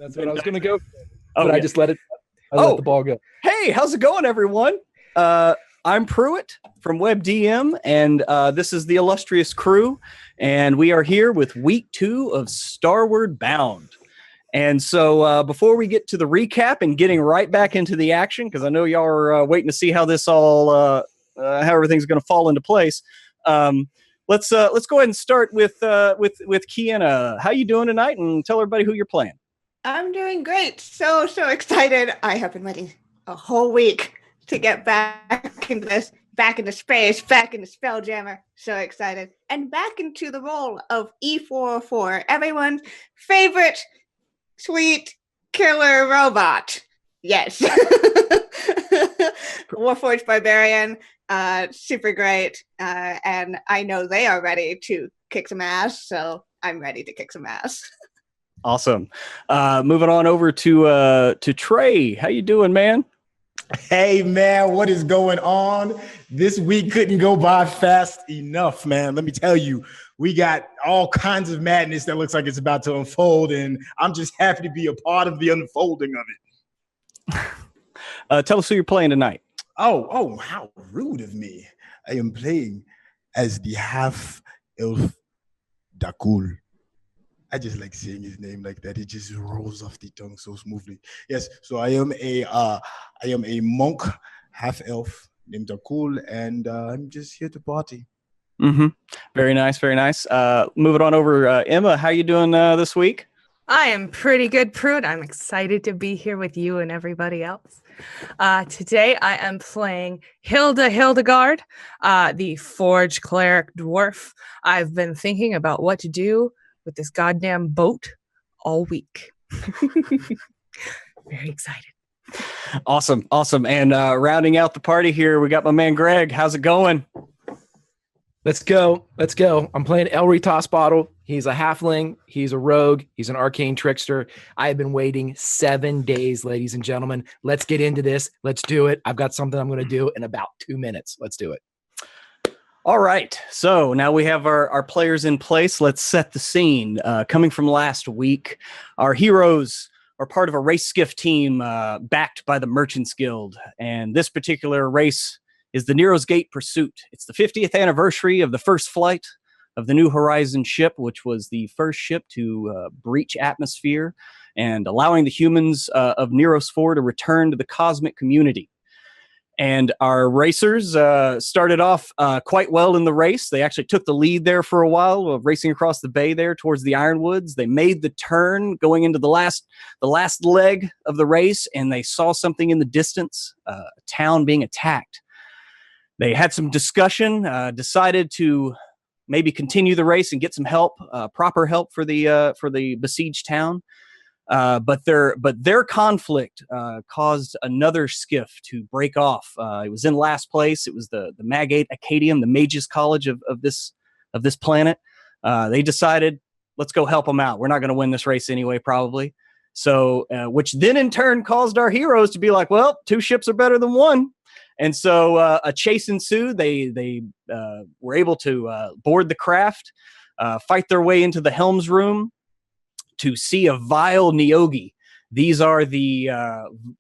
That's what I was going to go for, but I just let the ball go. Hey, how's it going, everyone? I'm Pruitt from WebDM, and this is the illustrious crew, and we are here with week 2 of Starward Bound. And so before we get to the recap and getting right back into the action, because I know y'all are waiting to see how this all, how everything's going to fall into place, let's go ahead and start with Kiana. How you doing tonight? And tell everybody who you're playing. I'm doing great. So excited. I have been waiting a whole week to get back into this, back into space, back into Spelljammer. So excited. And back into the role of E404, everyone's favorite sweet killer robot. Yes. Warforged Barbarian, super great. And I know they are ready to kick some ass, so I'm ready to kick some ass. Awesome. Moving on over to Trey. How you doing, man? Hey, man, what is going on? This week couldn't go by fast enough, man. Let me tell you, we got all kinds of madness that looks like it's about to unfold, and I'm just happy to be a part of the unfolding of it. Tell us who you're playing tonight. Oh, how rude of me. I am playing as the half-elf Dakul. I just like saying his name like that. It just rolls off the tongue so smoothly. Yes, so I am a monk, half elf named Dakul, and I'm just here to party. Mm-hmm. Very nice, very nice. Moving on over, Emma, how you doing this week? I am pretty good, Pruitt. I'm excited to be here with you and everybody else. Today I am playing Hildegard, the Forge Cleric Dwarf. I've been thinking about what to do with this goddamn boat all week. Very excited. Awesome. And rounding out the party here, we got my man Greg. How's it going? Let's go. I'm playing Elry Tossbottle. He's a halfling. He's a rogue. He's an arcane trickster. I have been waiting 7 days, ladies and gentlemen. Let's get into this. Let's do it. I've got something I'm going to do in about 2 minutes. Let's do it. All right, so now we have our players in place. Let's set the scene. Coming from last week, our heroes are part of a race skiff team backed by the Merchants Guild. And this particular race is the Nero's Gate Pursuit. It's the 50th anniversary of the first flight of the New Horizons ship, which was the first ship to breach atmosphere and allowing the humans of Neros 4 to return to the cosmic community. And our racers started off quite well in the race. They actually took the lead there for a while, racing across the bay there towards the Ironwoods. They made the turn going into the last leg of the race, and they saw something in the distance, a town being attacked. They had some discussion, decided to maybe continue the race and get some help, proper help for the besieged town. But their conflict caused another skiff to break off. It was in last place. It was the Magate Acadium, the Mages College of this this planet. They decided, let's go help them out. We're not going to win this race anyway, probably. So, which then in turn caused our heroes to be like, well, 2 ships are better than 1. And so a chase ensued. They were able to board the craft, fight their way into the helm's room to see a vile Neogi. These are the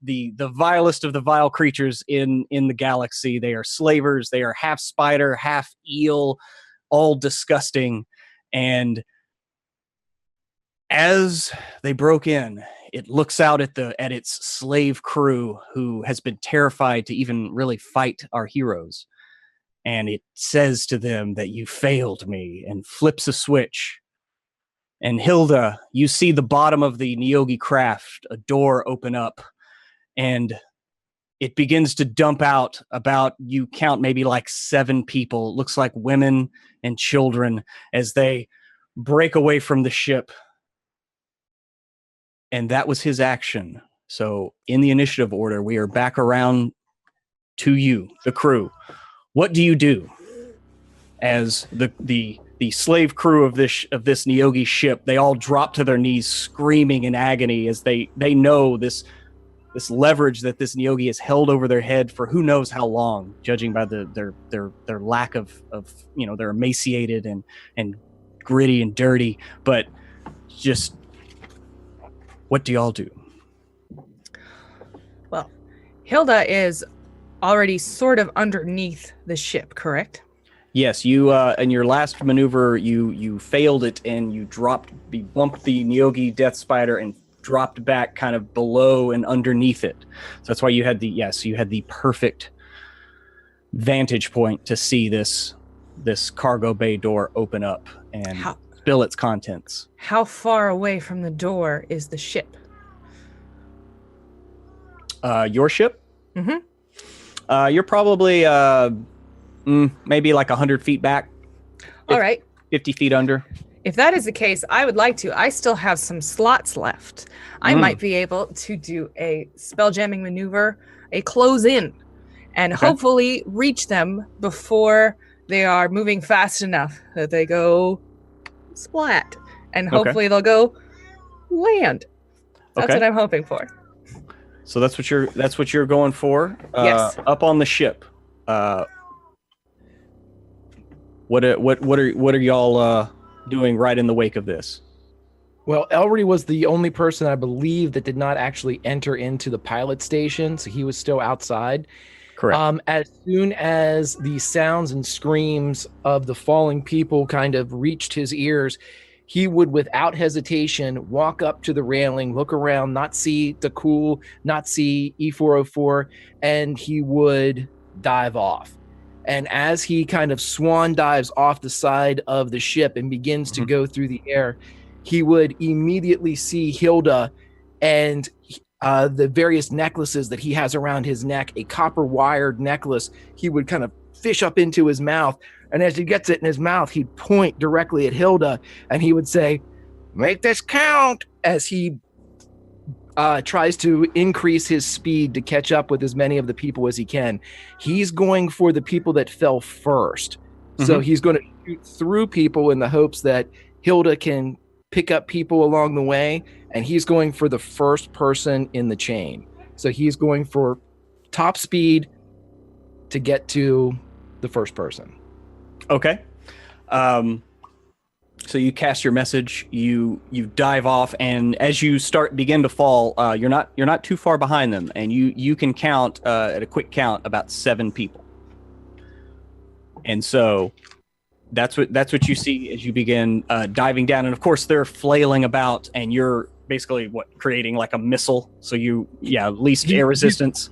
vilest of the vile creatures in the galaxy. They are slavers. They are half spider, half eel, all disgusting. And as they broke in, it looks out at its slave crew, who has been terrified to even really fight our heroes. And it says to them that you failed me, and flips a switch. And Hilda, you see the bottom of the Neogi craft, a door open up, and it begins to dump out about, you count maybe like 7 people. It looks like women and children as they break away from the ship. And that was his action. So in the initiative order, we are back around to you, the crew. What do you do as the slave crew of this Neogi ship? They all drop to their knees, screaming in agony as they know this leverage that this Neogi has held over their head for who knows how long, judging by their lack of they're emaciated and gritty and dirty. But just, what do y'all do? Well, Hilda is already sort of underneath the ship, correct? Yes, you in your last maneuver, you failed it, and you bumped the Neogi Death Spider and dropped back kind of below and underneath it. So that's why you had the perfect vantage point to see this cargo bay door open up and spill its contents. How far away from the door is the ship? Your ship? Mm-hmm. You're probably maybe like 100 feet back. All right. 50 feet under. If that is the case, I would like to. I still have some slots left. I might be able to do a spell jamming maneuver, a close in, and hopefully reach them before they are moving fast enough that they go splat. And hopefully they'll go land. That's what I'm hoping for. So that's what you're going for. Yes. Up on the ship. What are y'all doing right in the wake of this? Well, Elry was the only person, I believe, that did not actually enter into the pilot station, so he was still outside. Correct. As soon as the sounds and screams of the falling people kind of reached his ears, he would, without hesitation, walk up to the railing, look around, not see Dakul, not see E404, and he would dive off. And as he kind of swan dives off the side of the ship and begins to go through the air, he would immediately see Hilda and the various necklaces that he has around his neck, a copper wired necklace. He would kind of fish up into his mouth. And as he gets it in his mouth, he'd point directly at Hilda and he would say, "Make this count," as he tries to increase his speed to catch up with as many of the people as he can. He's going for the people that fell first. So he's going to shoot through people in the hopes that Hilda can pick up people along the way, and he's going for the first person in the chain. So he's going for top speed to get to the first person. Okay. So you cast your message, you dive off, and as you begin to fall, you're not too far behind them, and you can count at a quick count about 7 people. And so that's what you see as you begin diving down, and of course they're flailing about, and you're basically creating like a missile. So at least air resistance.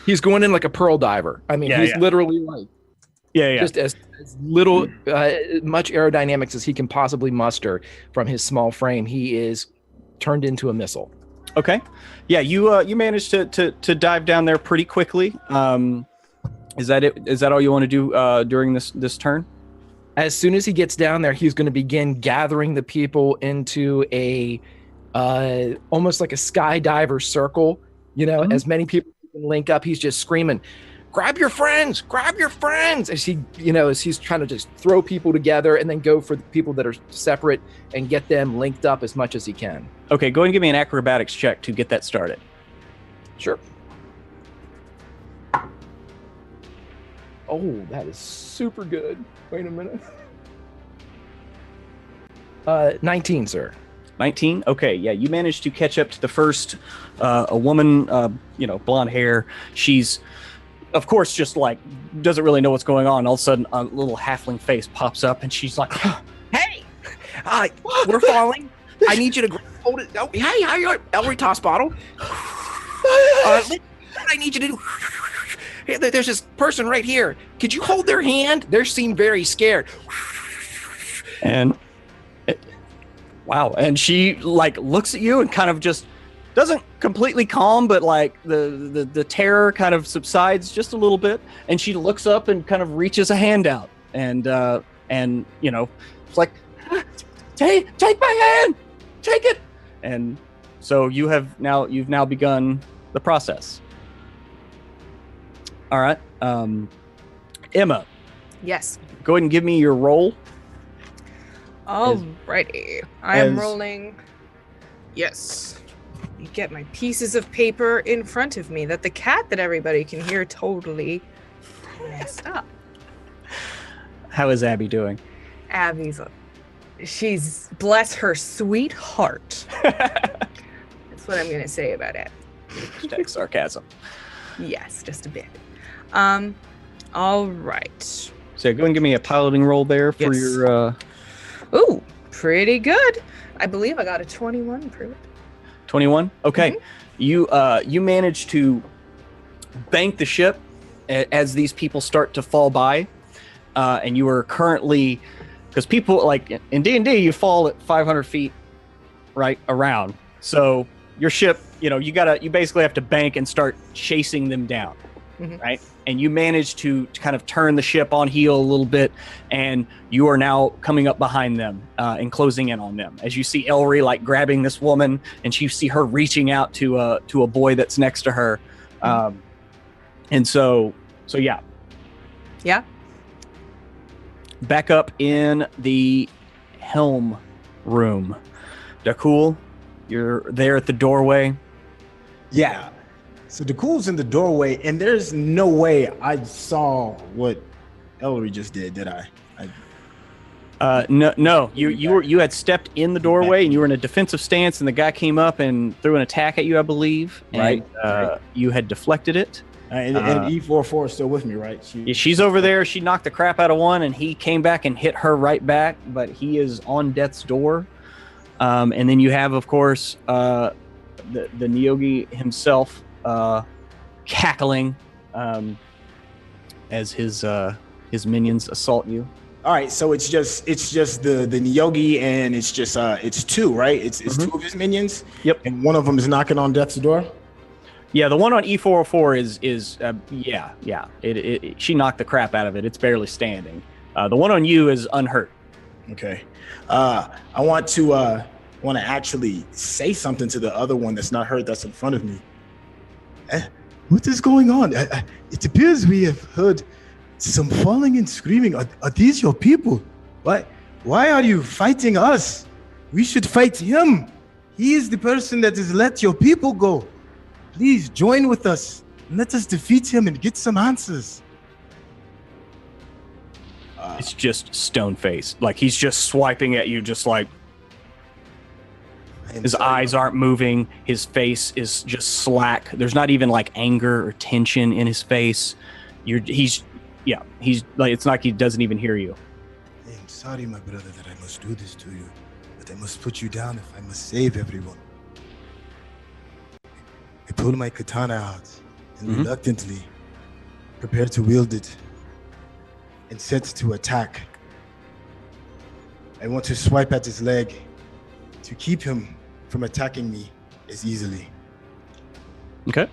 He's going in like a pearl diver. I mean, he's literally like just as little much aerodynamics as he can possibly muster from his small frame. He is turned into a missile. Okay, you managed to dive down there pretty quickly. Is that it? Is that all you want to do during this turn? As soon as he gets down there, he's going to begin gathering the people into a almost like a skydiver circle. As many people can link up. He's just screaming, grab your friends, as he, as he's trying to just throw people together and then go for the people that are separate and get them linked up as much as he can. Okay, go ahead and give me an acrobatics check to get that started. Sure. Oh, that is super good. Wait a minute. 19, sir. 19? Okay, yeah, you managed to catch up to the first, a woman, blonde hair. She's, of course, just like, doesn't really know what's going on. All of a sudden, a little halfling face pops up, and she's like, hey, we're falling. I need you to hold it. Oh, hey, how you Ellery toss bottle. What I need you to do. Hey, there's this person right here. Could you hold their hand? They seem very scared. And wow. And she like looks at you and kind of just doesn't completely calm, but like the terror kind of subsides just a little bit. And she looks up and kind of reaches a hand out and it's like, take my hand, take it. And so you've now begun the process. All right. Emma. Yes. Go ahead and give me your roll. Alrighty. I am rolling. Yes. You get my pieces of paper in front of me that the cat that everybody can hear totally messed up. How is Abby doing? She's bless her sweet heart. That's what I'm going to say about it. Hashtag sarcasm. Yes, just a bit. All right. So go and give me a piloting roll there for your. Ooh, pretty good. I believe I got a 21. Prove it. 21. Okay, you manage to bank the ship as these people start to fall by, and you are currently, because people like in D&D you fall at 500 feet, right around. So your ship, you basically have to bank and start chasing them down. Mm-hmm. Right, and you manage to kind of turn the ship on heel a little bit, and you are now coming up behind them and closing in on them. As you see Ellery like grabbing this woman, and you see her reaching out to a boy that's next to her, and so yeah. Back up in the helm room, Dakul, you're there at the doorway. Yeah. So Dakul's in the doorway, and there's no way I saw what Ellery just did I? No. You had stepped in the doorway, and you were in a defensive stance, and the guy came up and threw an attack at you, I believe. Right. And, you had deflected it. And E44 is still with me, right? She's over there. She knocked the crap out of one, and he came back and hit her right back, but he is on death's door. And then you have, of course, the Neogi himself, cackling as his minions assault you. All right, so it's just the Neogi, and it's two, right? It's two of his minions. Yep. And one of them is knocking on death's door. Yeah, the one on E404 is she knocked the crap out of it. It's barely standing. The one on you is unhurt. Okay. I want to actually say something to the other one that's not hurt, that's in front of me. What is going on? It appears we have heard some falling and screaming. Are these your people? Why are you fighting us? We should fight him. He is the person that has let your people go. Please join with us and let us defeat him and get some answers. It's just stone face. Like he's just swiping at you, just like his eyes aren't moving. His face is just slack. There's not even like anger or tension in his face. He's like, it's like he doesn't even hear you. I am sorry, my brother, that I must do this to you, but I must put you down if I must save everyone. I pull my katana out and reluctantly prepare to wield it and set to attack. I want to swipe at his leg to keep him from attacking me as easily. Okay.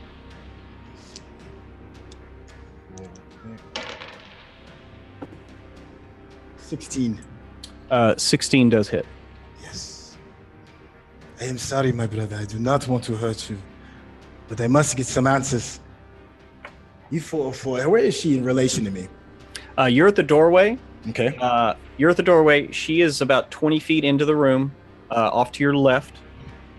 $16. 16 does hit. Yes. I am sorry, my brother. I do not want to hurt you, but I must get some answers. E404. Where is she in relation to me? You're at the doorway. Okay. You're at the doorway. She is about 20 feet into the room, off to your left.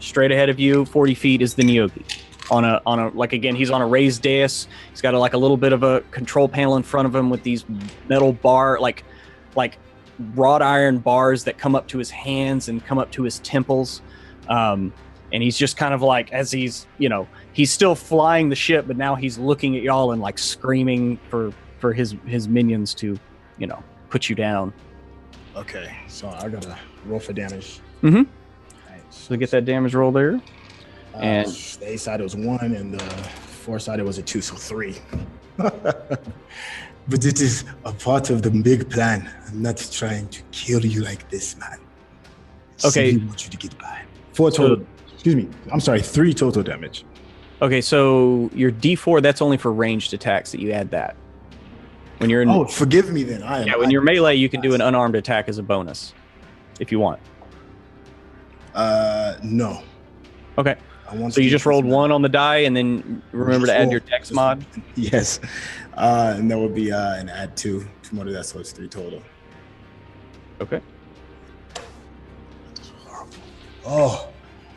Straight ahead of you, 40 feet is the Neogi. On a like, again, he's on a raised dais. He's got a little bit of a control panel in front of him with these metal bar, like wrought iron bars that come up to his hands and come up to his temples. And he's just kind of like, as he's still flying the ship, but now he's looking at y'all and like screaming for his minions to, put you down. Okay, so I gotta roll for damage. Mm-hmm. Right. So get that damage roll there. And the A side was 1, and the 4 side it was a 2, so 3. But it is a part of the big plan. I'm not trying to kill you like this, man. I Okay. simply want you to get by. 4 total. Excuse me. I'm sorry. 3 total damage. Okay, so your D4, that's only for ranged attacks that you add that. When you're in, Oh, forgive me then. when you're melee, you can do an unarmed attack as a bonus, if you want. No. Okay, I want so you to just use rolled this 1 on the die, and then remember to add your dex mod. Yes. And that would be an add 2 to more to that, so it's 3 total. Okay. Oh.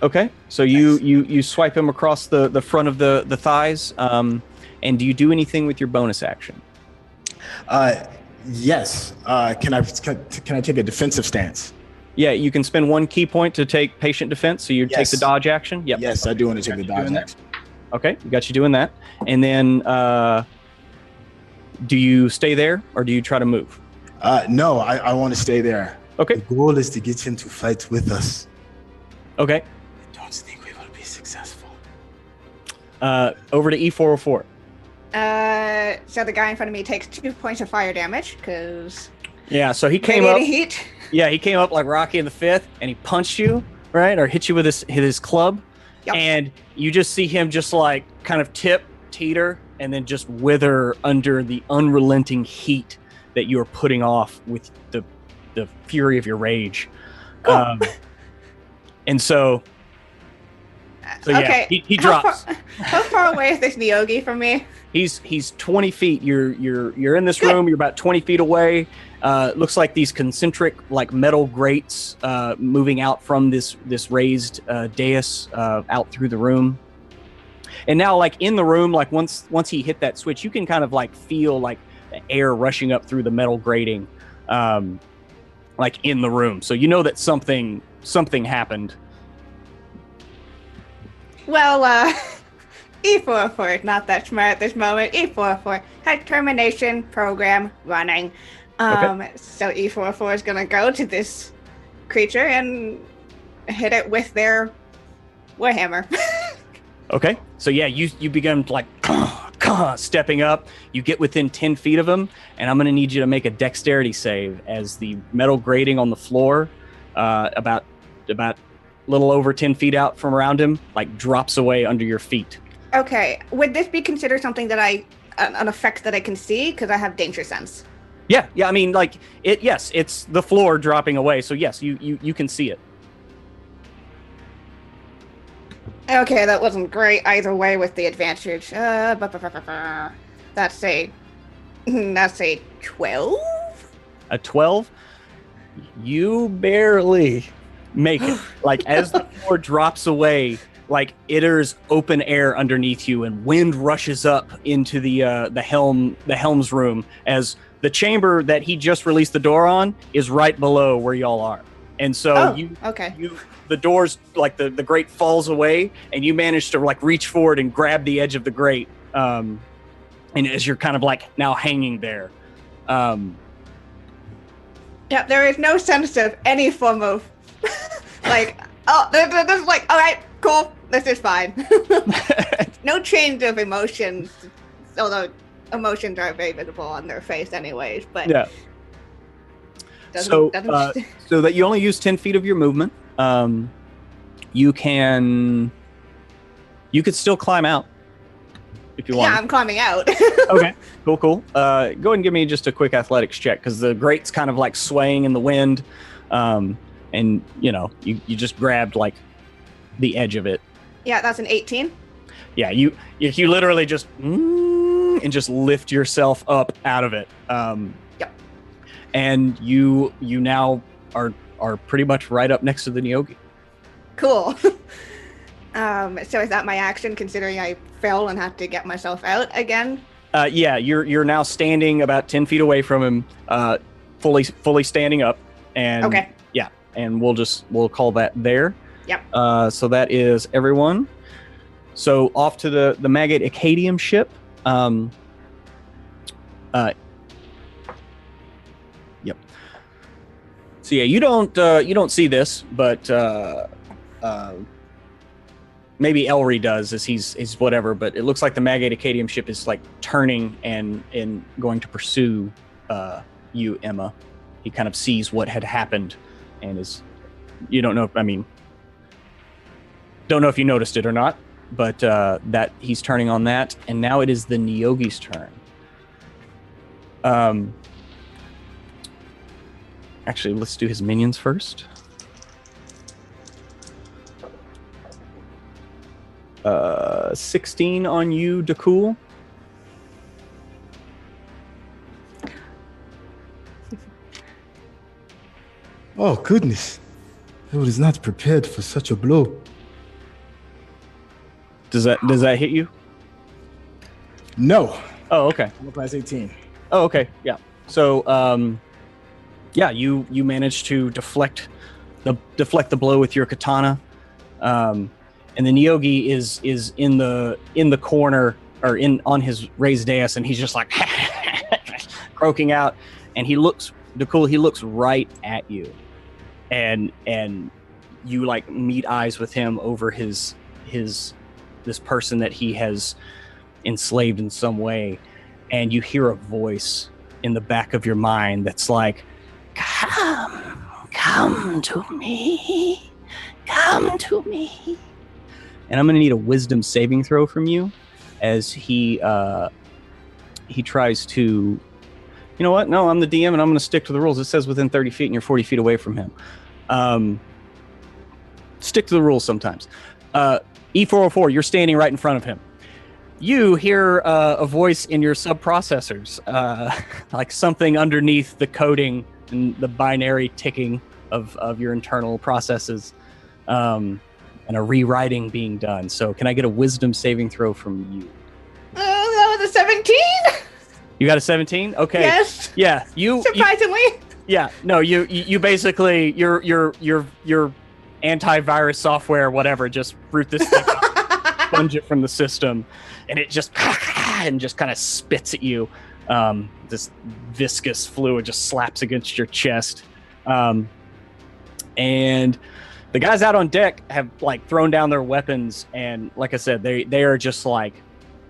Okay, so you swipe him across the front of the thighs, and do you do anything with your bonus action? Yes. Can I take a defensive stance? Yeah, you can spend 1 key point to take patient defense, so you take Yes. the dodge action. Yep. Yes, I do want to take the Got you dodge doing that. action. Okay, we got you doing that. And then, do you stay there, or do you try to move? No, I want to stay there. Okay. The goal is to get him to fight with us. Okay. I don't think we will be successful. Over to E404. So the guy in front of me takes 2 points of fire damage because Yeah, so he came up. heat. Yeah, he came up like Rocky in the Fifth, and he punched you, right, or hit you with his club, Yep. and you just see him just like kind of teeter, and then just wither under the unrelenting heat that you are putting off with the fury of your rage. Cool. And so yeah, Okay. he drops. How far away is this Neogi from me? He's 20 feet. You're in this room. You're about 20 feet away. Looks like these concentric like metal grates moving out from this raised dais out through the room. And now, like in the room, like once he hit that switch, you can kind of like feel like the air rushing up through the metal grating, like in the room. So you know that something happened. Well, E44 is not that smart at this moment. E44 has termination program running. So E44 is gonna go to this creature and hit it with their warhammer. Okay, so yeah, you begin like stepping up. You get within 10 feet of him, and I'm going to need you to make a dexterity save as the metal grating on the floor, about a little over 10 feet out from around him, like drops away under your feet. Okay, would this be considered something that an effect that I can see because I have danger sense? Yeah. I mean, like it. Yes, it's the floor dropping away. So yes, you can see it. Okay, that wasn't great either way with the advantage. That's a 12. A 12. You barely make it. Like as the floor drops away, like there's open air underneath you, and wind rushes up into the helm's room as the chamber that he just released the door on is right below where y'all are. And so the doors, like the grate falls away, and you manage to like reach forward and grab the edge of the grate. And as you're kind of like now hanging there. Yeah, there is no sense of any form of like, oh, this is like, all right, cool, this is fine. No change of emotions, although emotions are very visible on their face anyways, but yeah. So that you only use 10 feet of your movement. You could still climb out if you want. Yeah, I'm climbing out. Okay, cool. Go ahead and give me just a quick athletics check, because the grate's kind of like swaying in the wind, and you just grabbed like the edge of it. Yeah, that's an 18. Yeah, you literally just ding, and just lift yourself up out of it. Yep. And you now are pretty much right up next to the Neogi. Cool. So is that my action, considering I fell and had to get myself out again? Yeah, you're now standing about 10 feet away from him, fully standing up. And Okay. yeah, and we'll call that there. Yep. So that is everyone. So off to the Maggot Acadium ship. Yep. So yeah, you don't see this, but maybe Elry does, as he's whatever. But it looks like the Maggot Acadium ship is like turning and going to pursue you, Emma. He kind of sees what had happened, and is, you don't know. I mean, don't know if you noticed it or not, but that he's turning on that, and now it is the Neogi's turn. Actually, let's do his minions first. 16 on you, Dakul. Oh, goodness. I was not prepared for such a blow. Does that hit you? No. Oh, okay. I'm a class 18. Oh, okay. Yeah. So, yeah, you managed to deflect the blow with your katana, and the Neogi is in the corner, or on his raised dais, and he's just like croaking out, and he looks right at you, and you like meet eyes with him over his this person that he has enslaved in some way, and you hear a voice in the back of your mind that's like, come to me, and I'm gonna need a wisdom saving throw from you, as he tries to, you know what, no, I'm the DM and I'm gonna stick to the rules. It says within 30 feet and you're 40 feet away from him. Stick to the rules sometimes. E404, you're standing right in front of him. You hear a voice in your sub-processors, like something underneath the coding and the binary ticking of your internal processes, and a rewriting being done. So can I get a wisdom saving throw from you? That was a 17. You got a 17? Okay. Yes. Yeah. You Surprisingly. yeah. No. You basically your antivirus software, whatever, just root this thing out, sponge it from the system, and it just kind of spits at you. This viscous fluid just slaps against your chest, and the guys out on deck have like thrown down their weapons, and like I said, they are just like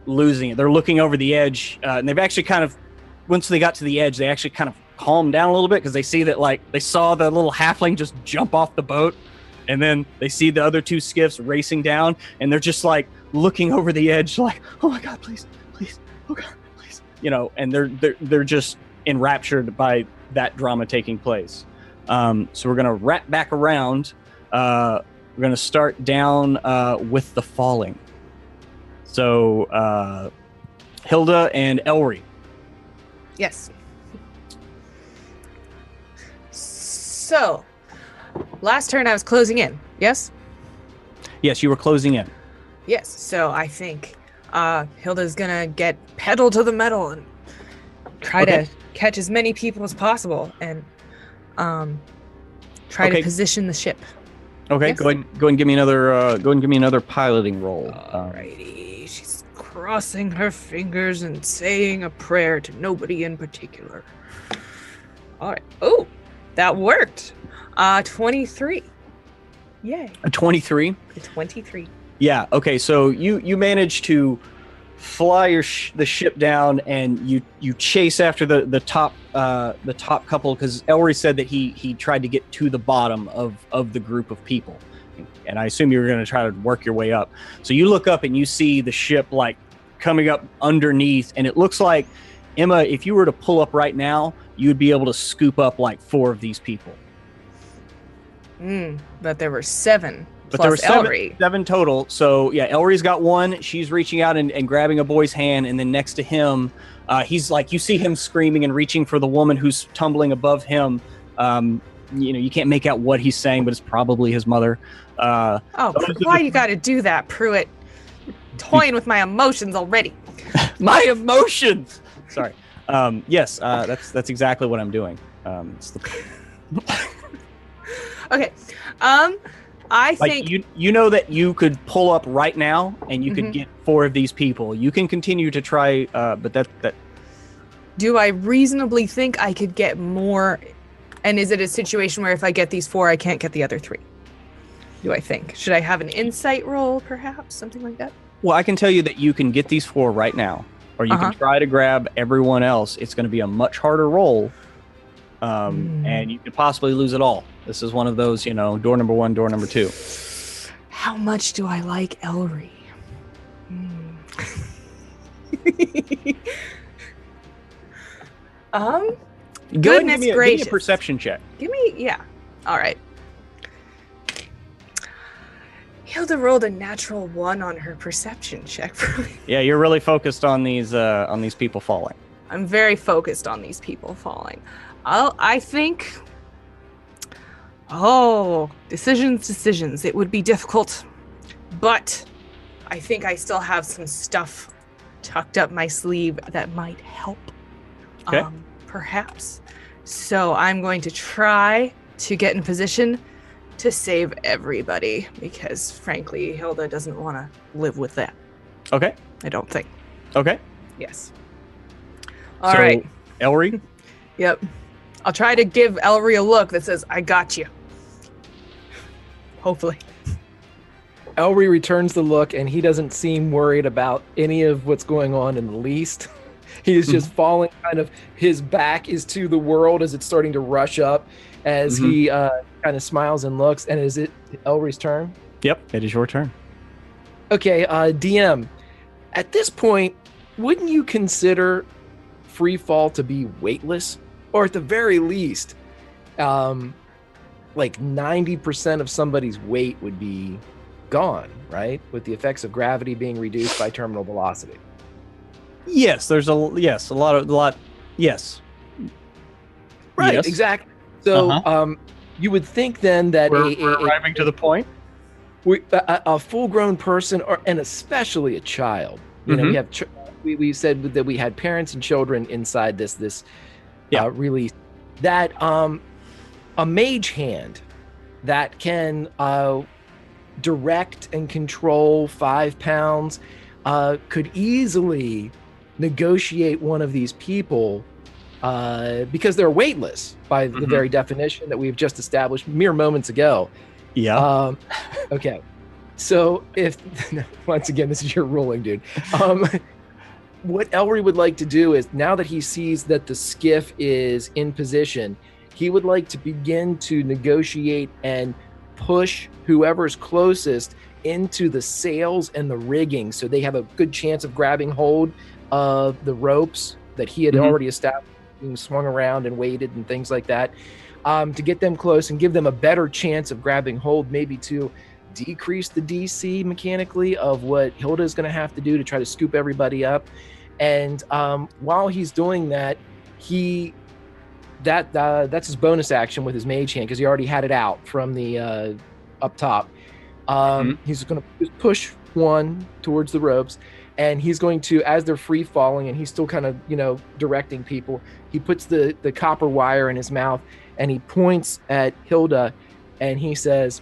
losing it. They're looking over the edge, and they've actually kind of, once they got to the edge, they actually kind of calmed down a little bit, because they see that, like, they saw the little halfling just jump off the boat, and then they see the other two skiffs racing down, and they're just like looking over the edge, like, oh my god, please, oh god, please, you know, and they're just enraptured by that drama taking place. So we're gonna wrap back around. We're gonna start down with the falling. So Hilda and Elry. Yes. So, last turn I was closing in, yes? Yes, you were closing in. Yes, so I think Hilda's gonna get pedal to the metal and try to catch as many people as possible, and try to position the ship. Okay, Yes. go ahead and give me another piloting roll. Alrighty, she's crossing her fingers and saying a prayer to nobody in particular. Alright, oh, that worked. 23. Yay. A 23? 23. Yeah. Okay. So you manage to fly the ship down, and you chase after the top couple, because Elry said that he tried to get to the bottom of the group of people, and I assume you were going to try to work your way up. So you look up and you see the ship like coming up underneath, and it looks like, Emma, if you were to pull up right now, you'd be able to scoop up like 4 of these people. But there were 7. But there were Ellery. seven total. So yeah, Ellery's got one. She's reaching out and grabbing a boy's hand, and then next to him, he's like, you see him screaming and reaching for the woman who's tumbling above him. You can't make out what he's saying, but it's probably his mother. Why you got to do that, Pruitt? You're toying with my emotions already. My emotions. Sorry. Yes, that's exactly what I'm doing. Okay. I think you know that you could pull up right now and you could get 4 of these people. You can continue to try, but that. Do I reasonably think I could get more? And is it a situation where if I get these 4, I can't get the other 3? Do I think? Should I have an insight roll, perhaps? Something like that? Well, I can tell you that you can get these 4 right now, or you can try to grab everyone else. It's going to be a much harder roll, and you could possibly lose it all. This is one of those, door number 1, door number 2. How much do I like Ellery? Goodness give gracious. me a perception check. All right. Hilda rolled a natural 1 on her perception check for me. Yeah, you're really focused on these people falling. I'm very focused on these people falling. I think... decisions. It would be difficult, but I think I still have some stuff tucked up my sleeve that might help. Okay. Perhaps. So I'm going to try to get in position to save everybody because, frankly, Hilda doesn't want to live with that. Okay. I don't think. Okay. Yes. All right. Ellery? Yep. I'll try to give Ellery a look that says, I got you. Hopefully. Ellery returns the look, and he doesn't seem worried about any of what's going on in the least. He is just falling, kind of, his back is to the world as it's starting to rush up as he kind of smiles and looks. And is it Ellery's turn? Yep, it is your turn. Okay, DM, at this point, wouldn't you consider free fall to be weightless? Or at the very least, like 90% of somebody's weight would be gone, right? With the effects of gravity being reduced by terminal velocity. Yes, there's a lot. Yes. Right, Yes. exactly. So you would think then that We're arriving to the point. a full-grown person, and especially a child, we have we said that we had parents and children inside this release, that a mage hand that can direct and control 5 pounds could easily negotiate one of these people because they're weightless by the very definition that we've just established mere moments ago. Yeah. Okay. So if once again, this is your ruling, dude. What Ellery would like to do is, now that he sees that the skiff is in position, he would like to begin to negotiate and push whoever's closest into the sails and the rigging so they have a good chance of grabbing hold of the ropes that he had already established, being swung around and weighted and things like that, to get them close and give them a better chance of grabbing hold, maybe to decrease the DC mechanically of what Hilda is going to have to do to try to scoop everybody up. And while he's doing that, that's his bonus action with his mage hand, because he already had it out from the up top. He's going to push one towards the ropes, and he's going to, as they're free falling and he's still kind of directing people, he puts the copper wire in his mouth and he points at Hilda and he says,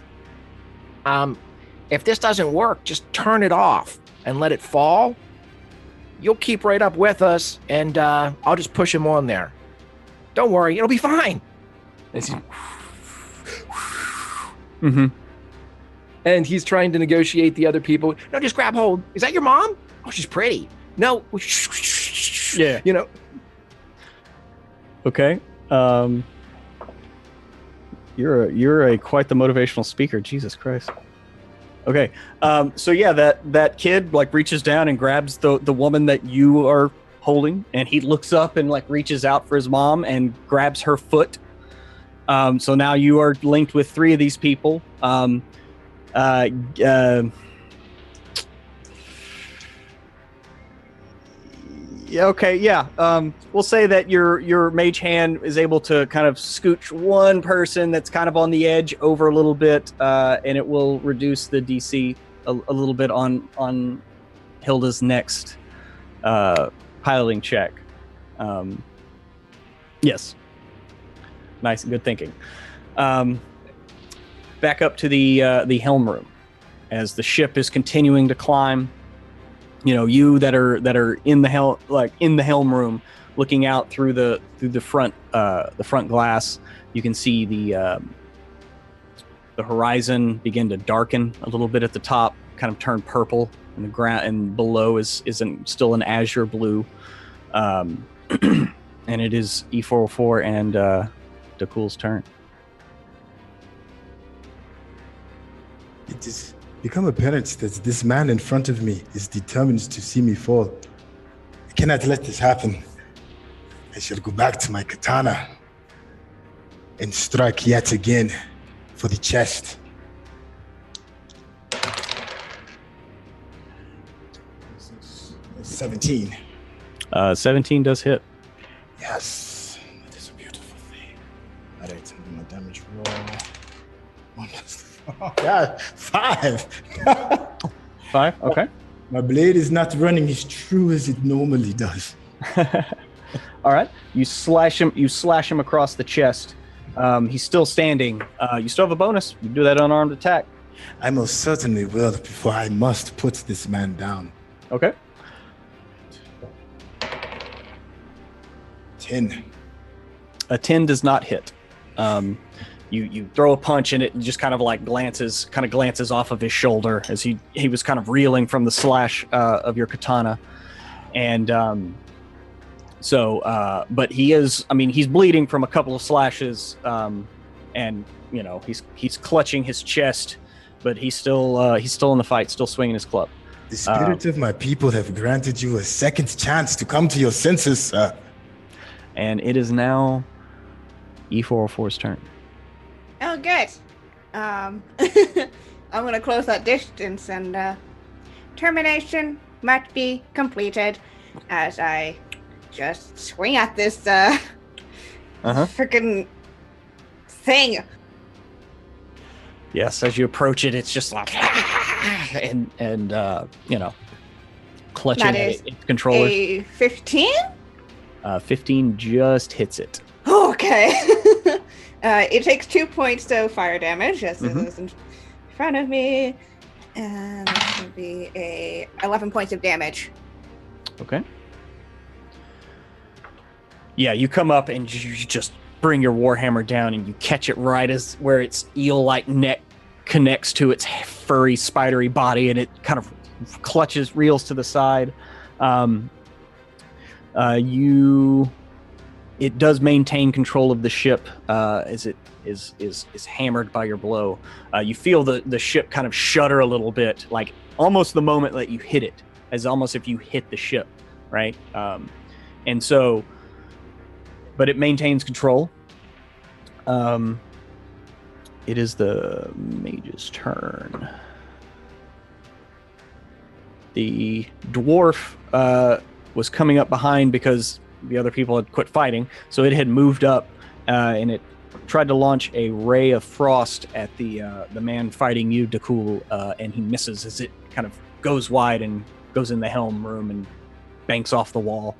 if this doesn't work, just turn it off and let it fall. You'll keep right up with us, and I'll just push him on there. Don't worry, it'll be fine. And he's trying to negotiate the other people. No, just grab hold. Is that your mom? Oh, she's pretty. No. Yeah. Okay. You're quite the motivational speaker. Jesus Christ. Okay. So yeah, that kid reaches down and grabs the woman that you are holding, and he looks up and reaches out for his mom and grabs her foot. So now you are linked with 3 of these people. Yeah, okay, yeah. We'll say that your mage hand is able to kind of scooch one person that's kind of on the edge over a little bit, and it will reduce the DC a little bit on Hilda's next piloting check. Yes. Nice, good thinking. Back up to the helm room as the ship is continuing to climb. You know, you that are in the helm room, looking out through the front glass, you can see the horizon begin to darken a little bit at the top, kind of turn purple, and the ground and below is still an azure blue, and it is E404 and Dakul's turn. It is become apparent that this man in front of me is determined to see me fall. I cannot let this happen. I shall go back to my katana and strike yet again for the chest. $17. 17 does hit. Yes, that is a beautiful thing. All right, my damage roll. 1 plus 4. Yeah, 5. 5. Okay. My blade is not running as true as it normally does. All right. You slash him across the chest. He's still standing. You still have a bonus. You can do that unarmed attack. I most certainly will, before I must put this man down. Okay. 10. A 10 does not hit. You throw a punch and it just kind of like glances off of his shoulder as he was kind of reeling from the slash of your katana, and but he's bleeding from a couple of slashes, and you know he's clutching his chest, but he's still in the fight, still swinging his club. The spirit of my people have granted you a second chance to come to your senses, sir. And it is now E404's turn. Oh, good. I'm gonna close that distance, and termination must be completed as I just swing at this freaking thing. Yes, as you approach it, it's just like and you know, clutching at its controller. A 15? 15 just hits it. Okay. It takes 2 points of fire damage as it is in front of me. And this would be 11 points of damage. Okay. Yeah, you come up and you just bring your warhammer down and you catch it right as where its eel-like neck connects to its furry, spidery body, and it kind of reels to the side. It does maintain control of the ship as it is hammered by your blow. You feel the ship kind of shudder a little bit, like almost the moment that you hit it, as almost if you hit the ship, right? And so, but it maintains control. It is the mage's turn. The dwarf was coming up behind because the other people had quit fighting, so it had moved up and it tried to launch a ray of frost at the man fighting you, Dakul, and he misses as it kind of goes wide and goes in the helm room and banks off the wall,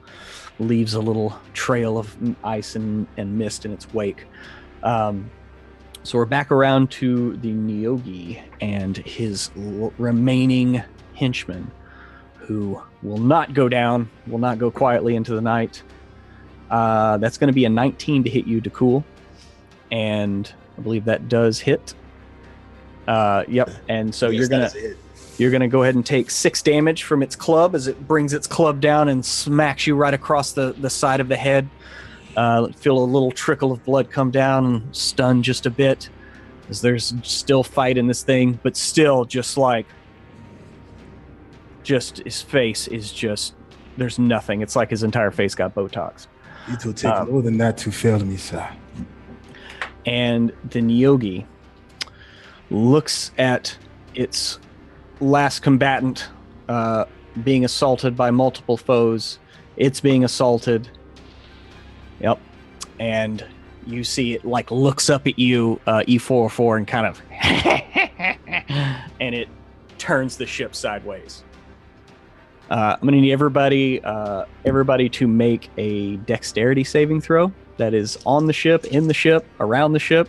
leaves a little trail of ice and mist in its wake. So we're back around to the Neogi and his remaining henchmen, who will not go down, will not go quietly into the night. That's going to be a 19 to hit you, Dakul. And I believe that does hit. Yep. And so you're gonna go ahead and take 6 damage from its club as it brings its club down and smacks you right across the side of the head. Feel a little trickle of blood come down and stun just a bit, as there's still fight in this thing, but still just his face is just, there's nothing. It's like his entire face got Botox. It will take more than that to fail me, sir. And the Neogi looks at its last combatant being assaulted by multiple foes. It's being assaulted. Yep. And you see it like looks up at you, E404, and kind of and it turns the ship sideways. I'm gonna need everybody to make a dexterity saving throw that is on the ship, in the ship, around the ship,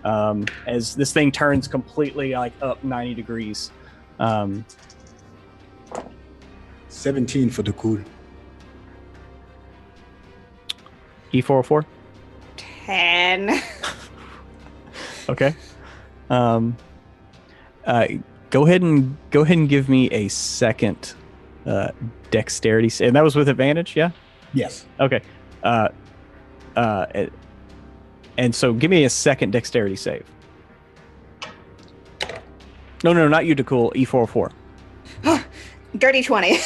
as this thing turns completely like up 90 degrees. 17 for the cool. E404. 10. Okay. Go ahead and give me a second dexterity save. And that was with advantage, yeah? Yes. Okay. And so give me a second dexterity save. No, not you, Dakul. E404. Dirty 20.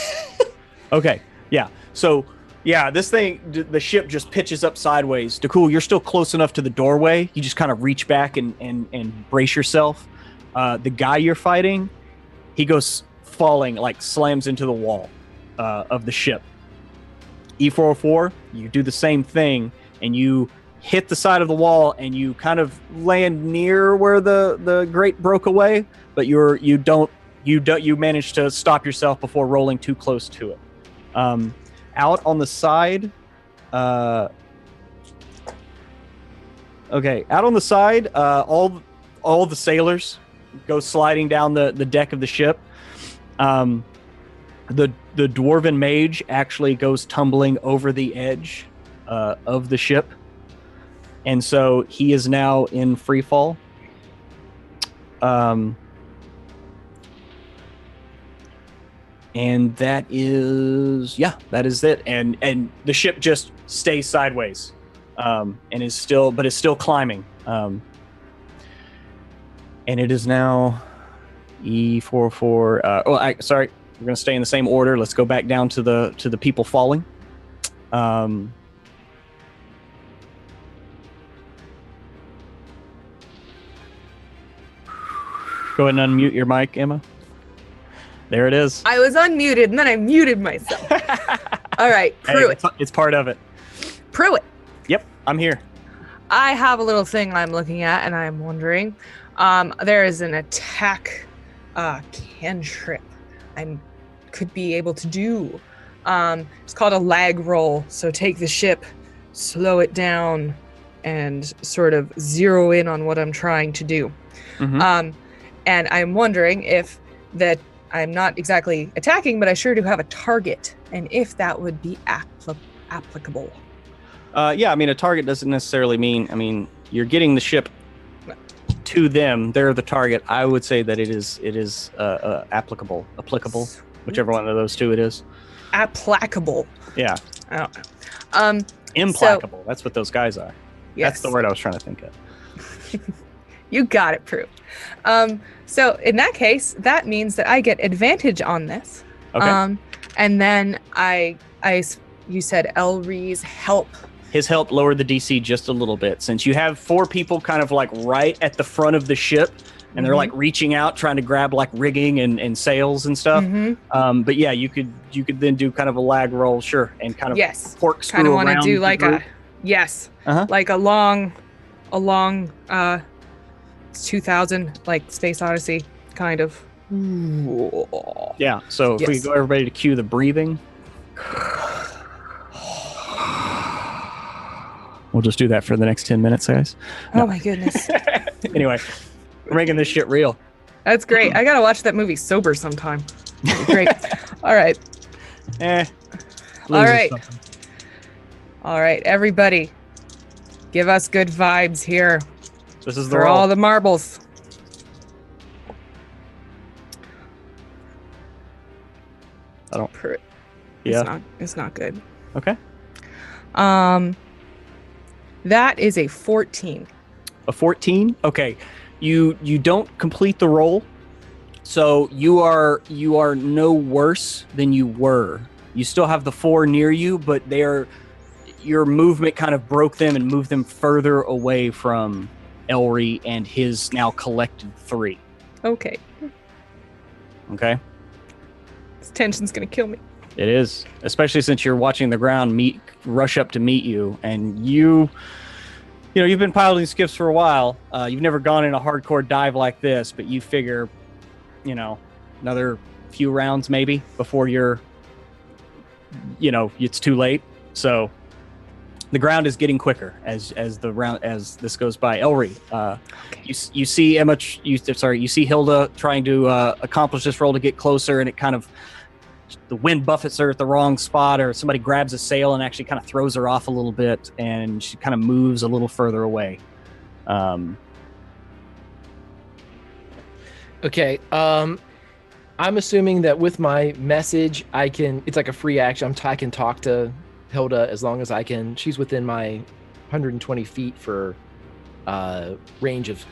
Okay. Yeah. So, yeah, this thing, the ship just pitches up sideways. Dakul, you're still close enough to the doorway. You just kind of reach back and brace yourself. The guy you're fighting, he goes falling, like slams into the wall of the ship. E404, you do the same thing, and you hit the side of the wall, and you kind of land near where the grate broke away, but you manage to stop yourself before rolling too close to it. Out on the side, all the sailors go sliding down the deck of the ship. The dwarven mage actually goes tumbling over the edge of the ship, and so he is now in free fall. And that is it. And the ship just stays sideways, and is still climbing. And it is now E44. Sorry, we're gonna stay in the same order. Let's go back down to the people falling. Go ahead and unmute your mic, Emma. There it is. I was unmuted and then I muted myself. All right, Pruitt. Hey, it's part of it. Pruitt. Yep, I'm here. I have a little thing I'm looking at and I'm wondering. There is an attack cantrip I could be able to do. It's called a lag roll. So take the ship, slow it down, and sort of zero in on what I'm trying to do. Mm-hmm. And I'm wondering if that I'm not exactly attacking, but I sure do have a target, and if that would be applicable. Yeah, I mean, a target doesn't necessarily mean, you're getting the ship to them. They're the target. I would say that it is applicable, whichever one of those two it is. Applicable. Yeah. I don't know. Implacable. That's what those guys are. Yes. That's the word I was trying to think of. You got it, Prue. So in that case, that means that I get advantage on this. Okay. And then you said Elri's help. His help lowered the DC just a little bit, since you have 4 people kind of like right at the front of the ship, and they're like reaching out, trying to grab like rigging and sails and stuff. Mm-hmm. But yeah, you could then do kind of a lag roll, sure, and kind of corkscrew kind of around. Want to do like group. like a long 2000 like Space Odyssey kind of. Yeah. So if we go everybody to cue the breathing. We'll just do that for the next 10 minutes, guys. No. Oh my goodness. Anyway, we're making this shit real. That's great. I gotta watch that movie sober sometime. Great. All right. All right. All right, everybody. Give us good vibes here. This is the for roll. all the marbles. I don't. Yeah. It's not good. Okay. That is a 14. A 14? Okay. You don't complete the roll, so you are no worse than you were. You still have the 4 near you, but your movement kind of broke them and moved them further away from Elri and his now collected 3. Okay. Okay. This tension's gonna kill me. It is, especially since you're watching the ground rush up to meet you, and you've been piloting skiffs for a while. You've never gone in a hardcore dive like this, but you figure, another few rounds maybe before it's too late. So the ground is getting quicker as this goes by. Elri, you see Emma. You see Hilda trying to accomplish this roll to get closer, and it kind of the wind buffets her at the wrong spot, or somebody grabs a sail and actually kind of throws her off a little bit, and she kind of moves a little further away. Okay. I'm assuming that with my message, it's like a free action. I can talk to Hilda as long as I can. She's within my 120 feet for range of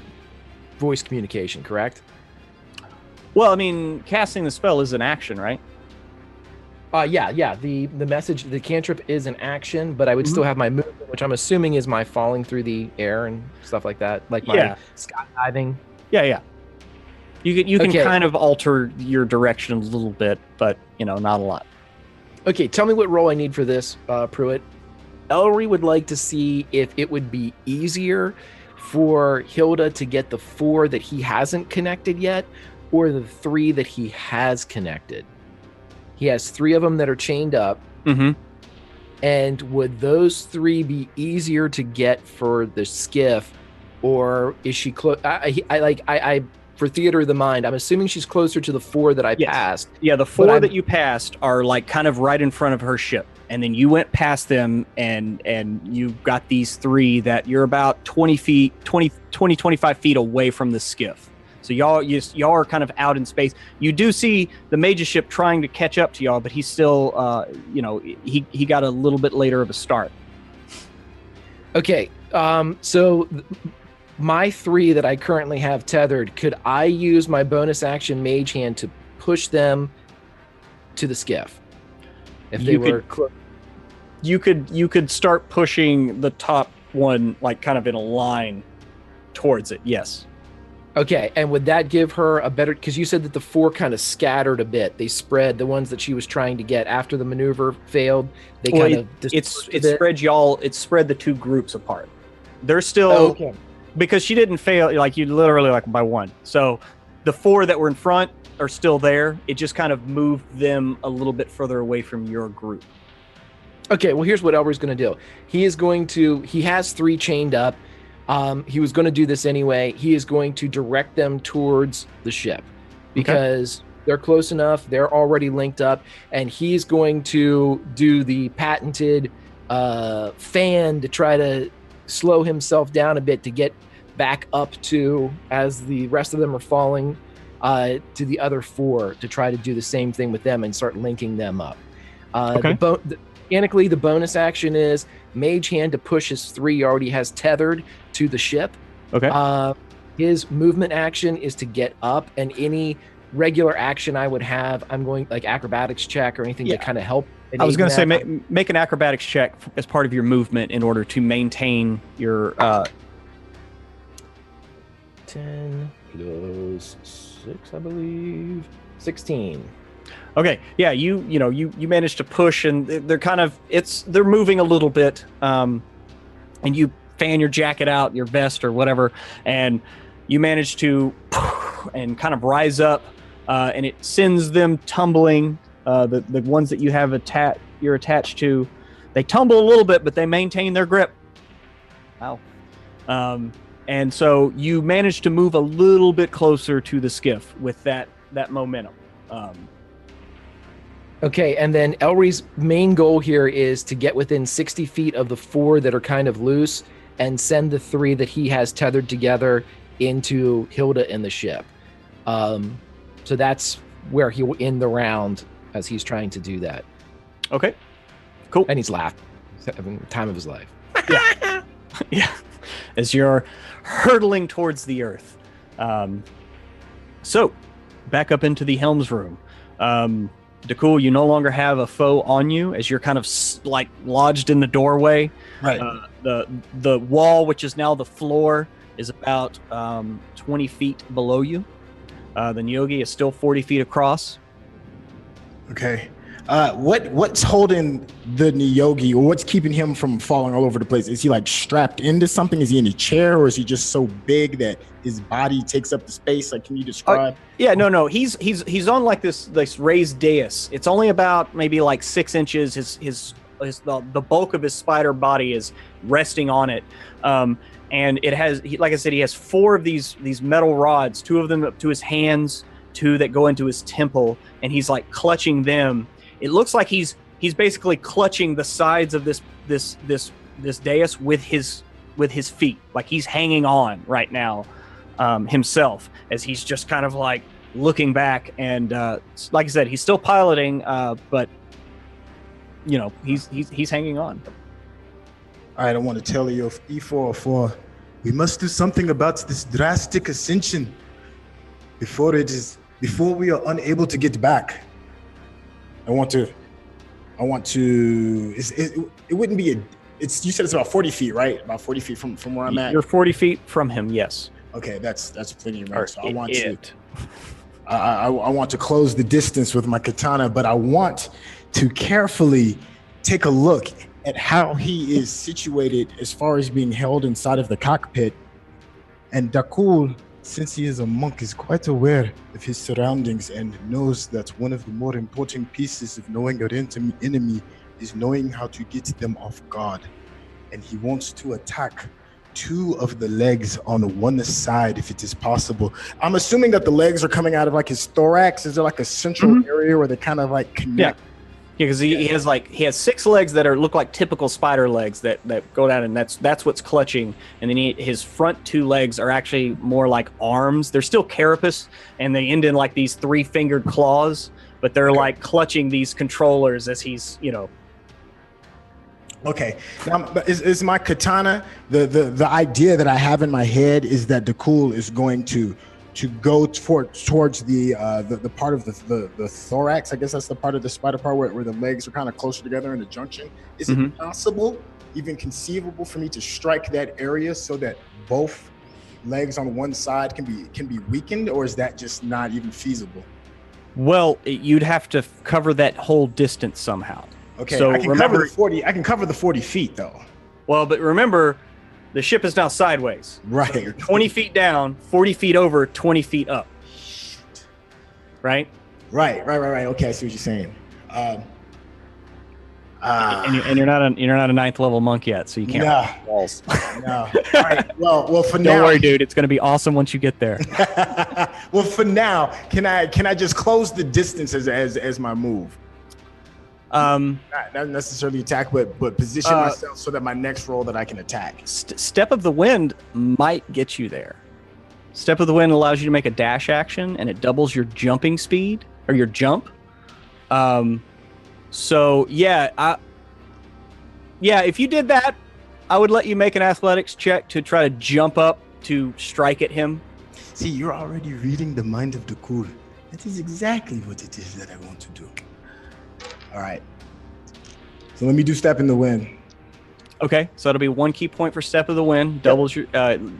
voice communication, correct? Well, I mean, casting the spell is an action, right? Yeah. The message, the cantrip is an action, but I would still have my movement, which I'm assuming is my falling through the air and stuff like that, like my skydiving. Yeah. You can kind of alter your direction a little bit, but not a lot. Okay, tell me what roll I need for this, Pruitt. Elri would like to see if it would be easier for Hilda to get the 4 that he hasn't connected yet, or the 3 that he has connected. He has 3 of them that are chained up. Mm-hmm. And would those 3 be easier to get for the skiff, or is she close? For theater of the mind, I'm assuming she's closer to the 4 that I passed. Yeah, the 4 that you passed are like kind of right in front of her ship, and then you went past them, and you got these 3 that you're about 20, 25 feet away from the skiff. So y'all are kind of out in space. You do see the Mage's ship trying to catch up to y'all, but he's still, he got a little bit later of a start. Okay, so my 3 that I currently have tethered, could I use my bonus action Mage Hand to push them to the skiff? If they were close. You could start pushing the top one, like kind of in a line towards it. Yes. Okay, and would that give her a better, because you said that the 4 kind of scattered a bit. They spread, the ones that she was trying to get after the maneuver failed. They it spread the 2 groups apart. They're still, because she didn't fail, like you literally like by 1. So the 4 that were in front are still there. It just kind of moved them a little bit further away from your group. Okay, well, here's what Elber's going to do. He has 3 chained up. He was going to do this anyway. He is going to direct them towards the ship because they're close enough. They're already linked up, and he's going to do the patented fan to try to slow himself down a bit to get back up to, as the rest of them are falling, to the other 4 to try to do the same thing with them and start linking them up. Mechanically, the bonus action is Mage Hand to push his 3 he already has tethered to the ship. Okay. His movement action is to get up, and any regular action I would have, I'm going like acrobatics check or anything to kind of help. I was going to say make an acrobatics check as part of your movement in order to maintain your 10 plus 6, I believe. 16. Okay, yeah, you managed to push, and they're moving a little bit, and you fan your jacket out, your vest or whatever, and you manage to and kind of rise up, and it sends them tumbling. The ones that you have you're attached to, they tumble a little bit, but they maintain their grip. Wow. And so you manage to move a little bit closer to the skiff with that momentum. Okay, and then Elri's main goal here is to get within 60 feet of the 4 that are kind of loose and send the 3 that he has tethered together into Hilda and the ship. So that's where he will end the round as he's trying to do that. Okay, cool. And he's laughing. He's having the time of his life. Yeah. Yeah. As you're hurtling towards the earth. So, back up into the helm's room. Dakul, you no longer have a foe on you as you're kind of like lodged in the doorway. Right. The wall, which is now the floor, is about 20 feet below you. The Neogi is still 40 feet across. Okay. What's holding the Neogi, or what's keeping him from falling all over the place? Is he like strapped into something? Is he in a chair, or is he just so big that his body takes up the space? Like, can you describe? Yeah, no. He's on like this raised dais. It's only about maybe like 6 inches. The bulk of his spider body is resting on it. And it has, like I said, he has 4 of these metal rods, 2 of them up to his hands, 2 that go into his temple, and he's like clutching them. It looks like he's basically clutching the sides of this dais with his feet, like he's hanging on right now himself, as he's just kind of like looking back. And like I said, he's still piloting, but you know, he's hanging on. All right, I want to tell you, of E404, we must do something about this drastic ascension before we are unable to get back. It wouldn't be you said it's about 40 feet, right? About 40 feet from where I'm at. You're 40 feet from him, yes. Okay, that's plenty of range. So I want to close the distance with my katana, but I want to carefully take a look at how he is situated as far as being held inside of the cockpit. And Dakul, since he is a monk, is quite aware of his surroundings and knows that one of the more important pieces of knowing your enemy is knowing how to get them off guard. And he wants to attack 2 of the legs on one side if it is possible. I'm assuming that the legs are coming out of like his thorax. Is there like a central area where they kind of like connect? Yeah, because he has 6 legs that look like typical spider legs that go down, and that's what's clutching. And then his front 2 legs are actually more like arms. They're still carapace, and they end in like these 3-fingered claws, but they're like clutching these controllers as he's, you know. Okay, now is my katana, the idea that I have in my head is that Dakul is going to go towards the part of the thorax. I guess that's the part of the spider part where the legs are kind of closer together in the junction. Is it possible, even conceivable, for me to strike that area so that both legs on one side can be weakened, or is that just not even feasible? Well, you'd have to cover that whole distance somehow. Okay, so I can cover the 40 feet though. Well, but remember, the ship is now sideways. Right. So you're 20 feet down, 40 feet over, 20 feet up. Right? Right. Okay, I see what you're saying. And you're not a 9th level monk yet, so you can't run walls. No. All right. Well, for now. Don't worry, dude. It's going to be awesome once you get there. Well, for now, can I just close the distance as my move? Not necessarily attack, but position myself so that my next roll that I can attack. Step of the Wind might get you there. Step of the Wind allows you to make a dash action, and it doubles your jumping speed or your jump. So yeah, if you did that, I would let you make an athletics check to try to jump up to strike at him. See, you're already reading the mind of the cool. That is exactly what it is that I want to do. All right. So let me do Step in the Wind. Okay, so it'll be 1 key point for Step of the Wind. Doubles your,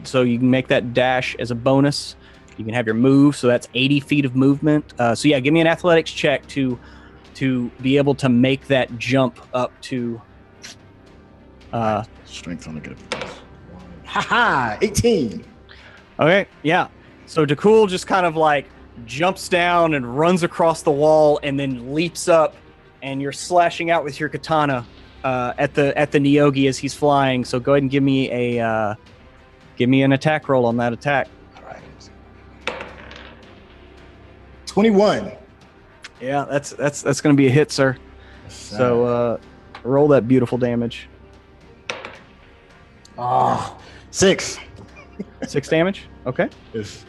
so you can make that dash as a bonus. You can have your move, so that's 80 feet of movement. So yeah, give me an athletics check to be able to make that jump up to. Strength on the good. Haha, 18. Okay, yeah. So Dakul just kind of like jumps down and runs across the wall and then leaps up, and you're slashing out with your katana at the Neogi as he's flying. So go ahead and give me an attack roll on that attack. All right. 21. Yeah, that's going to be a hit, sir. So roll that beautiful damage. 6. 6 damage. Okay. Yes.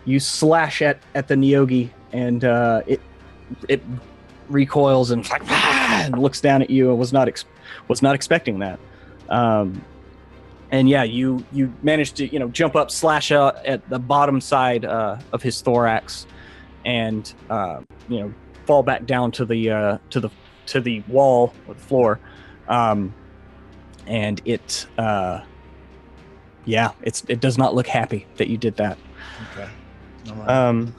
You slash at the Neogi, and it recoils and and looks down at you and was not expecting that. And yeah, you managed to jump up, slash out at the bottom side of his thorax, and fall back down to the wall or the floor. And it does not look happy that you did that. Okay. All right. Um,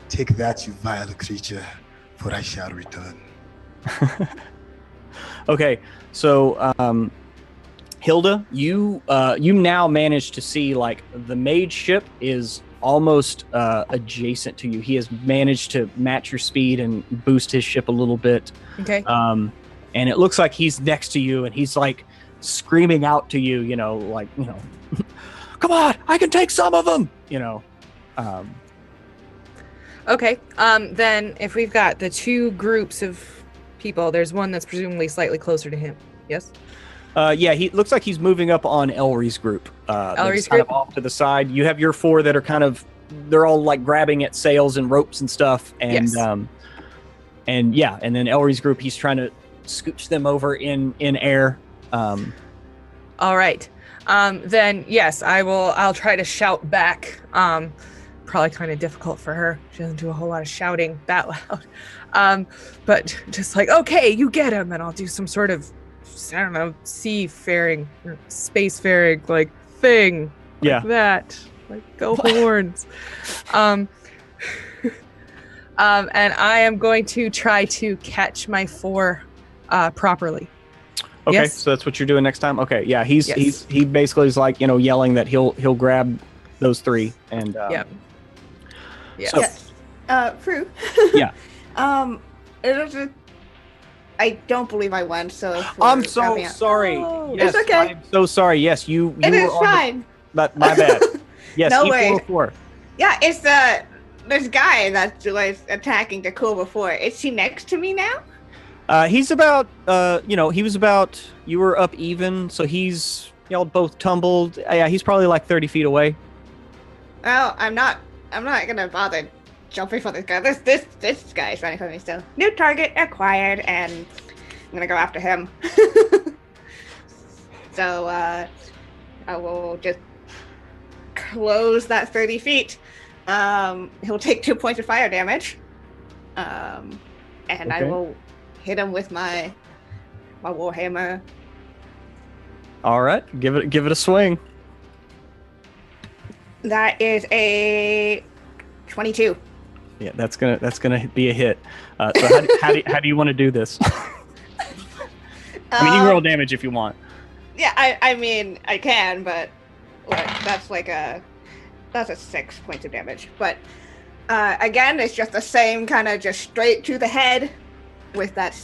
Take that, you vile creature, for I shall return. okay, so Hilda, you now manage to see like the mage ship is almost adjacent to you. He has managed to match your speed and boost his ship a little bit. Okay. And it looks like he's next to you, and he's like screaming out to you, come on, I can take some of them, Okay. Then if we've got the two groups of people, there's one that's presumably slightly closer to him. Yes. Yeah, he looks like he's moving up on Elry's group. Elry's kind group? of off to the side. You have your four that are they're all like grabbing at sails and ropes and stuff. And Yes. and then Elry's group, he's trying to scooch them over in air. All right. Then yes, I'll try to shout back. Probably kind of difficult for her. She doesn't do a whole lot of shouting that loud. But just like, okay, you get him, and I'll do some sort of, I don't know, seafaring or spacefaring like thing. Yeah. Like that. Like go horns. And I am going to try to catch my four properly. Okay, Yes. so that's what you're doing next time. Okay, yeah, Yes. he basically is like yelling that he'll grab those three and Yep. Yes. So- Yes. Prue. Yeah. It was I don't believe I won, so I'm we're so wrapping up. sorry. Oh, Yes, it's okay. I'm so sorry. Yes, you It were is on fine. my bad. Yes, No E404. Yeah, it's this guy that was attacking the cool before. Is he next to me now? He's about he was about, you were up even, so y'all both tumbled. Yeah, he's probably like 30 feet away. Well, I'm not gonna bother jumping for this guy. This guy is running for me still. New target acquired, and I'm gonna go after him. So I will just close that 30 feet. He'll take 2 points of fire damage. And I Okay. will hit him with my warhammer. All right, give it a swing. That is a 22. Yeah, that's gonna be a hit. So how do you want to do this? I mean, you can roll damage if you want. Yeah, I mean, I can, but that's a 6 points of damage. But again, it's just the same kind of just straight to the head with that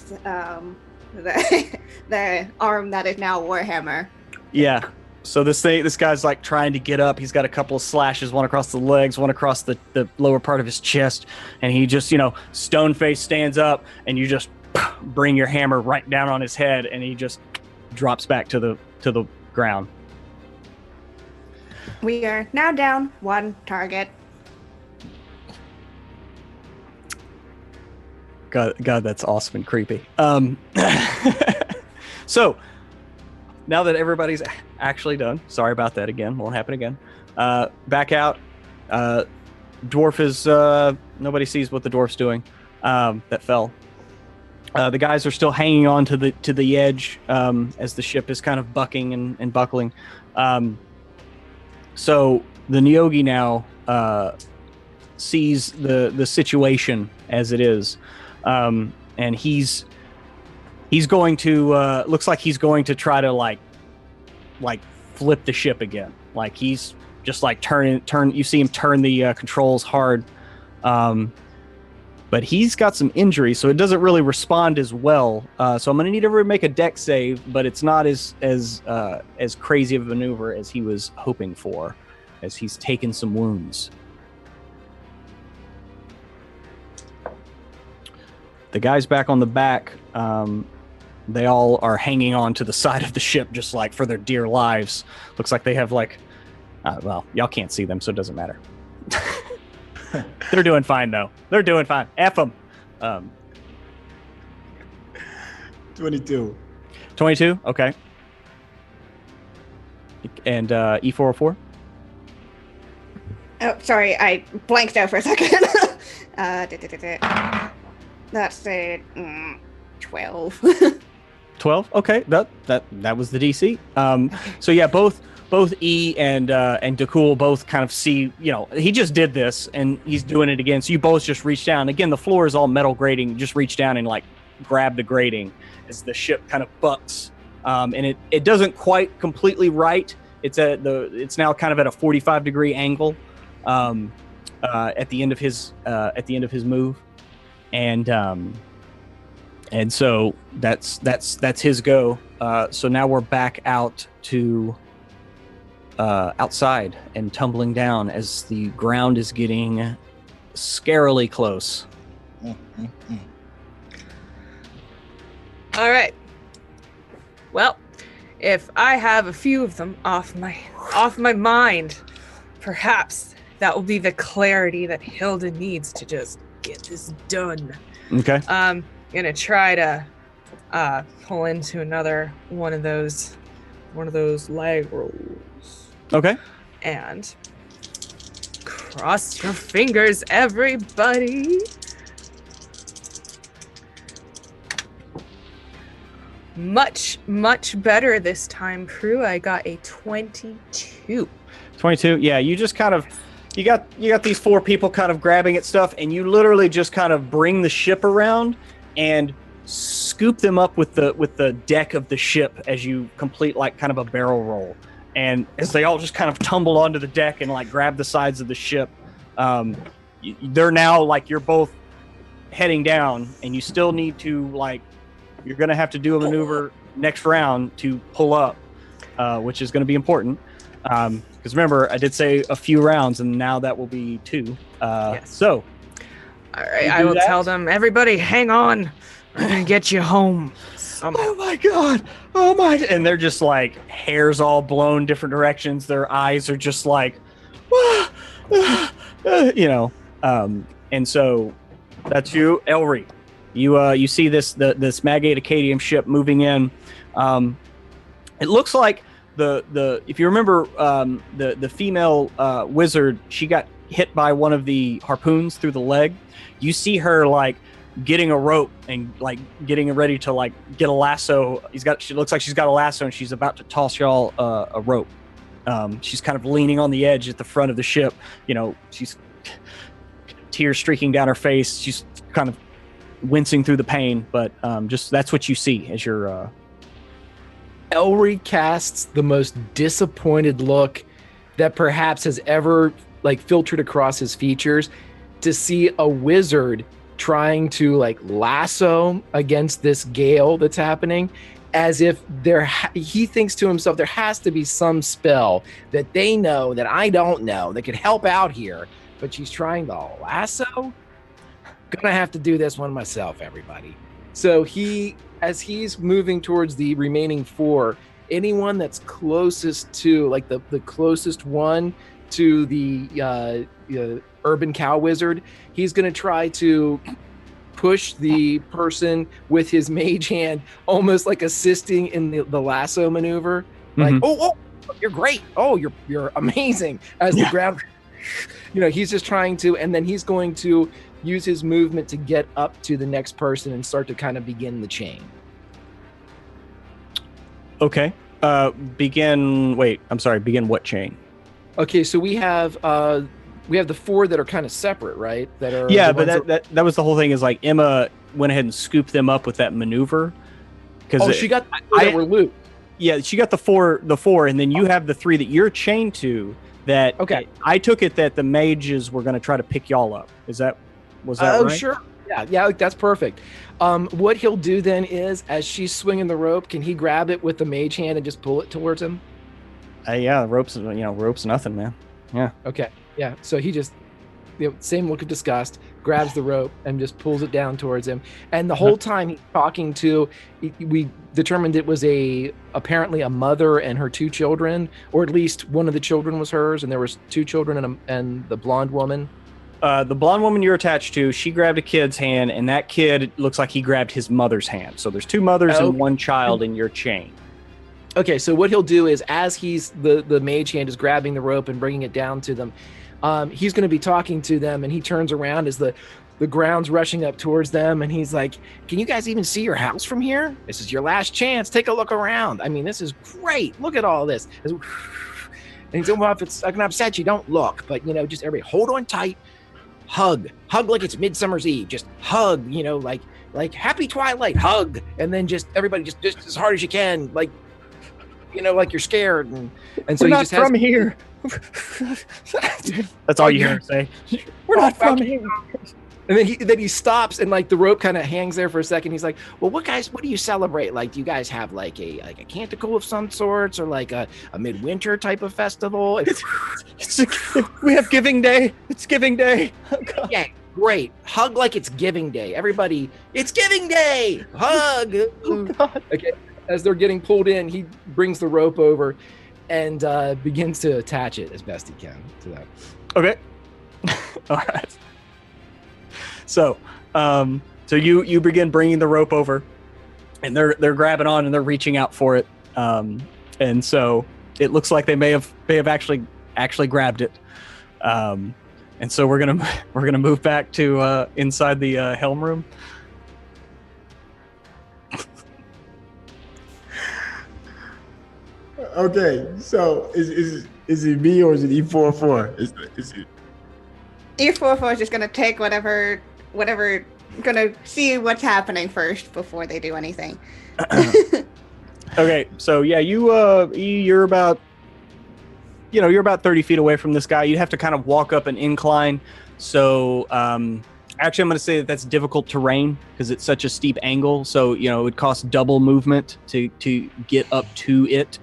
the arm that is now Warhammer. Yeah. So this guy's like trying to get up. He's got a couple of slashes, one across the legs, one across the lower part of his chest, and he just, stone face stands up, and you just bring your hammer right down on his head, and he just drops back to the ground. We are now down one target. God, that's awesome and creepy. So now that everybody's actually done, sorry about that again, won't happen again. Back out. Dwarf is nobody sees what the dwarf's doing. That fell. The guys are still hanging on to the edge as the ship is kind of bucking and buckling. So the Neogi now sees the situation as it is, and he's going to looks like he's going to try to like flip the ship again. Like he's just like turn. You see him turn the controls hard, but he's got some injuries, so it doesn't really respond as well. So I'm going to need everyone to make a deck save, but it's not as crazy of a maneuver as he was hoping for, as he's taken some wounds. The guys back on the back, they all are hanging on to the side of the ship just like for their dear lives. Looks like they have like, well, y'all can't see them, so it doesn't matter. They're doing fine, though. They're doing fine. F them. 22. 22? Okay. And E404? Oh, sorry, I blanked out for a second. That's a 12. 12? Okay, that was the DC. So yeah, both both E and Dakul both kind of see, he just did this and he's doing it again. So you both just reach down. Again, the floor is all metal grating. You just reach down and like grab the grating as the ship kind of bucks. And it doesn't quite completely right. It's now kind of at a 45-degree angle at the end of his move, and so that's his go. So now we're back out to outside and tumbling down as the ground is getting scarily close. All right. Well, if I have a few of them off my mind, perhaps that will be the clarity that Hilda needs to just get this done. Okay. I'm gonna try to pull into another one of those leg rolls. Okay. And cross your fingers, everybody. Much better this time, Prue. I got a 22. 22. Yeah, you just kind of you got these four people kind of grabbing at stuff, and you literally just kind of bring the ship around and scoop them up with the deck of the ship as you complete like kind of a barrel roll. And as they all just kind of tumble onto the deck and like grab the sides of the ship, they're now like you're both heading down, and you still need to like. You're going to have to do a maneuver next round to pull up, which is going to be important. Because remember, I did say a few rounds, and now that will be 2. Yes. So, all right, I will tell them, everybody, hang on. I'm going to get you home somehow. Oh my God. Oh my. And they're just like hairs all blown different directions. Their eyes are just like, and so that's you, Elry. You see this Magate Acadium ship moving in. It looks like the if you remember the female wizard, she got hit by one of the harpoons through the leg. You see her like getting a rope and like getting ready to like get a lasso. She looks like she's got a lasso and she's about to toss y'all a rope. She's kind of leaning on the edge at the front of the ship. She's tears streaking down her face. She's kind of wincing through the pain, but just that's what you see as you're Elry casts the most disappointed look that perhaps has ever like filtered across his features to see a wizard trying to like lasso against this gale that's happening, as if he thinks to himself there has to be some spell that they know that I don't know that could help out here, but she's trying to lasso. Gonna have to do this one myself, everybody. So as he's moving towards the remaining 4, anyone that's closest to like the closest one to the urban cow wizard, he's gonna try to push the person with his mage hand, almost like assisting in the lasso maneuver. Like, oh, you're great. Oh, you're amazing. As the ground, he's just trying to, and then he's going to use his movement to get up to the next person and start to kind of begin the chain. Okay. Begin what chain? Okay, so we have the 4 that are kind of separate, right? That are but that was the whole thing, is like Emma went ahead and scooped them up with that maneuver. She got the 4 that were loot. Yeah, she got the four, and then you have the 3 that you're chained to. That okay. I took it that the mages were going to try to pick y'all up. Was that right? Oh, sure. Yeah, that's perfect. What he'll do then is, as she's swinging the rope, can he grab it with the mage hand and just pull it towards him? Yeah, rope's nothing, man. Yeah. Okay. Yeah. So he just, same look of disgust, grabs the rope and just pulls it down towards him. And the whole time he's talking to, we determined it was apparently a mother and her 2 children, or at least one of the children was hers, and there was 2 children and the blonde woman. The blonde woman you're attached to, she grabbed a kid's hand, and that kid looks like he grabbed his mother's hand. So there's 2 mothers and 1 child in your chain. Okay, so what he'll do is, as he's the mage hand is grabbing the rope and bringing it down to them, he's going to be talking to them, and he turns around as the ground's rushing up towards them, and he's like, "Can you guys even see your house from here? This is your last chance. Take a look around. I mean, this is great. Look at all this." And he's like, well, if it's going to upset you, don't look. But, just everybody hold on tight. Hug like it's Midsummer's Eve. Just hug, like happy twilight, hug. And then just everybody just as hard as you can, like you're scared. And so We're he not just from here. That's all you hear him say. We're not from here. And then he stops, and like the rope kind of hangs there for a second. He's like, well, what do you celebrate? Like, do you guys have like a canticle of some sorts, or like a midwinter type of festival? We have Giving Day. It's Giving Day. Oh, God. Yeah, great. Hug like it's Giving Day. Everybody, it's Giving Day. Hug. Oh, God. Okay. As they're getting pulled in, he brings the rope over and begins to attach it as best he can to that. Okay. All right. So, you begin bringing the rope over, and they're grabbing on and they're reaching out for it. And so it looks like they may have actually grabbed it. And so we're gonna move back to inside the helm room. Okay, so is it me or is it E44? Is it? E44 is just gonna take whatever, gonna see what's happening first before they do anything. Okay, so yeah, you're about 30 feet away from this guy. You have to kind of walk up an incline. So actually, I'm going to say that's difficult terrain because it's such a steep angle. So it would cost double movement to get up to it.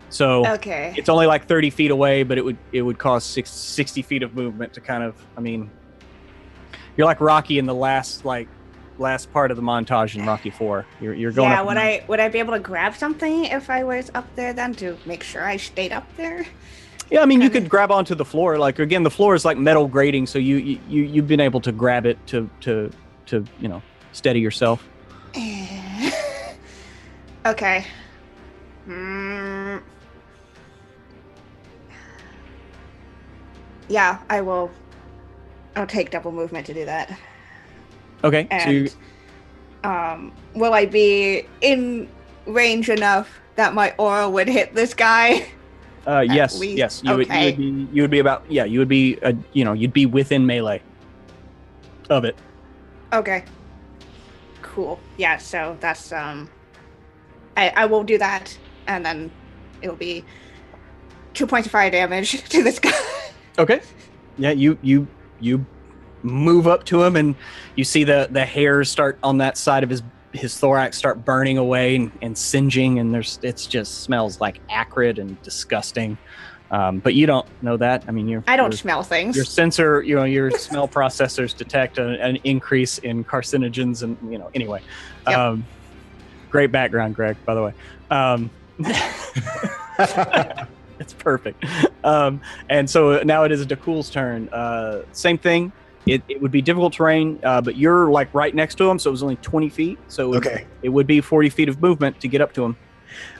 So okay, it's only like 30 feet away, but it would cost 60 feet of movement to kind of. I mean, you're like Rocky in the last part of the montage in Rocky 4. You're going. Yeah, would I be able to grab something if I was up there then to make sure I stayed up there? Yeah, I mean, you could grab onto the floor. Like again, the floor is like metal grating, so you've been able to grab it to steady yourself. Okay. Yeah, I will. I'll take double movement to do that. Okay. And, will I be in range enough that my aura would hit this guy? Yes. least? Yes. Okay. You would be about. Yeah. You would be. You'd be within melee of it. Okay. Cool. Yeah. So that's I will do that, and then it'll be 2 points of fire damage to this guy. Okay. Yeah. You move up to him, and you see the hairs start on that side of his thorax start burning away and singeing, and it just smells like acrid and disgusting. But you don't know that. I mean, I don't smell things. Your sensor, your smell processors detect an increase in carcinogens, and anyway. Yep. Great background, Greg, by the way. It's perfect. And so now it is Dakul's turn. Same thing. It would be difficult terrain, but you're like right next to him, so it was only 20 feet. So it would be 40 feet of movement to get up to him.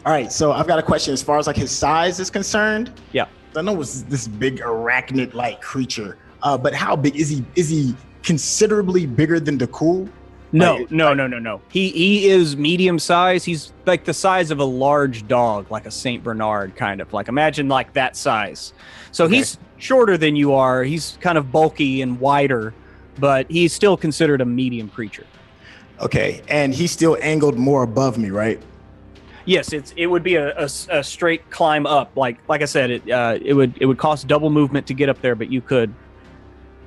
All right, so I've got a question as far as like his size is concerned. Yeah. I know it's this big arachnid-like creature, but how big is he? Is he considerably bigger than Dakul? No. He is medium size. He's like the size of a large dog, like a Saint Bernard kind of. Like imagine like that size. So he's shorter than you are. He's kind of bulky and wider, but he's still considered a medium creature. Okay, and he's still angled more above me, right? Yes, it would be a straight climb up. Like I said, it would cost double movement to get up there, but you could.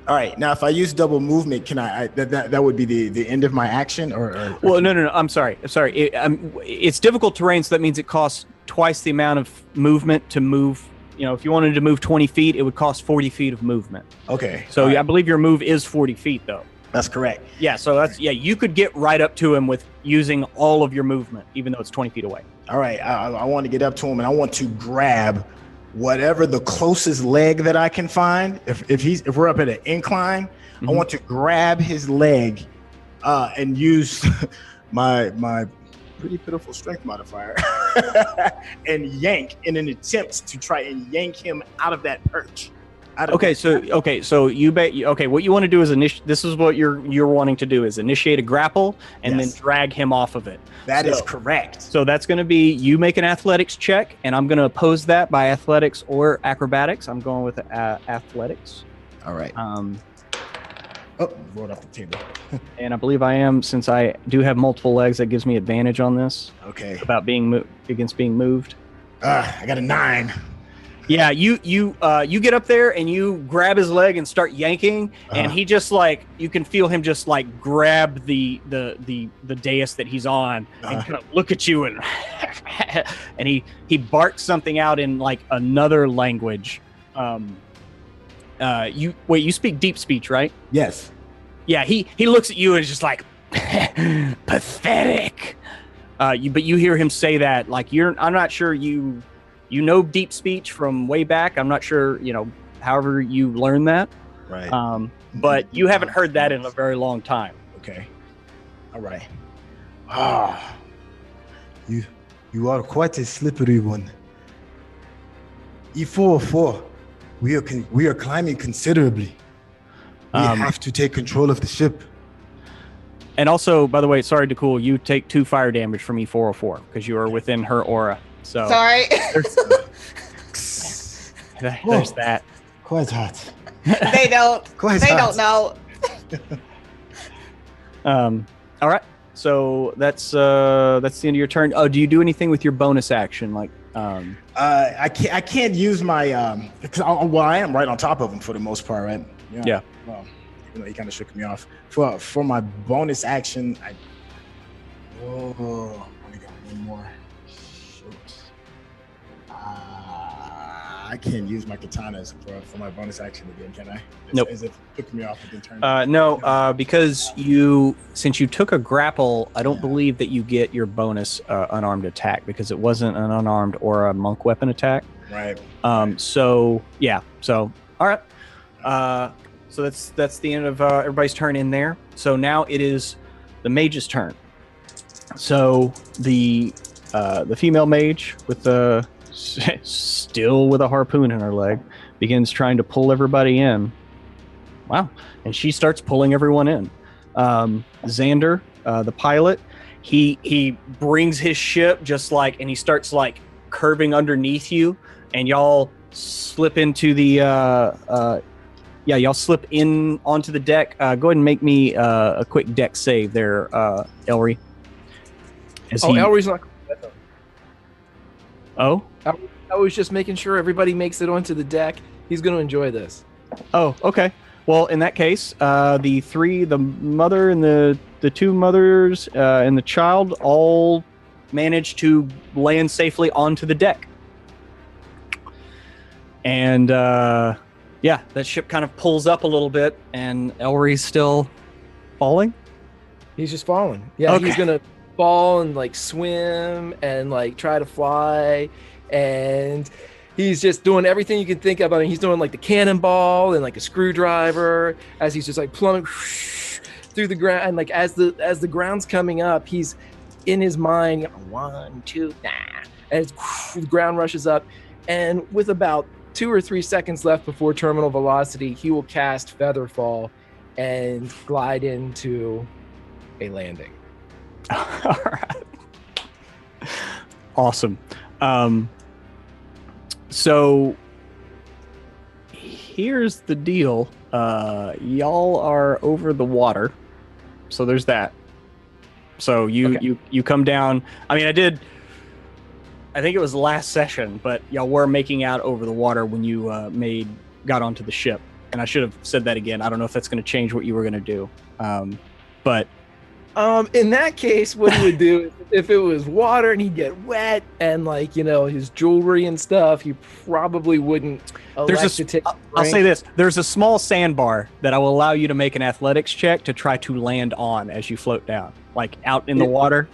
All right. Now, if I use double movement, can I that would be the end of my action, or? Well, no. I'm sorry. It's difficult terrain, so that means it costs twice the amount of movement to move. If you wanted to move 20 feet, it would cost 40 feet of movement. Okay. So right. I believe your move is 40 feet, though. That's correct. Yeah. So you could get right up to him with using all of your movement, even though it's 20 feet away. All right. I want to get up to him, and I want to grab whatever the closest leg that I can find. If we're up at an incline, I want to grab his leg and use my pretty pitiful strength modifier and yank in an attempt to try and yank him out of that perch. Okay, so what you want to do is this is what you're wanting to do is initiate a grapple and then drag him off of it. That is correct. So that's going to be you make an athletics check, and I'm going to oppose that by athletics or acrobatics. I'm going with athletics. All right. Rolled off the table. And I believe I am, since I do have multiple legs, that gives me advantage on this. Okay. About being against being moved. I got a 9. Yeah, you get up there and you grab his leg and start yanking, and he just like you can feel him just like grab the dais that he's on and kind of look at you and and he barks something out in like another language. You speak deep speech, right? Yes. Yeah, he looks at you and is just like pathetic. But you hear him say that like I'm not sure you know deep speech from way back. I'm not sure, however you learned that. Right. But you haven't heard that in a very long time. Okay. All right. You are quite a slippery one. E404. We are climbing considerably. We have to take control of the ship. And also, by the way, sorry to cool, you take 2 fire damage from E404 because you are within her aura. So Sorry. there's that. Quite hot. They don't. Quite They hot. don't know. All right. So that's the end of your turn. Oh, do you do anything with your bonus action? Like, I can't use my because I am right on top of him for the most part, right? Yeah. Well, he kind of shook me off. For my bonus action, I only got one more. Shoot. I can't use my katanas for my bonus action again, can I? Nope. As it took me off and then turned. No, because since you took a grapple, I don't believe that you get your bonus unarmed attack because it wasn't an unarmed or a monk weapon attack. Right. So yeah. So all right. So that's the end of everybody's turn in there. So now it is the mage's turn. So the female mage with the still with a harpoon in her leg begins trying to pull everybody in. Wow. And she starts pulling everyone in. Xander, the pilot, he brings his ship and he starts like curving underneath you, and y'all slip into the y'all slip in onto the deck. Go ahead and make me a quick deck save there, Elry. Elry's not. Oh? I was just making sure everybody makes it onto the deck. He's going to enjoy this. Oh, okay. Well, in that case, the mother and the 2 mothers and the child all managed to land safely onto the deck. And that ship kind of pulls up a little bit, and Elry's still falling. He's just falling. Yeah, okay. He's going to fall and like swim and like try to fly, and he's just doing everything you can think of. I mean, he's doing like the cannonball and like a screwdriver as he's just like plumbing through the ground, and like as the ground's coming up, he's in his mind 1, 2, and the ground rushes up, and with about 2 or 3 seconds left before terminal velocity, he will cast Featherfall and glide into a landing. All right. Awesome. So here's the deal. Y'all are over the water. So there's that. So you come down. I mean, I think it was last session, but y'all were making out over the water when you got onto the ship. And I should have said that again. I don't know if that's going to change what you were going to do. But in that case, what he would do is if it was water and he'd get wet and like, his jewelry and stuff, he probably wouldn't elect to take. I'll say this. There's a small sandbar that I will allow you to make an athletics check to try to land on as you float down, like out in the water.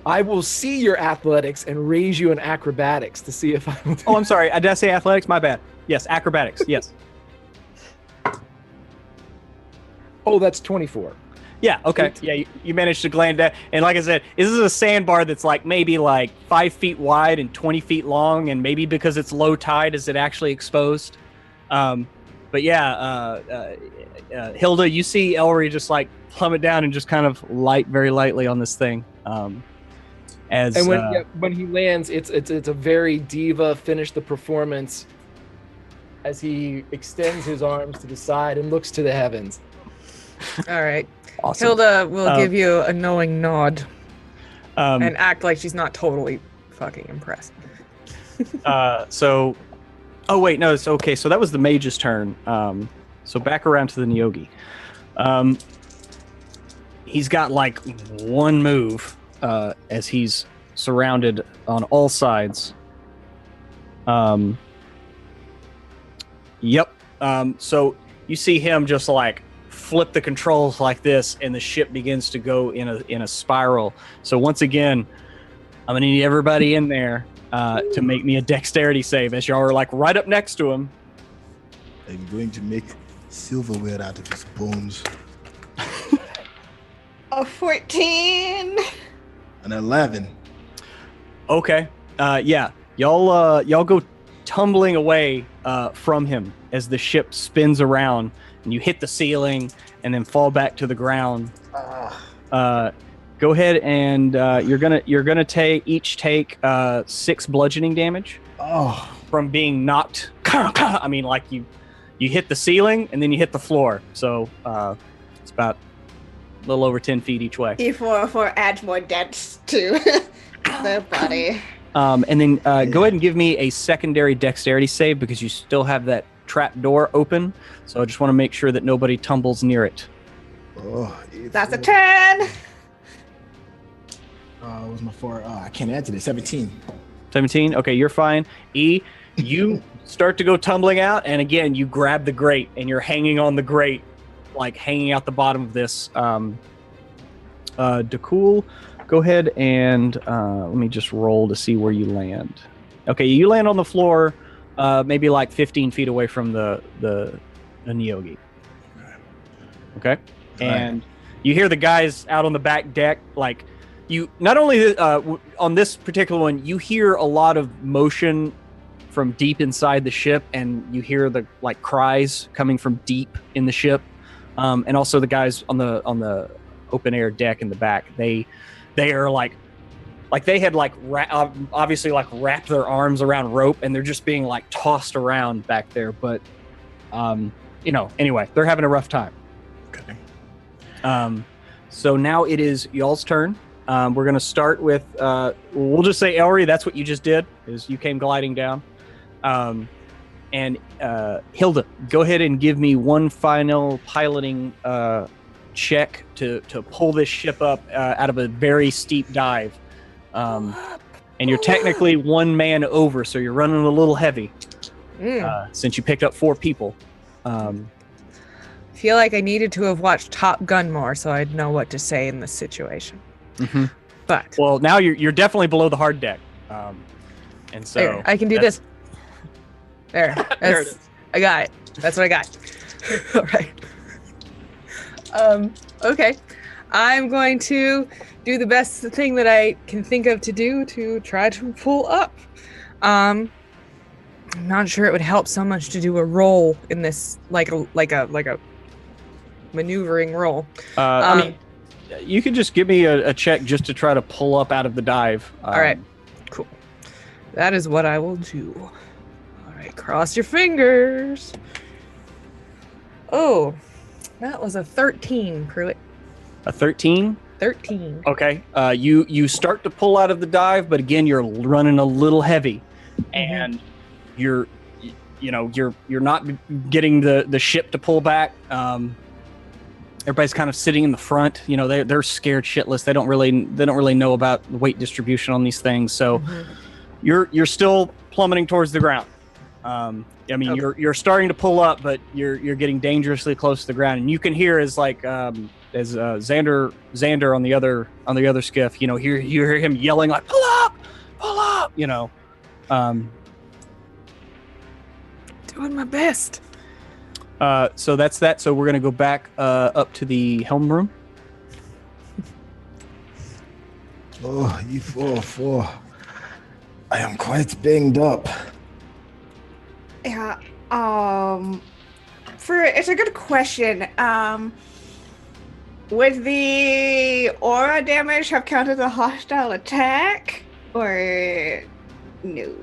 I will see your athletics and raise you in acrobatics to see if I will. Oh, I'm sorry. Did I say athletics? My bad. Yes, acrobatics. Yes. Oh, that's 24. Yeah, okay. Yeah, you managed to land that. And like I said, this is a sandbar that's like maybe like 5 feet wide and 20 feet long, and maybe because it's low tide is it actually exposed. But Hilda, you see Elry just like plummet down and just kind of light very lightly on this thing. And when he lands, it's a very diva finish the performance as he extends his arms to the side and looks to the heavens. All right. Awesome. Hilda will give you a knowing nod and act like she's not totally fucking impressed. Oh wait, no, it's okay. So that was the mage's turn. So back around to the Neogi. He's got like one move as he's surrounded on all sides. Yep. So you see him just like flip the controls like this, and the ship begins to go in a spiral. So once again, I'm gonna need everybody in there to make me a dexterity save, as y'all are like right up next to him. I'm going to make silverware out of his bones. A 14. An 11. Okay. Yeah. Y'all go tumbling away from him as the ship spins around, and you hit the ceiling and then fall back to the ground. Go ahead and you're gonna each take 6 bludgeoning damage. Oh, From being knocked. I mean, like you hit the ceiling and then you hit the floor. So it's about a little over 10 feet each way. E4 adds more dents to the body. And then go ahead and give me a secondary dexterity save, because you still have that trap door open. So I just want to make sure that nobody tumbles near it. That's a 10. What was my 4? I can't add to this. 17. 17? Okay, you're fine. E, you start to go tumbling out, and again, you grab the grate, and you're hanging on the grate, like hanging out the bottom of this. Dakul, go ahead and let me just roll to see where you land. Okay, you land on the floor, maybe like 15 feet away from the Neogi. Okay, and you hear the guys out on the back deck, like you. Not only on this particular one, you hear a lot of motion from deep inside the ship, and you hear the like cries coming from deep in the ship, and also the guys on the open air deck in the back. They are like they had like obviously like wrapped their arms around rope, and they're just being like tossed around back there. But anyway, they're having a rough time. Okay. So now it is y'all's turn. We're gonna start with we'll just say Elry. That's what you just did, is you came gliding down. And Hilda, go ahead and give me one final piloting check to pull this ship up out of a very steep dive. And you're technically one man over, so you're running a little heavy since you picked up 4 people. Feel like I needed to have watched Top Gun more so I'd know what to say in this situation. Mm-hmm. But well, now you're definitely below the hard deck, and so there, I can do this. There, There it is. I got it. That's what I got. All right. Okay. I'm going to do the best thing that I can think of to do to try to pull up. I'm not sure it would help so much to do a roll in this, like a maneuvering roll. I mean, you could just give me a check just to try to pull up out of the dive. All right, cool. That is what I will do. All right, cross your fingers. Oh, that was a 13, Pruitt. A 13? 13. Okay. You start to pull out of the dive, but again, you're running a little heavy, and you're not getting the ship to pull back. Everybody's kind of sitting in the front. They're scared shitless. They don't really know about the weight distribution on these things. So you're still plummeting towards the ground. Okay. You're starting to pull up, but you're getting dangerously close to the ground, and you can hear as Xander on the other skiff. You hear him yelling like pull up. Doing my best. So that's that. So we're gonna go back up to the helm room. Oh, E4. I am quite banged up. Yeah. it's a good question. Would the aura damage have counted as a hostile attack, or no?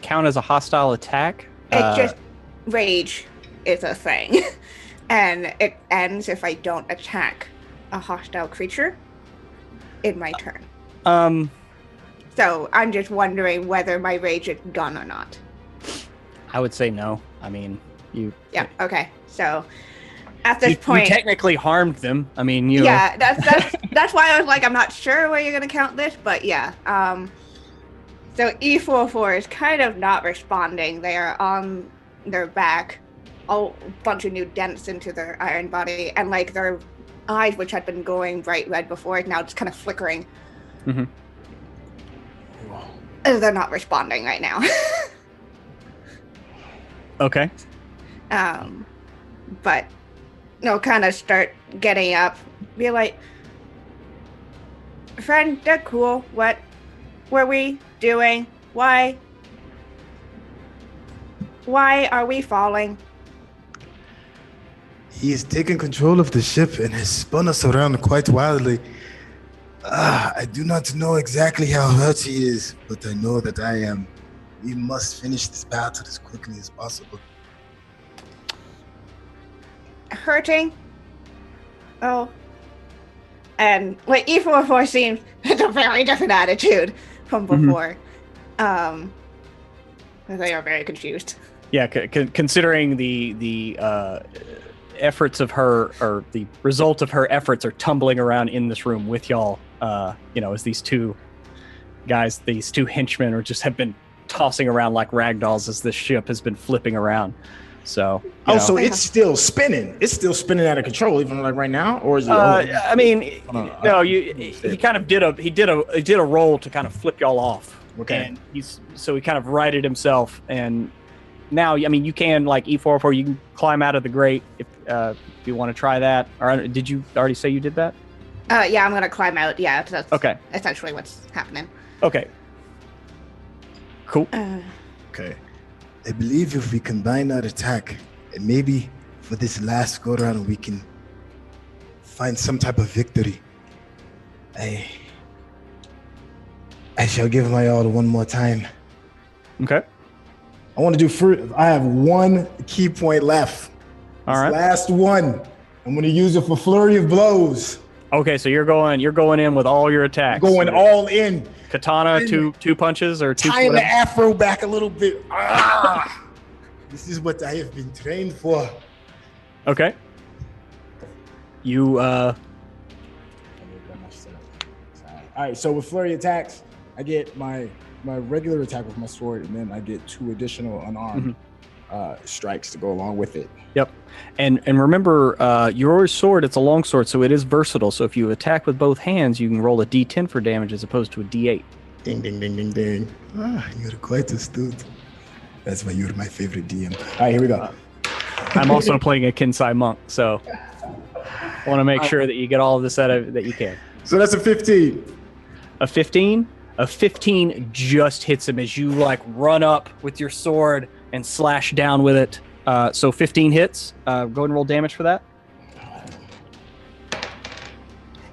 Count as a hostile attack? It's just rage is a thing, and it ends if I don't attack a hostile creature in my turn. So I'm just wondering whether my rage is gone or not. I would say no. I mean, you. Yeah. Okay. So at this point, you technically harmed them. I mean, you. Yeah. That's why I was like, I'm not sure where you're gonna count this, but yeah. So E44 is kind of not responding. They are on their back, a bunch of new dents into their iron body, and like their eyes, which had been going bright red before, now just kind of flickering. Mm-hmm. They're not responding right now. Okay. But kind of start getting up, be like, friend, they're cool. What were we doing? Why are we falling? He has taken control of the ship and has spun us around quite wildly. I do not know exactly how hurt he is, but I know that I am. We must finish this battle as quickly as possible. Hurting? Oh. And like E44 seems it's a very different attitude from before. They are very confused. Yeah, considering the efforts of her, or the result of her efforts, are tumbling around in this room with y'all. As these two guys, these two henchmen, have been tossing around like ragdolls as this ship has been flipping around. So, so it's still spinning. It's still spinning out of control, even like right now, or is it? I mean, he kind of did a roll to kind of flip y'all off. Okay. And he kind of righted himself, and now, I mean, you can, like E44, you can climb out of the grate if you want to try that. Or did you already say you did that? Yeah, I'm gonna climb out. Yeah, that's okay. Essentially what's happening. Okay. Cool. Okay. I believe if we combine our attack, and maybe for this last go round we can find some type of victory. I shall give my all one more time. Okay. I want to do I have one key point left. All right. Last one. I'm going to use it for flurry of blows. Okay, so you're going in with all your attacks. Going all in. Katana, two punches, or two. Tying the afro back a little bit. This is what I have been trained for. Okay. You All right, so with flurry attacks, I get my regular attack with my sword, and then I get 2 additional unarmed strikes to go along with it. Yep. And remember, your sword, it's a long sword, so it is versatile. So if you attack with both hands, you can roll a D10 for damage as opposed to a D8. Ding, ding, ding, ding, ding. You're quite astute. That's why you're my favorite DM. All right, here we go. I'm also playing a Kinsai monk, so I want to make sure that you get all of this out of that you can. So that's a 15. A 15? A 15 just hits him as you run up with your sword and slash down with it. So 15 hits. Go ahead and roll damage for that.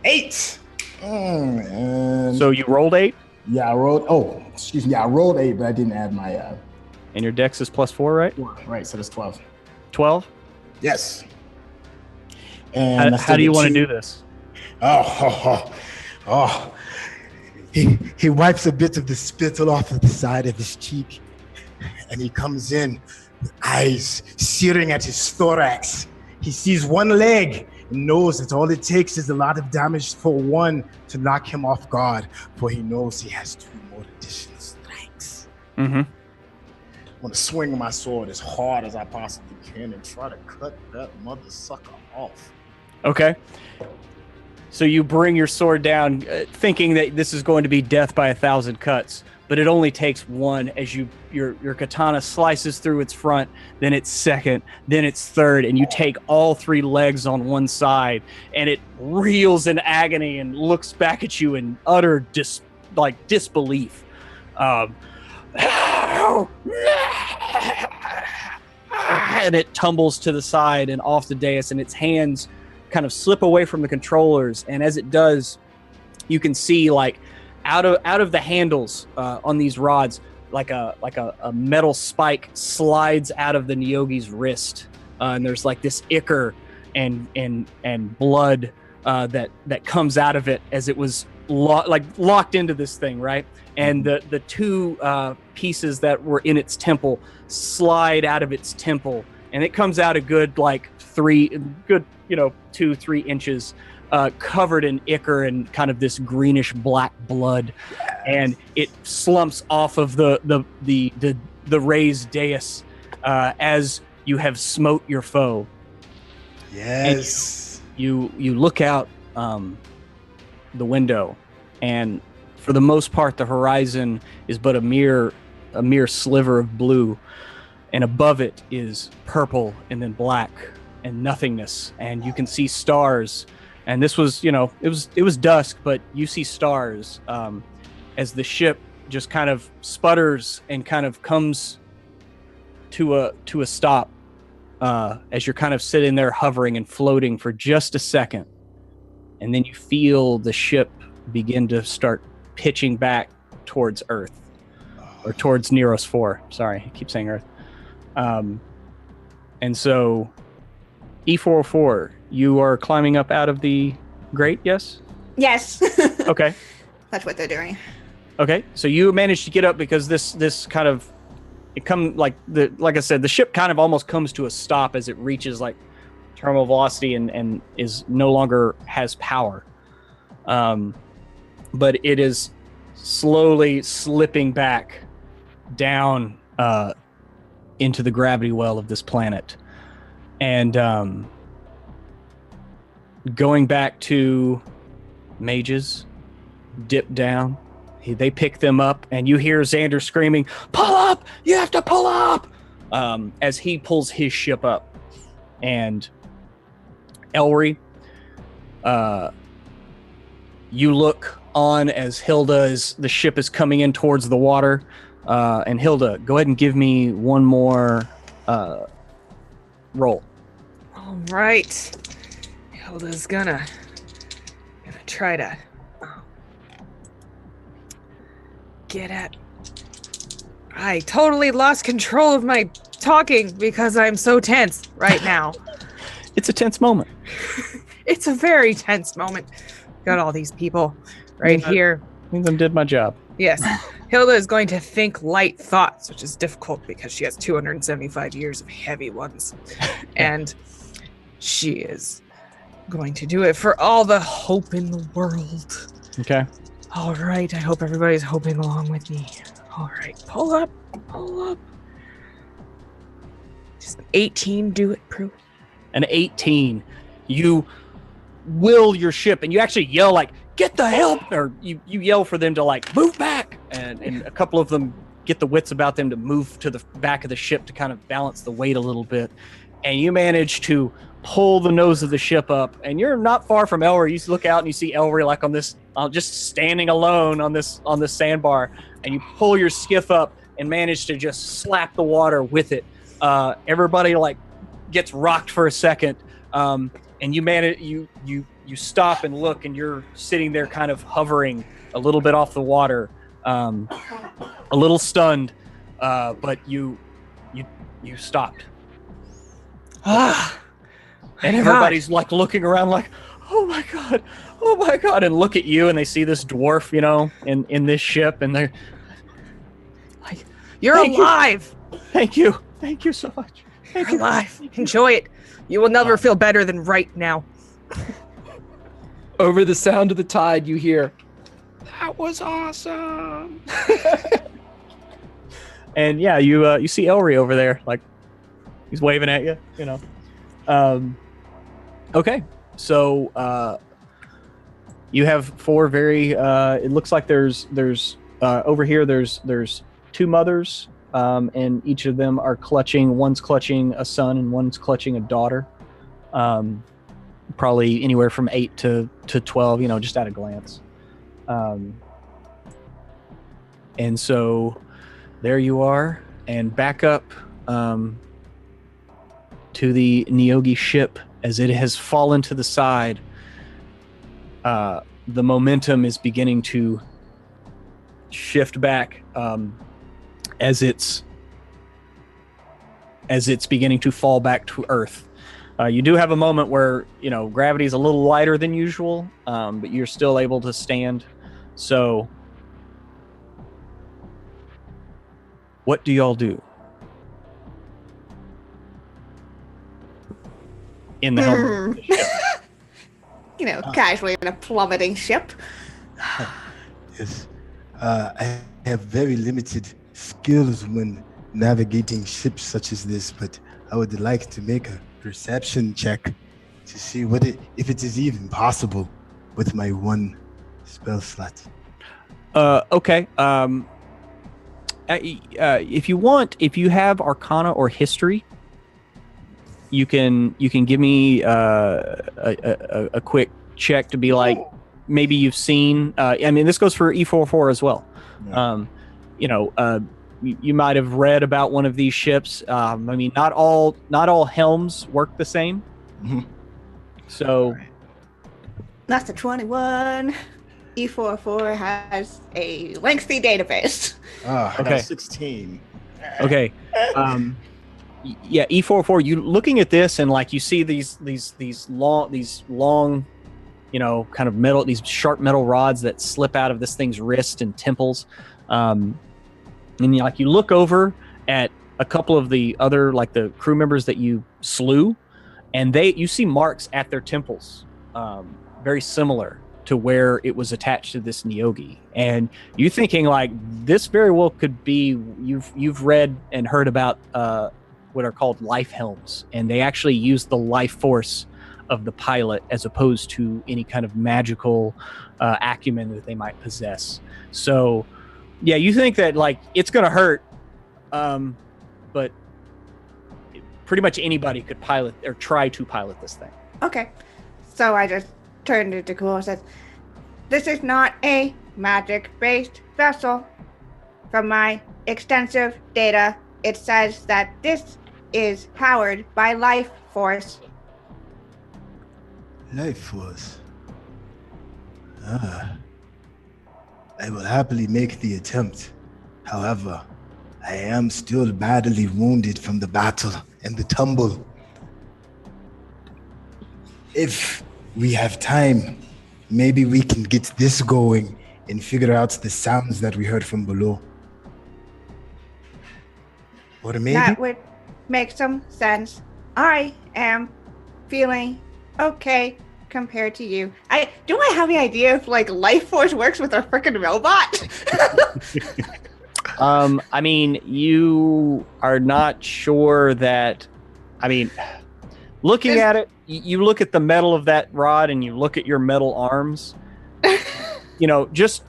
8. And So you rolled 8? yeah, I rolled. Oh, excuse me. Yeah, I rolled 8, but I didn't add my And your dex is +4, right? 4. Right, so that's 12. 12? Yes. And How do you want to do this? He wipes a bit of the spittle off of the side of his cheek, and he comes in with eyes searing at his thorax. He sees one leg and knows that all it takes is a lot of damage for one to knock him off guard, for he knows he has 2 more additional strikes. Mm-hmm. I want to swing my sword as hard as I possibly can and try to cut that mother sucker off. Okay. So you bring your sword down, thinking that this is going to be death by 1,000 cuts, but it only takes one as your katana slices through its front, then its second, then its third, and you take all 3 legs on one side, and it reels in agony and looks back at you in utter disbelief. and it tumbles to the side and off the dais, and its hands kind of slip away from the controllers. And as it does, you can see like out of the handles on these rods, like a metal spike slides out of the Neogi's wrist, and there's like this ichor and blood that comes out of it as it was locked into this thing, right? And the two pieces that were in its temple slide out of its temple, and it comes out a good like 2-3 inches, covered in ichor and kind of this greenish black blood, and it slumps off of the raised dais as you have smote your foe. Yes. You look out the window, and for the most part, the horizon is but a mere sliver of blue, and above it is purple and then black and nothingness, and you can see stars. And this was, it was dusk, but you see stars as the ship just kind of sputters and kind of comes to a stop as you're kind of sitting there hovering and floating for just a second. And then you feel the ship begin to start pitching back towards Earth, or towards Neros 4. Sorry, I keep saying Earth. And so E404, you are climbing up out of the grate, yes? Yes. Okay. That's what they're doing. Okay, so you managed to get up because this kind of, like I said, the ship kind of almost comes to a stop as it reaches like terminal velocity and is no longer has power. But it is slowly slipping back down into the gravity well of this planet. And going back to mages, dip down. They pick them up, and you hear Xander screaming, "Pull up! You have to pull up!" As he pulls his ship up. And Elry, you look on as the ship is coming in towards the water. And Hilda, go ahead and give me one more roll. All right. Hilda's gonna try to get at. I totally lost control of my talking because I'm so tense right now. It's a tense moment. It's a very tense moment. Got all these people right here. Means I did my job. Yes. Hilda is going to think light thoughts, which is difficult because she has 275 years of heavy ones. And she is going to do it for all the hope in the world. Okay. All right. I hope everybody's hoping along with me. All right. Pull up. Pull up. Just 18 do it, Prue. An 18. You will your ship, and you actually yell like, "Get the help!" Or you yell for them to like move back, and a couple of them get the wits about them to move to the back of the ship to kind of balance the weight a little bit, and you manage to pull the nose of the ship up, and you're not far from Elry. You look out and you see Elry like on this, just standing alone on this sandbar, and you pull your skiff up and manage to just slap the water with it. Everybody like gets rocked for a second, and you manage you stop and look, and you're sitting there kind of hovering a little bit off the water, a little stunned, but you stopped. And everybody's like looking around like, oh my god, and look at you, and they see this dwarf, in this ship, and they're like, You're alive! Thank you so much. You're alive. Enjoy it. You will never feel better than right now. Over the sound of the tide, you hear, "That was awesome." And yeah, you see Elry over there, like he's waving at you, Okay, so you have four very. It looks like there's over here there's two mothers, and each of them are clutching. One's clutching a son, and one's clutching a daughter. Probably anywhere from 8 to 12, just at a glance. And so there you are, and back up to the Neogi ship as it has fallen to the side. The momentum is beginning to shift back as it's beginning to fall back to Earth. You do have a moment where gravity is a little lighter than usual, but you're still able to stand. So, what do y'all do? In the helm of the ship. Casually in a plummeting ship. Yes. I have very limited skills when navigating ships such as this, but I would like to make a perception check to see if it is even possible with my one spell slot. Okay. If you want, if you have Arcana or History, you can give me a quick check to be like, maybe you've seen. I mean, this goes for E44 as well. Yeah. You might have read about one of these ships. I mean, not all helms work the same. Mm-hmm. So that's a 21. E44 has a lengthy database. Okay. 16. Okay. Yeah, E44. You looking at this and like you see these long, kind of metal, these sharp metal rods that slip out of this thing's wrist and temples. And you look over at a couple of the other, like the crew members that you slew, and you see marks at their temples, very similar to where it was attached to this Neogi. And you thinking like this very well could be, you've read and heard about what are called life helms, and they actually use the life force of the pilot as opposed to any kind of magical acumen that they might possess. So yeah, you think that like it's gonna hurt, but pretty much anybody could pilot or try to pilot this thing. Okay, so I just turned to Cool and said, "This is not a magic-based vessel. From my extensive data, it says that this is powered by life force." Life force. I will happily make the attempt. However, I am still badly wounded from the battle and the tumble. If we have time, maybe we can get this going and figure out the sounds that we heard from below. Or maybe that would make some sense. I am feeling okay compared to you. Do I have any idea if like life force works with a freaking robot? I mean, you are not sure that. I mean, looking at it, you look at the metal of that rod and you look at your metal arms. Just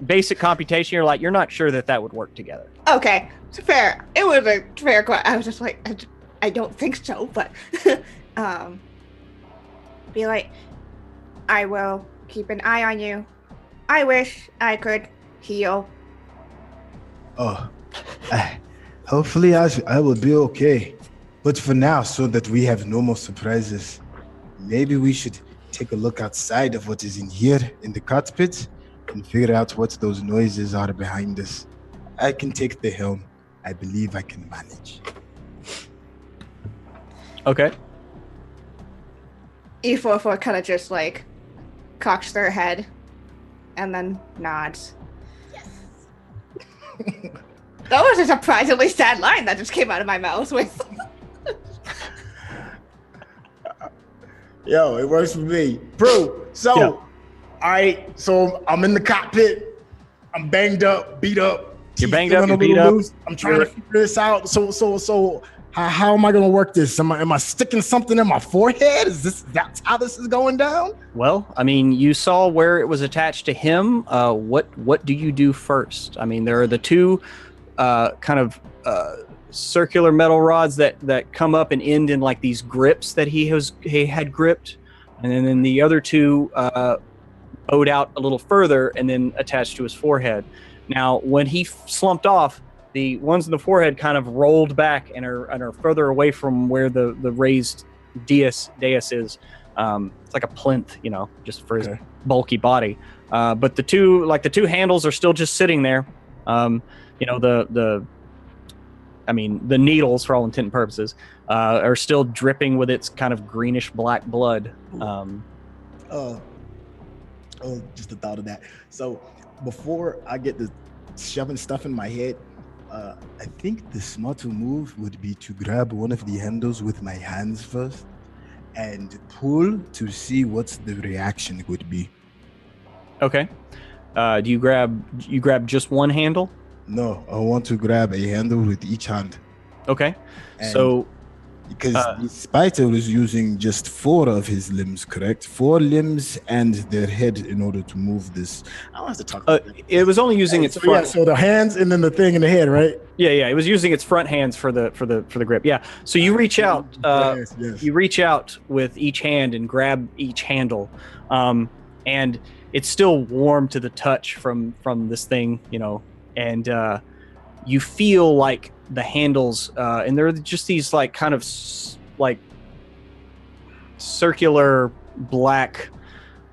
basic computation. You're not sure that would work together. Okay, it's fair. It was a fair question. I was just like, I don't think so, but be like, I will keep an eye on you. I wish I could heal. Hopefully I will be okay. But for now, so that we have no more surprises, maybe we should take a look outside of what is in here in the cockpit and figure out what those noises are behind us. I can take the helm. I believe I can manage. Okay. E44 kind of just like cocks their head and then nods. Yes. That was a surprisingly sad line that just came out of my mouth with. Yo, it works for me. Bro, so, all right, so I'm in the cockpit. I'm banged up, beat up. You're banged up, you're beat up. Loose. I'm trying to figure this out. So how am I going to work this? Am I sticking something in my forehead? That's how this is going down? Well, I mean, you saw where it was attached to him. What do you do first? I mean, there are the two kind of circular metal rods that come up and end in like these grips that he had gripped, and then the other two bowed out a little further and then attached to his forehead. Now, when he slumped off, The ones in the forehead kind of rolled back and are further away from where the raised dais is. It's like a plinth, just for his bulky body. But the two handles are still just sitting there. The needles, for all intent and purposes, are still dripping with its kind of greenish black blood. Just the thought of that. So before I get to shoving stuff in my head, I think the smarter move would be to grab one of the handles with my hands first and pull to see what the reaction would be. Okay. Do you grab just one handle? No, I want to grab a handle with each hand. Okay. And because the spider was using just 4 of his limbs, correct? 4 limbs and their head in order to move this. I don't have to talk about that. It was only using its front. Yeah, so the hands and then the thing in the head, right? Yeah. It was using its front hands for the grip. Yeah. So you reach out. Yes. You reach out with each hand and grab each handle, and it's still warm to the touch from this thing, and you feel like the handles, and they're just these like kind of like circular black.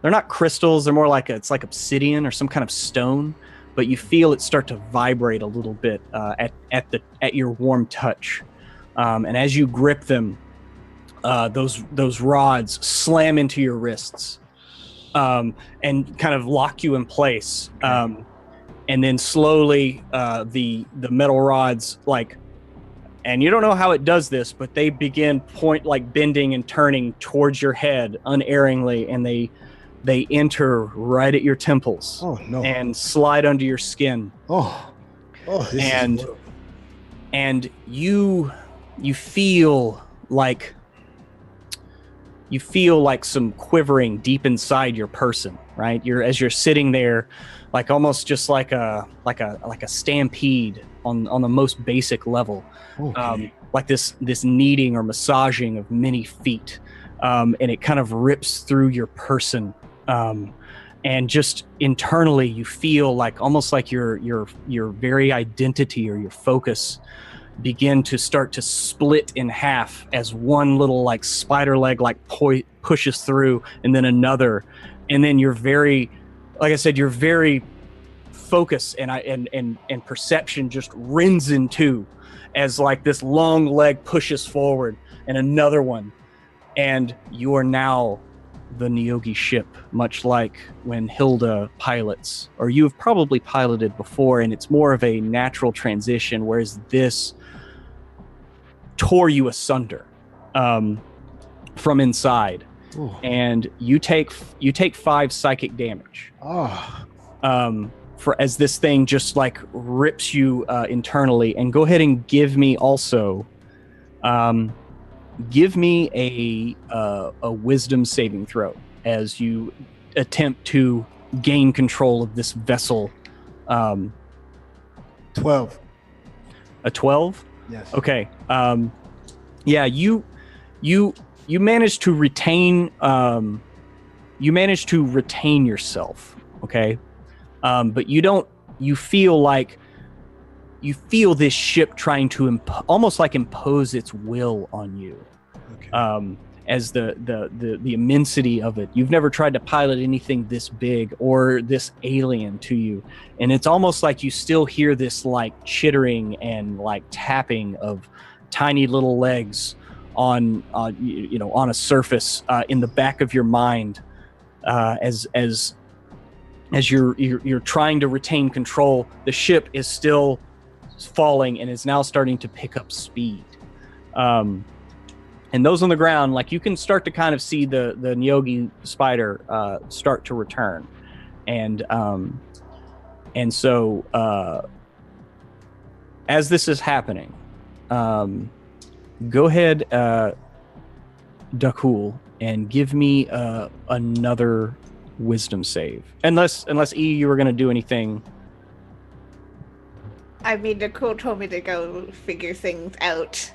They're not crystals. They're more like it's like obsidian or some kind of stone. But you feel it start to vibrate a little bit at your warm touch, and as you grip them, those rods slam into your wrists, and kind of lock you in place. And then slowly, the metal rods, and you don't know how it does this, but they begin bending and turning towards your head unerringly, and they enter right at your temples. Oh no! And slide under your skin. And you feel like some quivering deep inside your person, right? As you're sitting there, like almost just like a stampede on the most basic level. Okay. Like this kneading or massaging of many feet, and it kind of rips through your person, and just internally you feel like almost like your very identity or your focus begin to start to split in half as one little like spider leg pushes through, and then another, and then you're very, like I said, you're very focus and perception just rends in two as like this long leg pushes forward and another one, and you are now the Neogi ship, much like when Hilda pilots, or you have probably piloted before, and it's more of a natural transition, whereas this tore you asunder from inside. Ooh. And you take 5 psychic damage. For as this thing just like rips you internally. And go ahead and give me also a wisdom saving throw as you attempt to gain control of this vessel. 12. A 12? Yes. Okay. Yeah, you managed to retain yourself, okay? But you feel this ship trying to almost like impose its will on you. Okay. As the immensity of it. You've never tried to pilot anything this big or this alien to you. And it's almost like you still hear this like chittering and like tapping of tiny little legs on a surface in the back of your mind, as you're trying to retain control. The ship is still falling and is now starting to pick up speed. And those on the ground, like you can start to kind of see the Neogi spider start to return, and so as this is happening, go ahead, Dakul, and give me another wisdom save. Unless E, you were going to do anything. I mean, Nicole told me to go figure things out.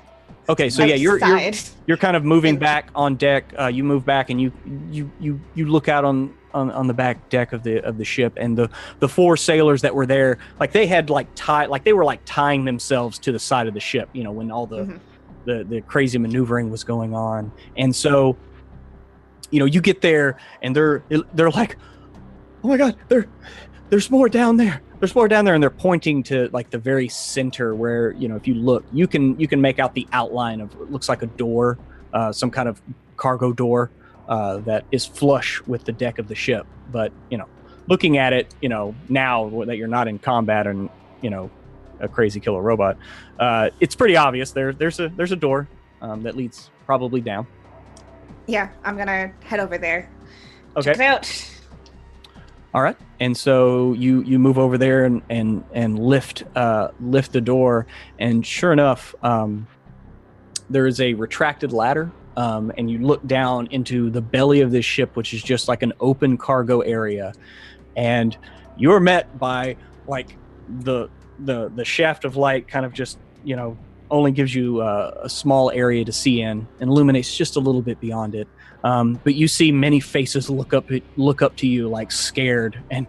Okay, so yeah, you're kind of moving back on deck. You move back and you look out on the back deck of the ship, and the 4 sailors that were there, like they had they were tying themselves to the side of the ship, when all the crazy maneuvering was going on. And so, you get there and they're like, oh my God, there's more down there. There's more down there, and they're pointing to like the very center where, if you look, you can make out the outline of what looks like a door, some kind of cargo door that is flush with the deck of the ship. But, looking at it, now that you're not in combat and, a crazy killer robot, it's pretty obvious there's a door that leads probably down. Yeah, I'm gonna head over there. Okay. Check it out. All right, and so you move over there and lift the door, and sure enough, there is a retracted ladder, and you look down into the belly of this ship, which is just like an open cargo area, and you're met by like the shaft of light, kind of just only gives you a small area to see in, and illuminates just a little bit beyond it. But you see many faces look up to you, like scared, and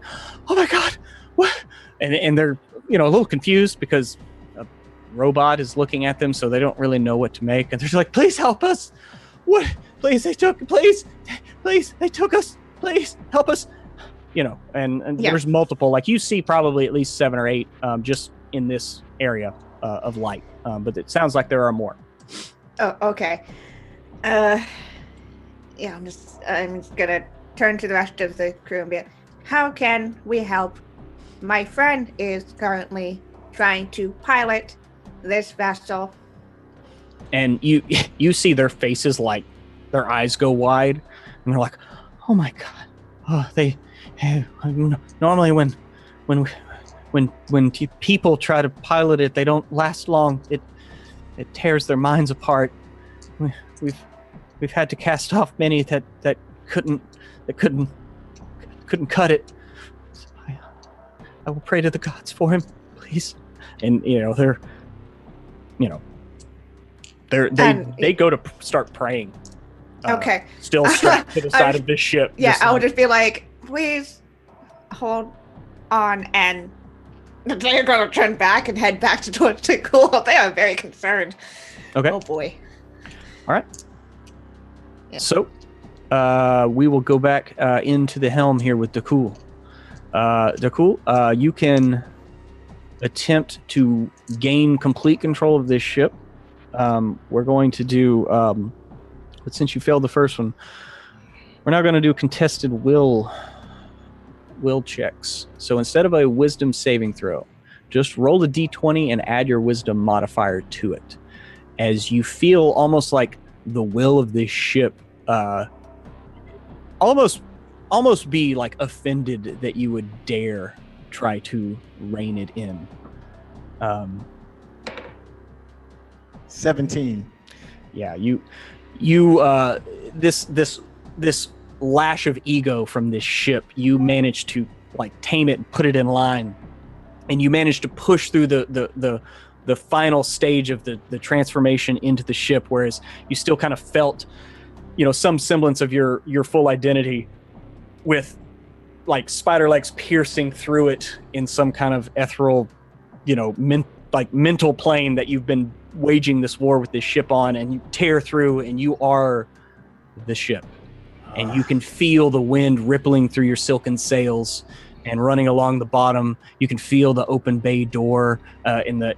oh my God, what? And they're a little confused because a robot is looking at them, so they don't really know what to make. And they're like, "Please help us! What? Please, they took us! Please help us!" And there's multiple. Like you see, probably at least 7 or 8 just in this area of light. But it sounds like there are more. Oh, okay. Yeah, I'm just gonna turn to the rest of the crew and be like, how can we help? My friend is currently trying to pilot this vessel. And you see their faces, like their eyes go wide, and they're like, oh my God. Oh, normally when people try to pilot it, they don't last long. It tears their minds apart. We've had to cast off many that couldn't cut it. So I will pray to the gods for him, please. And they go to start praying. Okay. Still strapped to the side of this ship. Yeah, I would just be like, please hold on, and they're gonna turn back and head back towards the cool. They are very concerned. Okay. Oh boy. All right. Yeah. So, we will go back into the helm here with Dakul. Dakul, you can attempt to gain complete control of this ship. We're going to do, but since you failed the first one, we're now going to do contested will checks. So instead of a wisdom saving throw, just roll a d20 and add your wisdom modifier to it, as you feel almost like the will of this ship almost be like offended that you would dare try to rein it in. 17. Yeah, this lash of ego from this ship, you manage to like tame it and put it in line, and you manage to push through the final stage of the transformation into the ship, whereas you still kind of felt some semblance of your full identity, with like spider legs piercing through it in some kind of ethereal mental plane that you've been waging this war with this ship on, and you tear through, and you are the ship, and you can feel the wind rippling through your silken sails and running along the bottom. You can feel the open bay door in the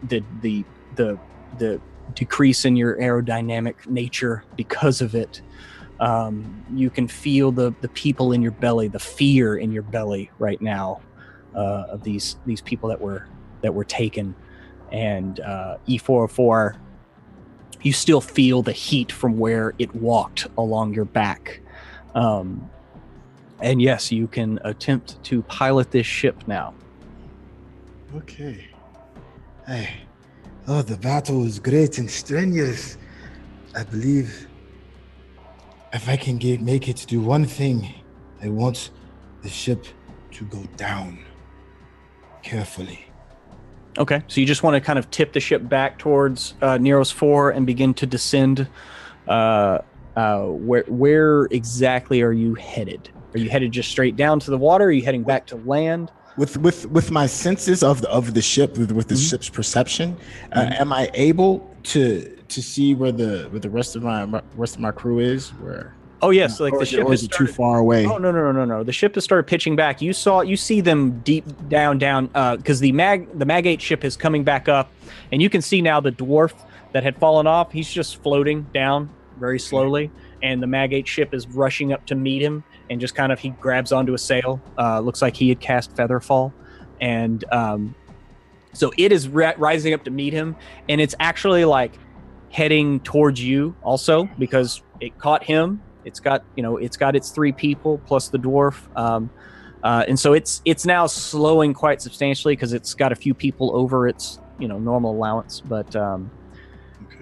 decrease in your aerodynamic nature because of it. You can feel the people in your belly, the fear in your belly right now of these people that were taken. And E404, you still feel the heat from where it walked along your back. And yes, you can attempt to pilot this ship now. Okay. Hey. Oh, the battle was great and strenuous. I believe if I can make it do one thing, I want the ship to go down carefully. Okay, so you just want to kind of tip the ship back towards Nero's 4 and begin to descend. Where exactly are you headed? Are you headed just straight down to the water? Are you heading back to land? With my senses of the ship, with the ship's perception, am I able to see where the rest of my crew is? Where? Oh yes, like or the is it- ship or is is it too far away? Oh no! The ship has started pitching back. You see them deep down, because the Mag-8 ship is coming back up, and you can see now the dwarf that had fallen off. He's just floating down very slowly, and the Mag-8 ship is rushing up to meet him, and just kind of he grabs onto a sail. Looks like he had cast Featherfall, and so it is rising up to meet him, and it's actually like heading towards you also because it caught him. It's got its 3 people plus the dwarf, and so it's now slowing quite substantially because it's got a few people over its normal allowance. But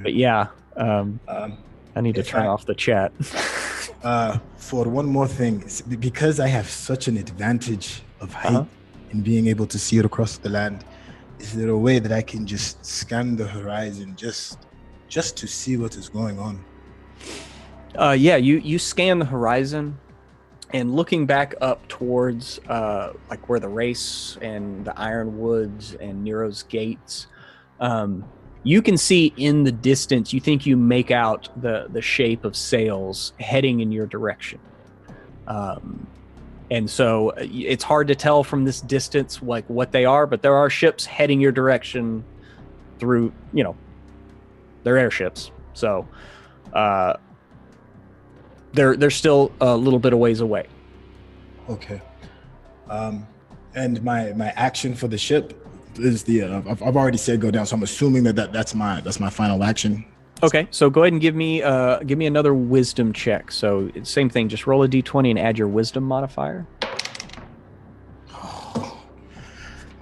yeah, I need to turn off the chat. For one more thing, because I have such an advantage of height in being able to see it across the land, is there a way that I can just scan the horizon just to see what is going on? Yeah, you scan the horizon, and looking back up towards like where the race and the Ironwoods and Nero's gates, you can see in the distance. You think you make out the shape of sails heading in your direction, and so it's hard to tell from this distance like what they are, but there are ships heading your direction through they're airships. So. They're still a little bit of ways away. Okay. And my action for the ship is I've already said go down, so I'm assuming that's my final action. Okay, so go ahead and give me another wisdom check. So same thing, just roll a d20 and add your wisdom modifier.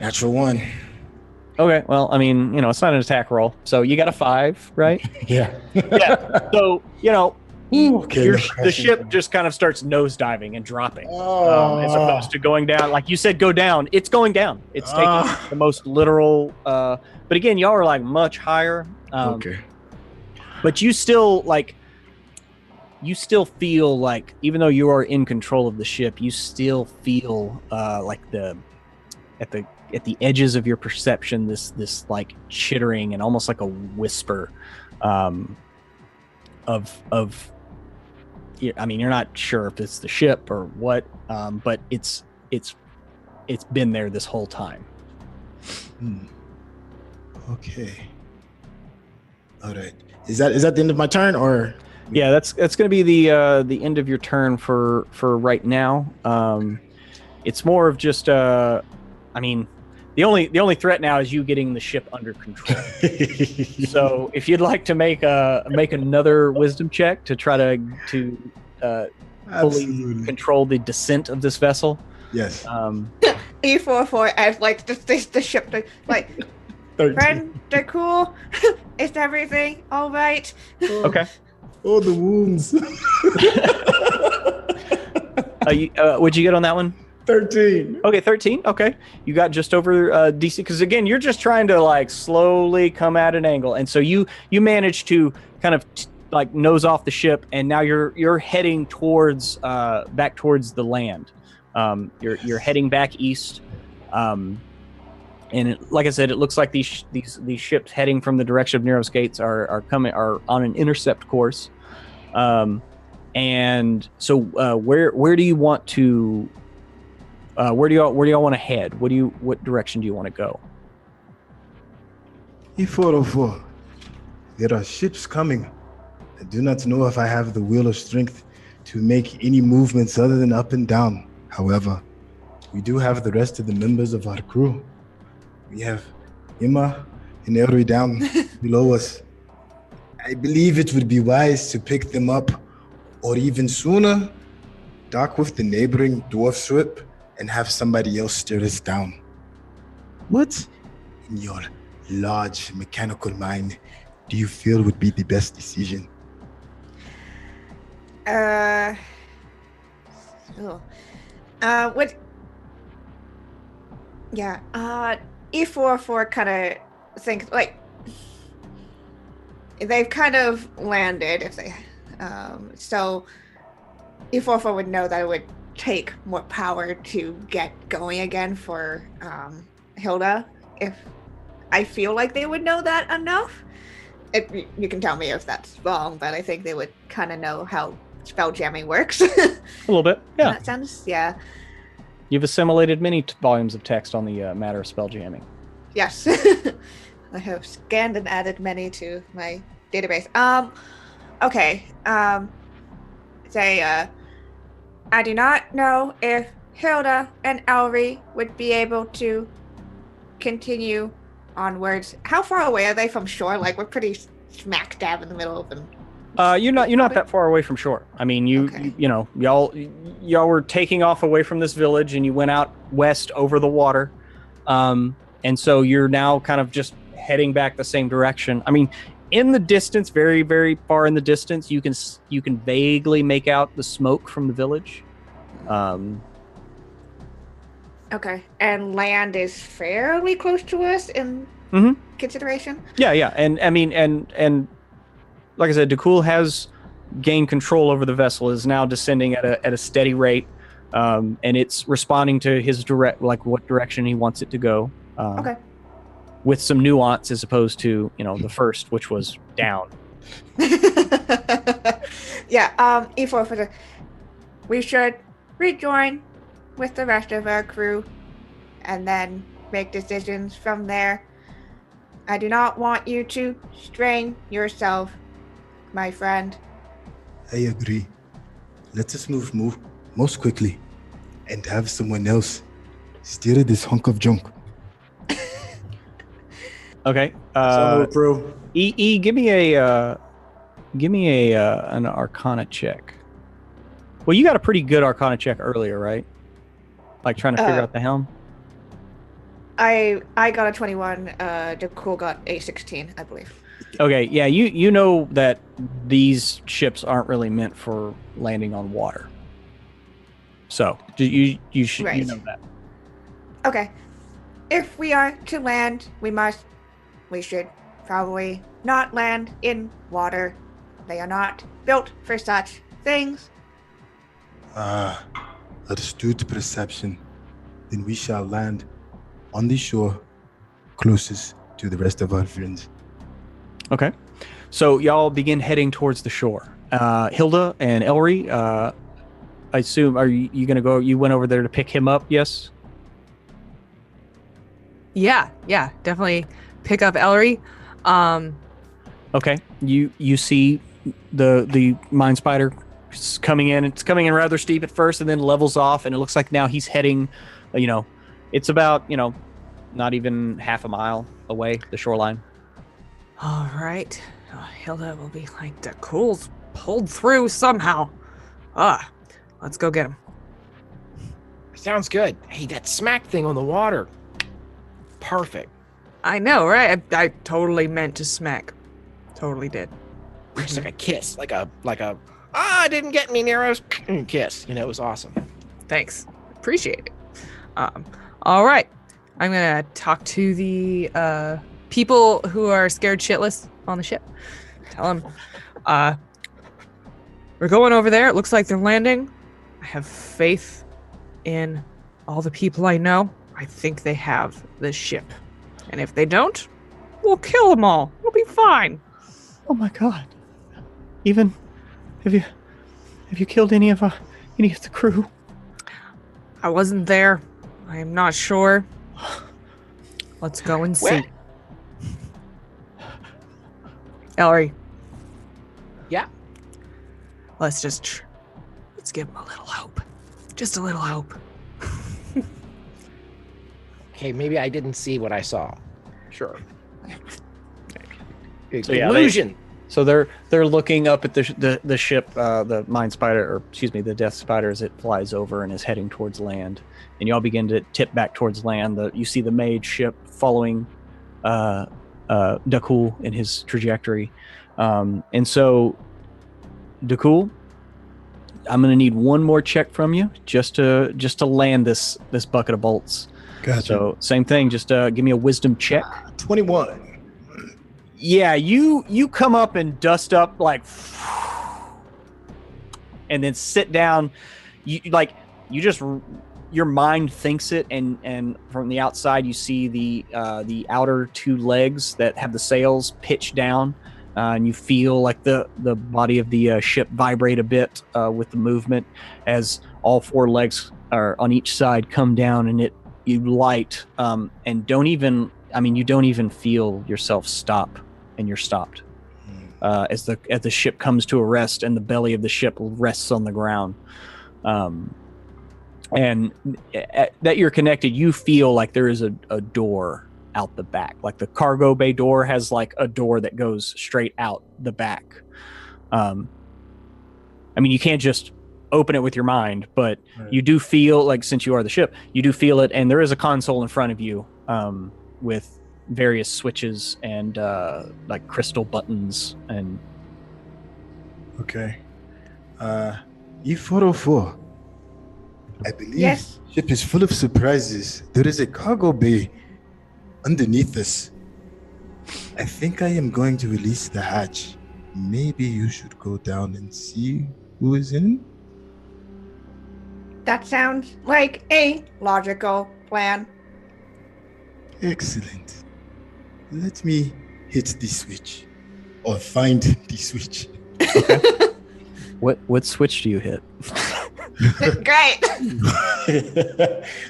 Natural 1. Okay, well, I mean, it's not an attack roll, so you got a 5, right? Yeah. Yeah. So okay. The ship just kind of starts nosediving and dropping, as opposed to going down. Like you said, go down. It's going down. It's taking the most literal. But again, y'all are like much higher. Okay. But you still feel like, even though you are in control of the ship, you still feel like at the edges of your perception, this like chittering and almost like a whisper, of. I mean, you're not sure if it's the ship or what, but it's been there this whole time. Okay. All right. Is that the end of my turn, or? Yeah, that's going to be the end of your turn for right now. It's more of just I mean, the only threat now is you getting the ship under control. So if you'd like to make another wisdom check to try to fully control the descent of this vessel. Yes. E44 as like the ship like 13. friend, they're cool. Is everything all right? Okay. Oh, the wounds. What'd you get on that one? 13. Okay, 13. Okay, you got just over DC, because again, you're just trying to like slowly come at an angle, and so you manage to kind of like nose off the ship, and now you're heading towards back towards the land. You're heading back east, and like I said, it looks like these ships heading from the direction of Nero's gates are on an intercept course. And so where do you want to? Where do y'all want to head? What direction do you want to go? E404. There are ships coming. I do not know if I have the will or strength to make any movements other than up and down. However, we do have the rest of the members of our crew. We have Emma and Elry down below us. I believe it would be wise to pick them up, or even sooner, dock with the neighboring dwarf ship and have somebody else steer us down. What, in your large mechanical mind, do you feel would be the best decision? What? Yeah. E44 kind of thinks like they've kind of landed. If they, so E44 would know that it would take more power to get going again for Hilda. If I feel like they would know that enough. You can tell me if that's wrong, but I think they would kind of know how spell jamming works. A little bit, yeah. That sounds, yeah. You've assimilated many volumes of text on the matter of spell jamming. Yes. I have scanned and added many to my database. Okay. I do not know if Hilda and Elry would be able to continue onwards. How far away are they from shore? Like, we're pretty smack dab in the middle of them. You're not that far away from shore. I mean, y'all were taking off away from this village, and you went out west over the water, and so you're now kind of just heading back the same direction. I mean, in the distance, very, very far in the distance, you can vaguely make out the smoke from the village. Okay, and land is fairly close to us in consideration. Yeah, and I mean, and like I said, Dakul has gained control over the vessel, is now descending at a steady rate, and it's responding to his what direction he wants it to go. Okay. With some nuance as opposed to the first, which was down. Yeah. E4 for we should rejoin with the rest of our crew, and then make decisions from there. I do not want you to strain yourself, my friend. I agree. Let us move most quickly and have someone else steer this hunk of junk. Okay. Bro. Give me an Arcana check. Well, you got a pretty good Arcana check earlier, right? Like trying to figure out the helm. I got a 21. Dakul got a 16, I believe. Okay, yeah, you know that these ships aren't really meant for landing on water. So you should Right. you know that. Okay. If we are to land, we should probably not land in water. They are not built for such things. Astute perception. Then we shall land on the shore closest to the rest of our friends. Okay. So y'all begin heading towards the shore. Hilda and Elry, I assume, are you going to go? You went over there to pick him up, yes? Yeah, definitely pick up Elry. Okay. You see the mine spider coming in. It's coming in rather steep at first and then levels off, and it looks like now he's heading, it's about, not even half a mile away, the shoreline. All right. Hilda will be like, Dakul's pulled through somehow. Let's go get him. Sounds good. Hey, that smack thing on the water. Perfect. I know, right? I totally meant to smack. Totally did. Just like a kiss, like a I didn't get any arrows kiss. It was awesome. Thanks. Appreciate it. All right. I'm going to talk to the people who are scared shitless on the ship. Tell them, we're going over there. It looks like they're landing. I have faith in all the people I know. I think they have this ship. And if they don't, we'll kill them all. We'll be fine. Oh my god. Even have you killed any of the crew? I wasn't there. I am not sure. Let's go and see. Elry. Yeah. Let's give him a little hope. Just a little hope. Okay, maybe I didn't see what I saw. Sure. So, yeah, illusion. So they're looking up at the ship, the mine spider, or excuse me, the death spider, as it flies over and is heading towards land. And y'all begin to tip back towards land. You see the mage ship following Dakul in his trajectory. And so, Dakul, I'm going to need one more check from you just to land this bucket of bolts. Gotcha. So same thing. Just give me a wisdom check. 21. Yeah, you come up and dust up and then sit down. You you just your mind thinks it, and from the outside you see the outer two legs that have the sails pitched down, and you feel like the body of the ship vibrate a bit with the movement as all four legs are on each side come down, and you light and you don't even feel yourself stop, and you're stopped as the ship comes to a rest, and the belly of the ship rests on the ground. And that you're connected, you feel like there is a door out the back. Like the cargo bay door has like a door that goes straight out the back. You can't just open it with your mind, but you do feel like, since you are the ship, you do feel it, and there is a console in front of you with various switches and like crystal buttons and... Okay. E404. I believe Yes. the ship is full of surprises. There is a cargo bay underneath us. I think I am going to release the hatch. Maybe you should go down and see who is in. That sounds like a logical plan. Excellent. Let me hit the switch. Or find the switch. What switch do you hit? Great.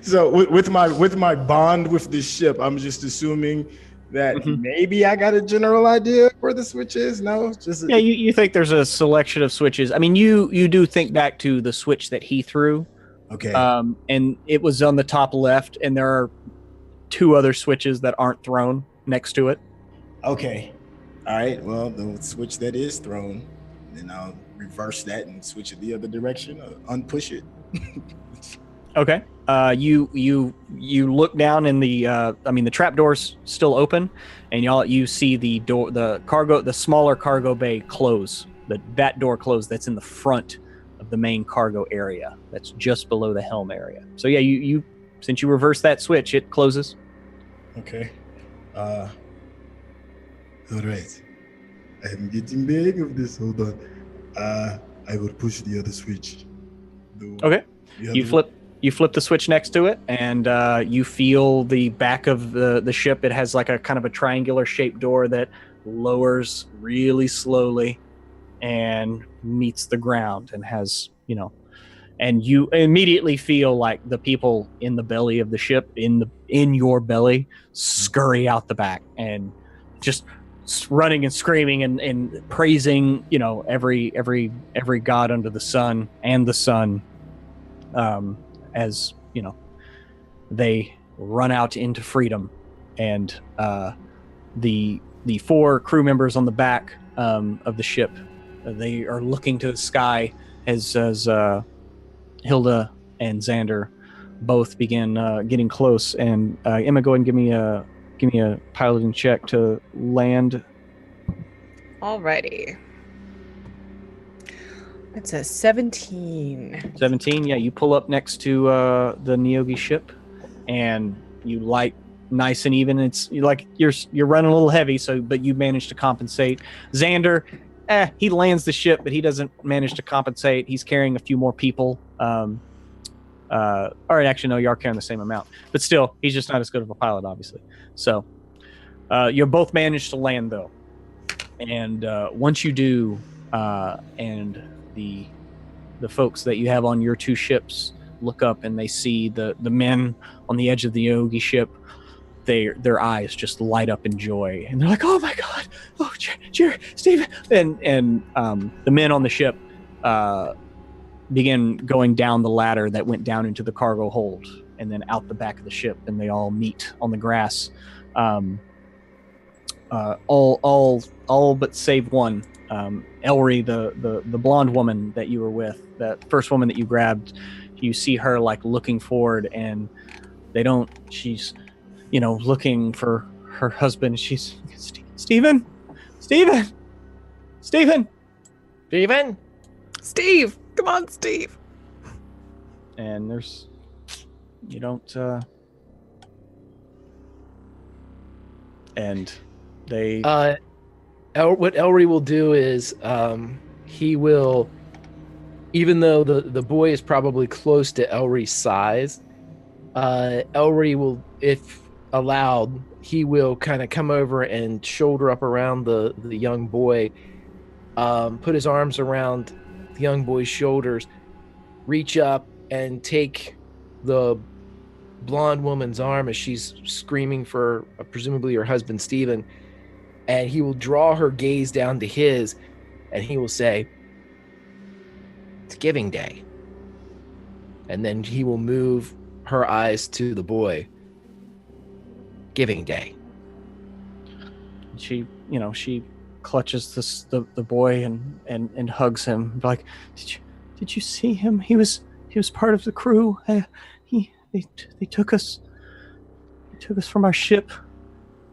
So with my bond with the ship, I'm just assuming that maybe I got a general idea where the switch is. No, just yeah. You think there's a selection of switches. I mean, you do think back to the switch that he threw. Okay. And it was on the top left, and there are two other switches that aren't thrown next to it. Okay. All right. Well, the switch that is thrown, then I'll reverse that and switch it the other direction, or unpush it. Okay. You look down, and the trap door's still open, and you see the door, the smaller cargo bay close. That door close. That's in the front of the main cargo area. That's just below the helm area. So yeah, you since you reverse that switch, it closes. Okay. All right. I'm getting the hang of this. Hold on. I will push the other switch. Okay. You flip the switch next to it, and you feel the back of the ship. It has like a kind of a triangular shaped door that lowers really slowly and meets the ground, and has, and you immediately feel like the people in the belly of the ship, in your belly, scurry out the back and just running and screaming and praising, every god under the sun and the sun, as they run out into freedom. And the four crew members on the back of the ship, they are looking to the sky as Hilda and Xander both begin getting close. And Emma, go ahead and give me a piloting check to land. Alrighty. It's a 17. 17, yeah. You pull up next to the Neogi ship, and you light nice and even. It's like you're running a little heavy, but you manage to compensate. Xander, he lands the ship, but he doesn't manage to compensate. He's carrying a few more people. All right, actually, no, you are carrying the same amount, but still, he's just not as good of a pilot, obviously. So you both managed to land, though, and once you do, and the folks that you have on your two ships look up, and they see the men on the edge of the Neogi ship. Their eyes just light up in joy, and they're like, "Oh my God! Oh, cheer, Stephen!" And the men on the ship begin going down the ladder that went down into the cargo hold, and then out the back of the ship, and they all meet on the grass. All but save one. Elry, the blonde woman that you were with, that first woman that you grabbed, you see her like looking forward, and she's looking for her husband. She's Stephen, Steve, come on, Steve. And and they what Elry will do is he will even though the boy is probably close to Elry's size, Elry will, if allowed, he will kind of come over and shoulder up around the young boy, put his arms around the young boy's shoulders, reach up and take the blonde woman's arm as she's screaming for presumably her husband Stephen, and he will draw her gaze down to his, and he will say, "It's Giving Day." And then he will move her eyes to the boy. "Giving Day." She, she clutches the boy and hugs him. Like, did you see him? He was part of the crew. They took us. They took us from our ship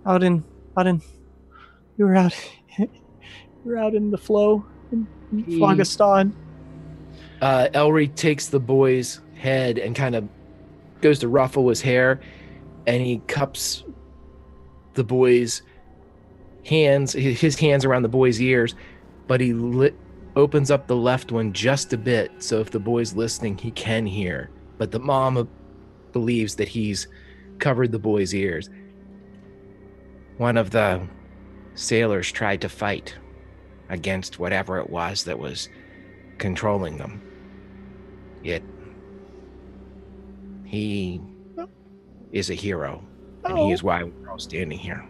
out in. We were out. We were out in the flow in Phlogiston. Elry takes the boy's head and kind of goes to ruffle his hair, and he cups the boy's hands, his hands around the boy's ears, but he opens up the left one just a bit, so if the boy's listening, he can hear. But the mom believes that he's covered the boy's ears. "One of the sailors tried to fight against whatever it was that was controlling them. Yet he is a hero, and he is why we're all standing here."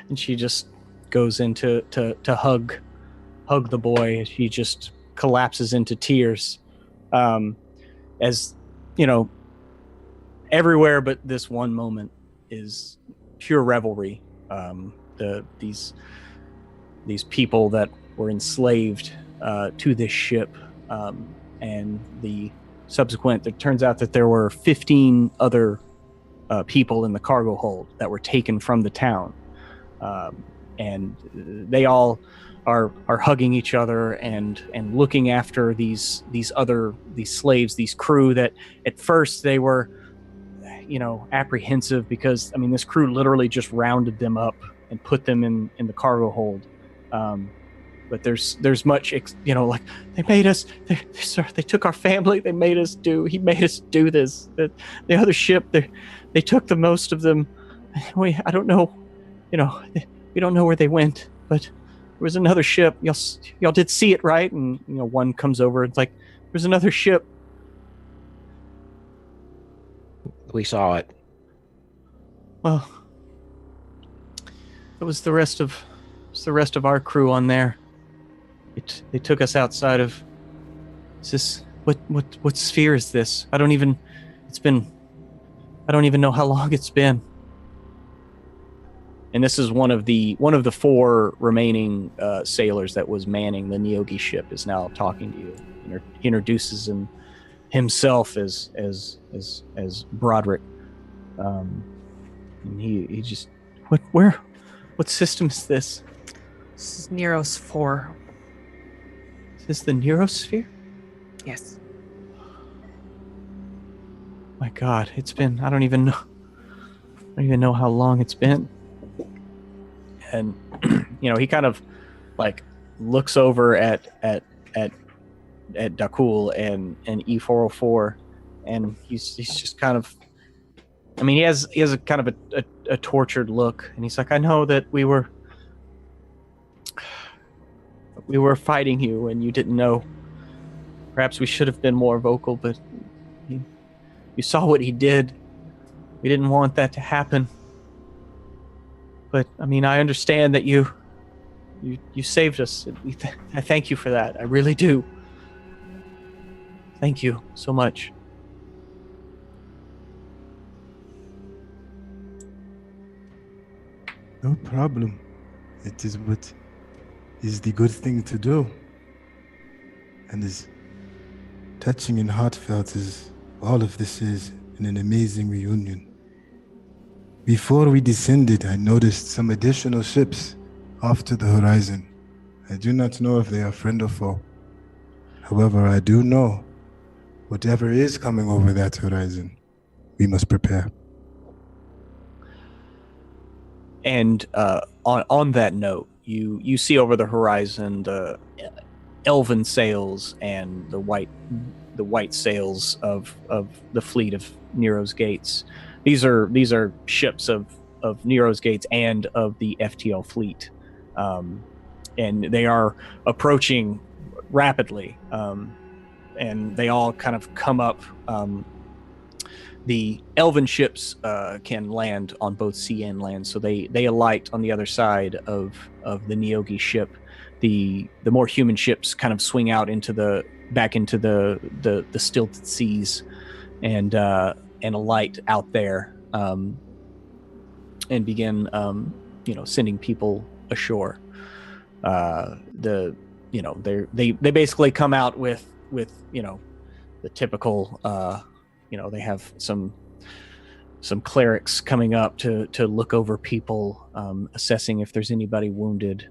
And she just goes into to hug the boy. She just collapses into tears. As everywhere but this one moment is pure revelry. These people that were enslaved to this ship, and the subsequent. It turns out that there were 15 other people in the cargo hold that were taken from the town, and they all are hugging each other and looking after these slaves, these crew that at first they were apprehensive, because this crew literally just rounded them up and put them in the cargo hold. But there's much, like, they made us, they took our family, he made us do this. The other ship, they took the most of them. I don't know, we don't know where they went, but there was another ship. Y'all did see it, right? And one comes over, it's like, there's another ship. We saw it. Well, it was the rest of our crew on there. They took us outside of. Is this what sphere is this? I don't even know how long it's been. And this is one of the 4 remaining sailors that was manning the Neogi ship is now talking to you. He introduces himself as Broderick, and he just what system is this? This is Neros 4. Is this the Neurosphere? Yes. My God, it's been, I don't even know how long it's been. And he kind of like looks over at Dakul and E404, and he's just kind of, he has a kind of a tortured look, and he's like, I know that we were fighting you and you didn't know. Perhaps we should have been more vocal, but you saw what he did. We didn't want that to happen. But I understand that you saved us. I thank you for that. I really do. Thank you so much. No problem. It is what is the good thing to do. And as touching and heartfelt as all of this is, in an amazing reunion. Before we descended, I noticed some additional ships off to the horizon. I do not know if they are friend or foe. However, I do know whatever is coming over that horizon, we must prepare. And on that note, you see over the horizon the elven sails and the white sails of the fleet of Nero's Gates. These are ships of Nero's Gates and of the FTL fleet, and they are approaching rapidly, and they all kind of come up. The elven ships can land on both sea and land, so they alight on the other side of the Neogi ship. The more human ships kind of swing out back into the stilted seas, and alight out there, and begin sending people ashore. They basically come out with the typical. They have some clerics coming up to look over people, assessing if there's anybody wounded.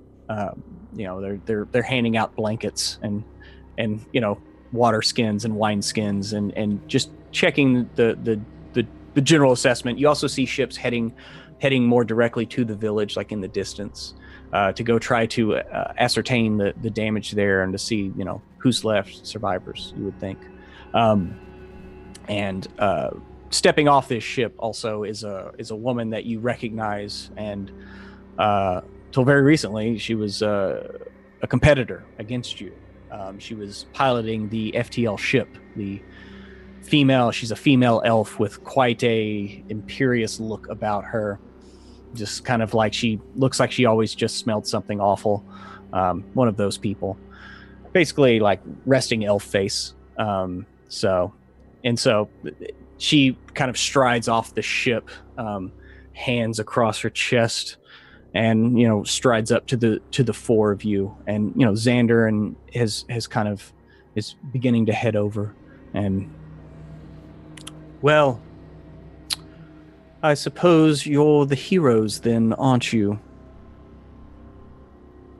They're handing out blankets and water skins and wine skins and just checking the general assessment. You also see ships heading more directly to the village, like in the distance, to go try to ascertain the damage there and to see who's left, survivors, you would think. And stepping off this ship also is a woman that you recognize, and till very recently she was a competitor against you. She was piloting the FTL ship. She's a female elf with quite a imperious look about her. Just kind of like she looks like she always just smelled something awful. One of those people, basically like resting elf face. So she kind of strides off the ship, hands across her chest, and strides up to the four of you. And Xander and is beginning to head over. And well, I suppose you're the heroes then, aren't you?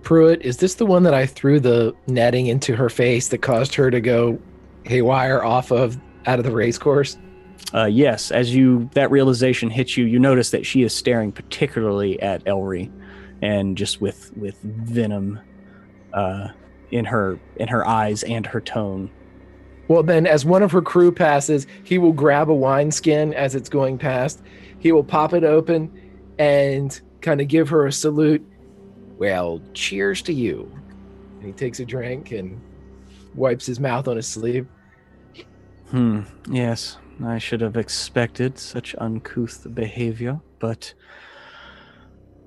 Pruitt, is this the one that I threw the netting into her face that caused her to go haywire out of the race course? Yes. As that realization hits you, you notice that she is staring particularly at Elry, and just with venom in her eyes and her tone. Well, then, as one of her crew passes, he will grab a wineskin as it's going past. He will pop it open and kind of give her a salute. Well, cheers to you. And he takes a drink and wipes his mouth on his sleeve. Yes, I should have expected such uncouth behavior, but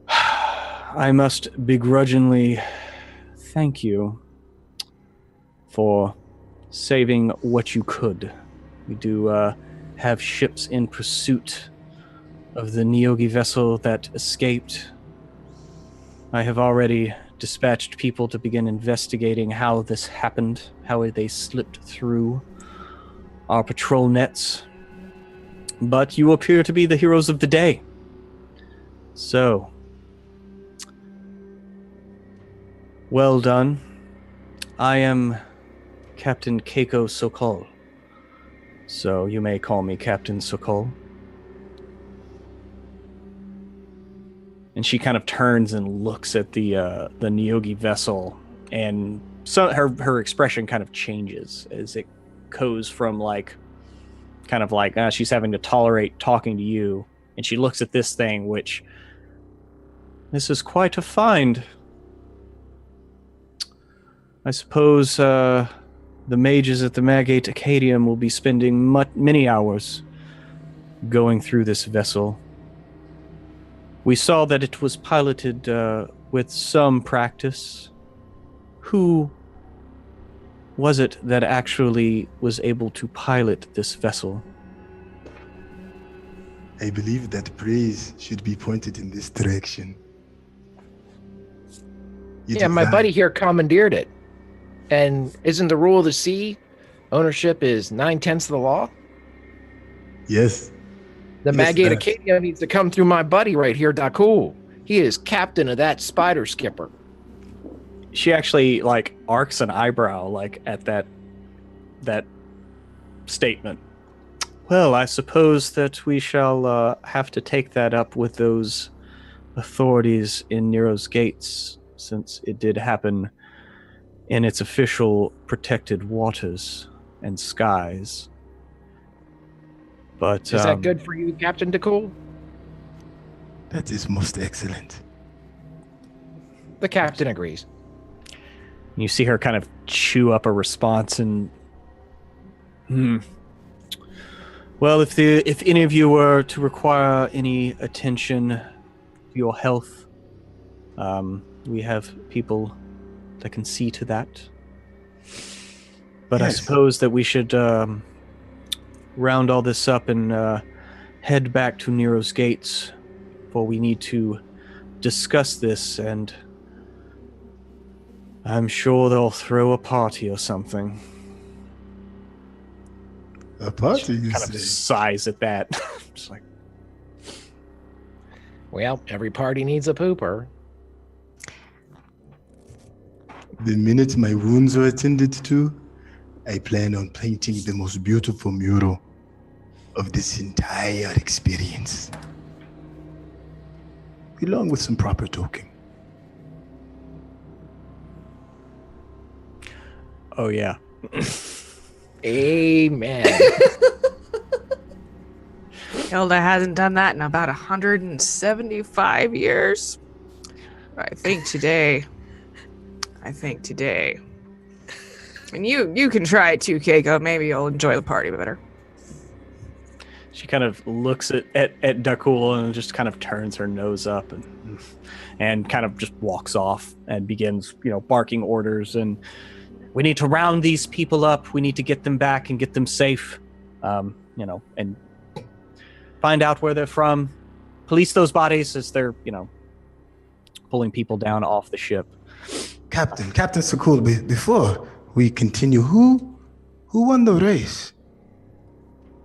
I must begrudgingly thank you for saving what you could. We do have ships in pursuit of the Neogi vessel that escaped. I have already dispatched people to begin investigating how this happened, how they slipped through our patrol nets. But you appear to be the heroes of the day. So, well done. I am Captain Keiko Sokol. So you may call me Captain Sokol. And she kind of turns and looks at the Neogi vessel, and so her expression kind of changes as it goes from she's having to tolerate talking to you, and she looks at this thing, which, this is quite a find. I suppose the mages at the Magate Acadium will be spending many hours going through this vessel. We saw that it was piloted with some practice. Who was it that actually was able to pilot this vessel? I believe that praise should be pointed in this direction. My buddy here commandeered it. And isn't the rule of the sea ownership is 9/10 of the law? Yes. The Magate Acadia needs to come through my buddy right here, Dakul. He is captain of that spider skipper. She actually arcs an eyebrow at that statement. Well, I suppose that we shall have to take that up with those authorities in Nero's Gates. since it did happen in its official protected waters and skies. But Is that good for you, Captain DeCool? That is most excellent. The captain agrees. you see her kind of chew up a response and Well, if any of you were to require any attention to your health, we have people that can see to that. But Yes. I suppose that we should round all this up and head back to Nero's gates, for we need to discuss this, and I'm sure they'll throw a party or something. A party, you Kind of say? sighs at that. Just like, Well, every party needs a pooper. The minute my wounds are attended to, I plan on painting the most beautiful mural of this entire experience, along with some proper token. oh yeah. Amen. Hilda hasn't done that in about 175 years. I think today. And you can try it too, Keiko. Maybe you'll enjoy the party better. She kind of looks at Dakul and just kind of turns her nose up and kind of just walks off and begins, barking orders. And we need to round these people up. We need to get them back and get them safe, and find out where they're from. Police those bodies as they're, pulling people down off the ship. Captain Sakul, before we continue, who won the race?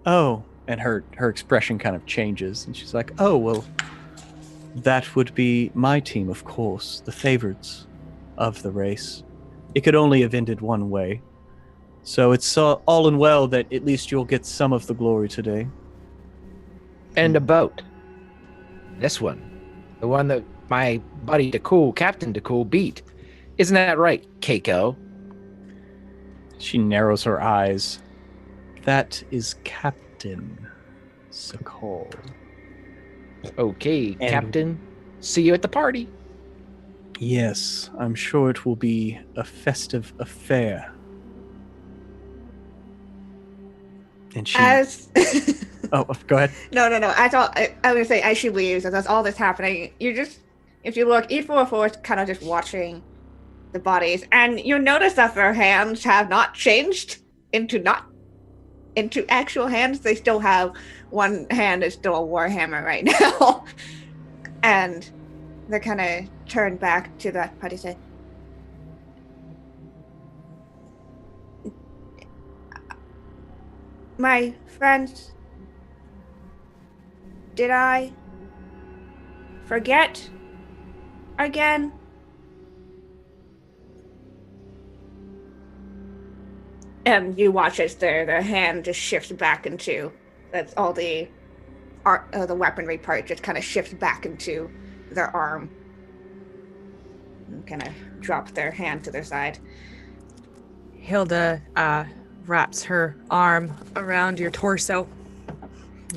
Oh, and her expression kind of changes, and she's like, oh, well, that would be my team, of course, the favorites of the race. It could only have ended one way. So it's all in well that at least you'll get some of the glory today. And a boat. This one. The one that my buddy DeCool, Captain DeCool, beat. Isn't that right, Keiko? She narrows her eyes. That is Captain Sakol. Okay, And- Captain. See you at the party. Yes, I'm sure it will be a festive affair. And she... Oh, go ahead. No. I thought I was gonna say as she leaves, as all this happening, if you look, E44 is kind of just watching the bodies, and you notice that their hands have not changed into actual hands. They still have one hand is still a warhammer right now, and they kind of turn back to that party. Say, my friends, did I forget again? And you watch as their hand just shifts back into, that's all the weaponry part just kind of shifts back into their arm. And kind of drop their hand to their side. Hilda wraps her arm around your torso,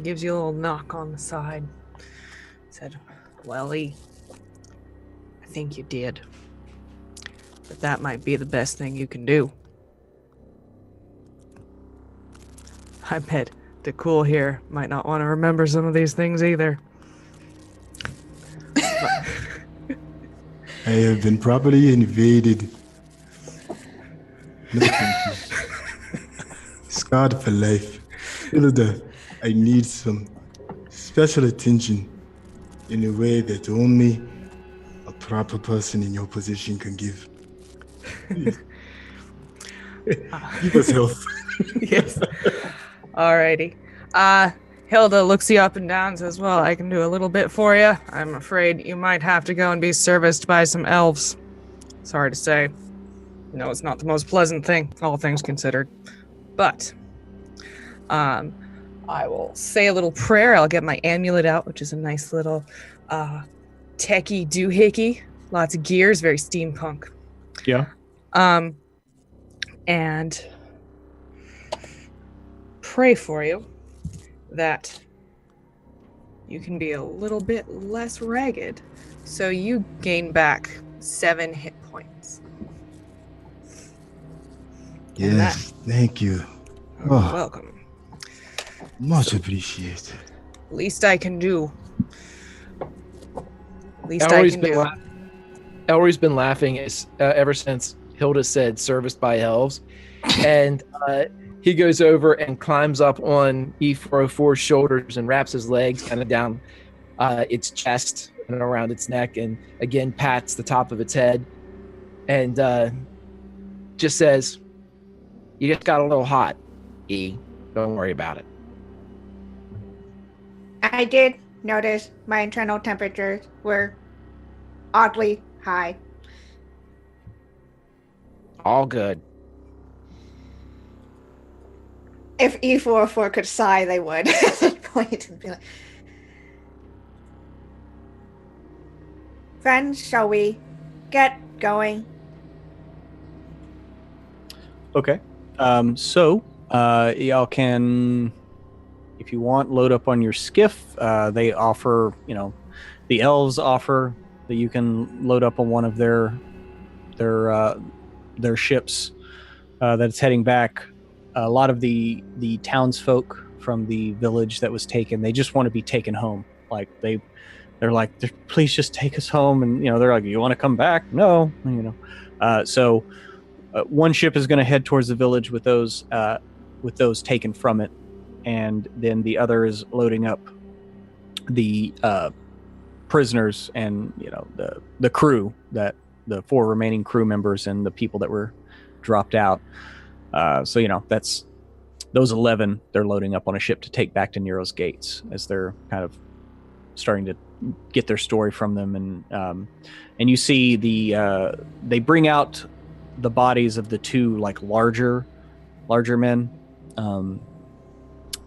gives you a little knock on the side. Said, Welly, I think you did. But that might be the best thing you can do. I bet DeCool here might not want to remember some of these things either. I have been properly invaded. No, thank you. Scarred for life. Hilda, I need some special attention in a way that only a proper person in your position can give. Please. Give us health. Yes. Alrighty. Hilda looks you up and down and says, well, I can do a little bit for you. I'm afraid you might have to go and be serviced by some elves. Sorry to say. No, it's not the most pleasant thing, all things considered. But I will say a little prayer. I'll get my amulet out, which is a nice little techie doohickey lots of gears, very steampunk. Yeah. And pray for you that you can be a little bit less ragged, so you gain back 7 hit points. Yes, thank you. You're welcome. Much appreciated. Least I can do. Least Elry's I can been do. Elry's been laughing ever since Hilda said serviced by elves. And he goes over and climbs up on E404's shoulders and wraps his legs kind of down its chest and around its neck, and again pats the top of its head and just says, "You just got a little hot, E. Don't worry about it." I did notice my internal temperatures were oddly high. All good. If E404 could sigh, they would at this point and be like, friends, shall we get going? Okay. So y'all can, if you want, load up on your skiff. They offer, the elves offer that you can load up on one of their ships that's heading back. A lot of the townsfolk from the village that was taken, they just want to be taken home. Like they're like, please just take us home. And they're like, you want to come back? No, So one ship is going to head towards the village with those taken from it, and then the other is loading up the prisoners and the crew, that the 4 remaining crew members and the people that were dropped out. So that's those 11. They're loading up on a ship to take back to Nero's gates as they're kind of starting to get their story from them, and you see they bring out the bodies of the 2 like larger men,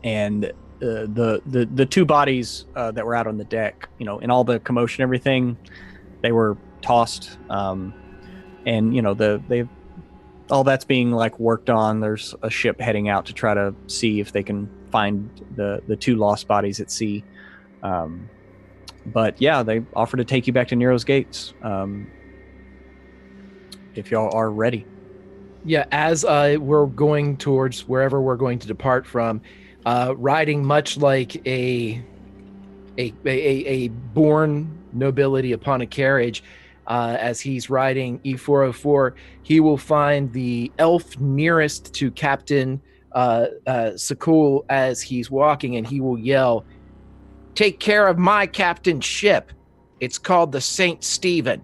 and the 2 bodies that were out on the deck, in all the commotion, everything, they were tossed, and they've all that's being like worked on. There's a ship heading out to try to see if they can find the 2 lost bodies at sea. But yeah, they offer to take you back to Nero's gates, if y'all are ready. Yeah, as we're going towards wherever we're going to depart from, riding much like a born nobility upon a carriage, as he's riding E404, he will find the elf nearest to Captain Sakul as he's walking, and he will yell, "Take care of my captain's ship. It's called the St. Stephen."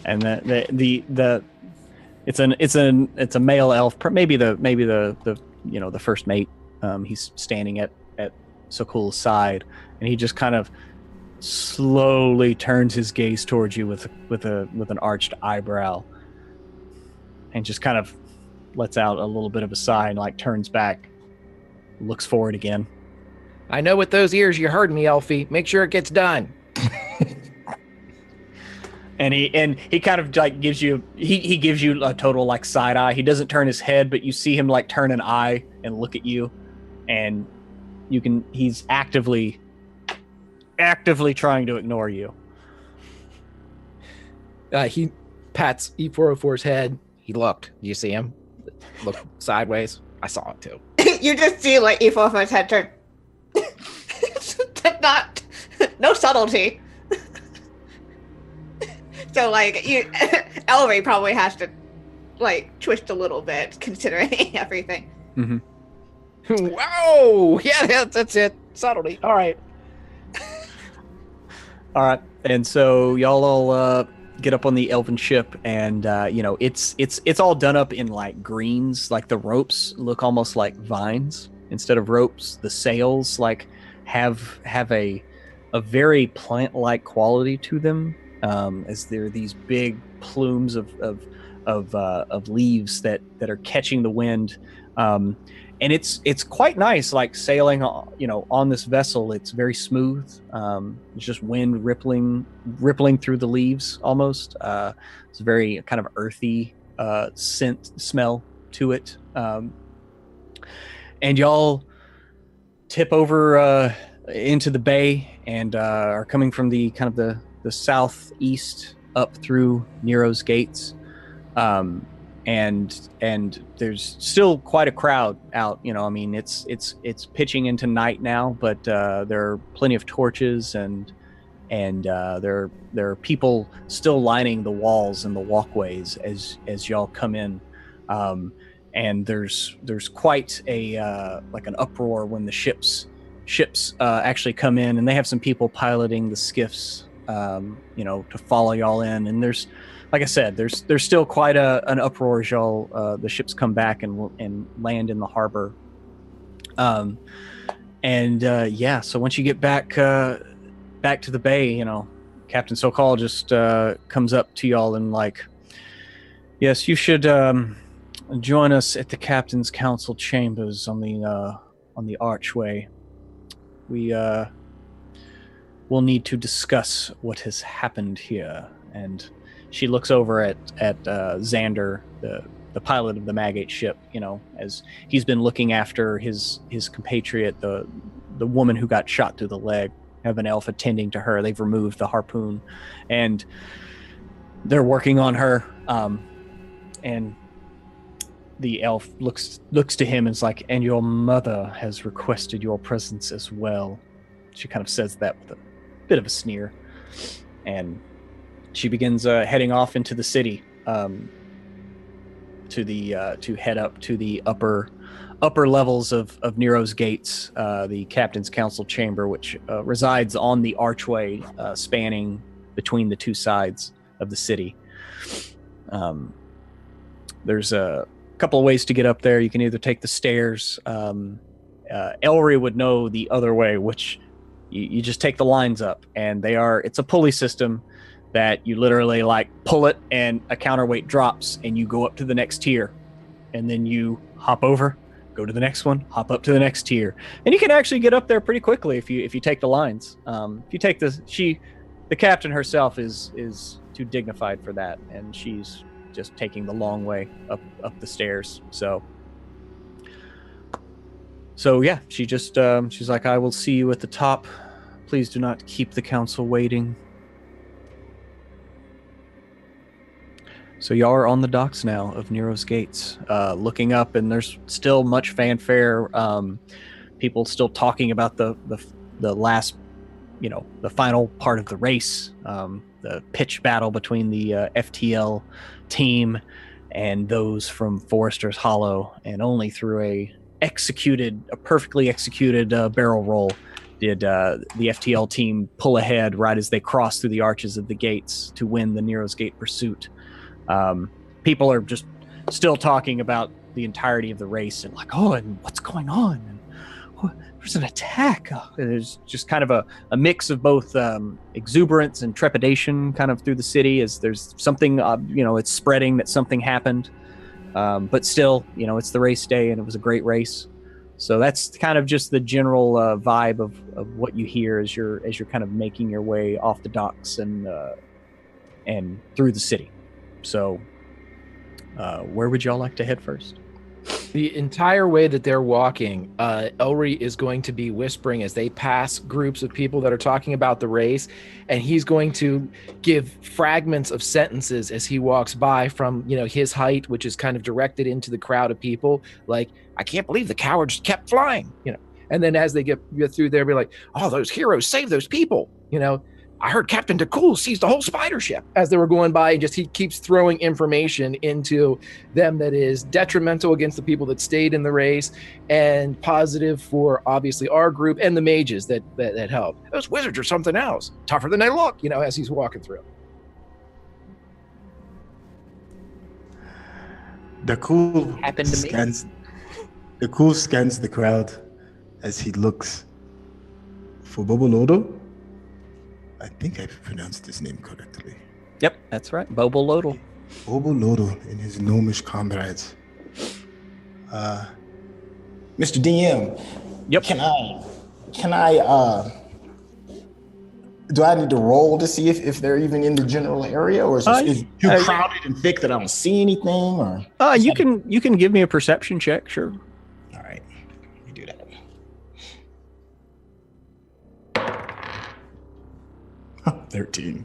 And it's a male elf, maybe the first mate. He's standing at Sakul's side, and he just kind of slowly turns his gaze towards you with an arched eyebrow, and just kind of lets out a little bit of a sigh and like turns back, looks forward again. "I know with those ears you heard me, Elfie. Make sure it gets done." And he kind of like gives you a total like side eye. He doesn't turn his head, but you see him like turn an eye and look at you, and he's actively trying to ignore you. He pats E404's head. He looked. You see him? Look sideways. I saw it too. You just see like E404's head turn. No subtlety. So like Ellery probably has to like twist a little bit considering everything. Mm-hmm. Whoa! Yeah, that's it. Subtlety. All right. All right. And so y'all all get up on the elven ship, and it's all done up in like greens. Like the ropes look almost like vines instead of ropes. The sails like have a very plant-like quality to them, as they're these big plumes of leaves that are catching the wind. and it's quite nice, like sailing, on this vessel. It's very smooth. It's just wind rippling through the leaves almost. It's a very kind of earthy smell to it. And y'all tip over into the bay and are coming from the kind of the southeast up through Nero's gates. And there's still quite a crowd out. It's pitching into night now, but there are plenty of torches and there are people still lining the walls and the walkways as y'all come in. And there's quite a like an uproar when the ships actually come in, and they have some people piloting the skiffs, to follow y'all in. And there's, like I said, there's still quite an uproar as y'all the ships come back and land in the harbor. So once you get back to the bay, Captain So-Called just comes up to y'all and like, yes, you should join us at the captain's council chambers on the archway. We will need to discuss what has happened here. And she looks over at Xander, the pilot of the Magate ship, as he's been looking after his compatriot, the woman who got shot through the leg. Have an elf attending to her. They've removed the harpoon, and they're working on her. And the elf looks to him and is like, and your mother has requested your presence as well. She kind of says that with a bit of a sneer. And she begins heading off into the city to head up to the upper levels of Nero's gates, the captain's council chamber, which resides on the archway spanning between the two sides of the city. There's a couple of ways to get up there. You can either take the stairs. Elry would know the other way, which you just take the lines up, and it's a pulley system that you literally like pull it and a counterweight drops and you go up to the next tier, and then you hop over, go to the next one, hop up to the next tier, and you can actually get up there pretty quickly if you take the lines. If you take the captain herself is too dignified for that, and she's just taking the long way up the stairs. So yeah, she just she's like, I will see you at the top. Please do not keep the council waiting. So y'all are on the docks now of Nero's gates, looking up, and there's still much fanfare. People still talking about the last, the final part of the race, the pitch battle between the FTL team and those from Forester's Hollow, and only through a perfectly executed barrel roll did the FTL team pull ahead right as they crossed through the arches of the gates to win the Nero's Gate pursuit. People are just still talking about the entirety of the race and like, oh, and what's going on? And there's an attack. There's just kind of a mix of both exuberance and trepidation kind of through the city as there's something, it's spreading that something happened. But still, it's the race day and it was a great race. So that's kind of just the general vibe of what you hear as you're kind of making your way off the docks and through the city. So where would y'all like to head first? The entire way that they're walking, Elry is going to be whispering as they pass groups of people that are talking about the race, and he's going to give fragments of sentences as he walks by from, his height, which is kind of directed into the crowd of people. Like, I can't believe the cowards kept flying, And then as they get through there, be like, oh, those heroes saved those people, I heard Captain DeCool seized the whole spider ship as they were going by, and he keeps throwing information into them that is detrimental against the people that stayed in the race and positive for obviously our group and the mages that helped. Those wizards are something else, tougher than they look, as he's walking through. DeCool happened to scans. DeCool scans the crowd as he looks for Bobolodo. I think I pronounced his name correctly. Yep, that's right. Bobolodo. Bobolodo and his gnomish comrades. Mr. DM. Yep. Can I do I need to roll to see if they're even in the general area, or is it too crowded and thick that I don't see anything? Or you can give me a perception check, sure. All right, let me do that. 13.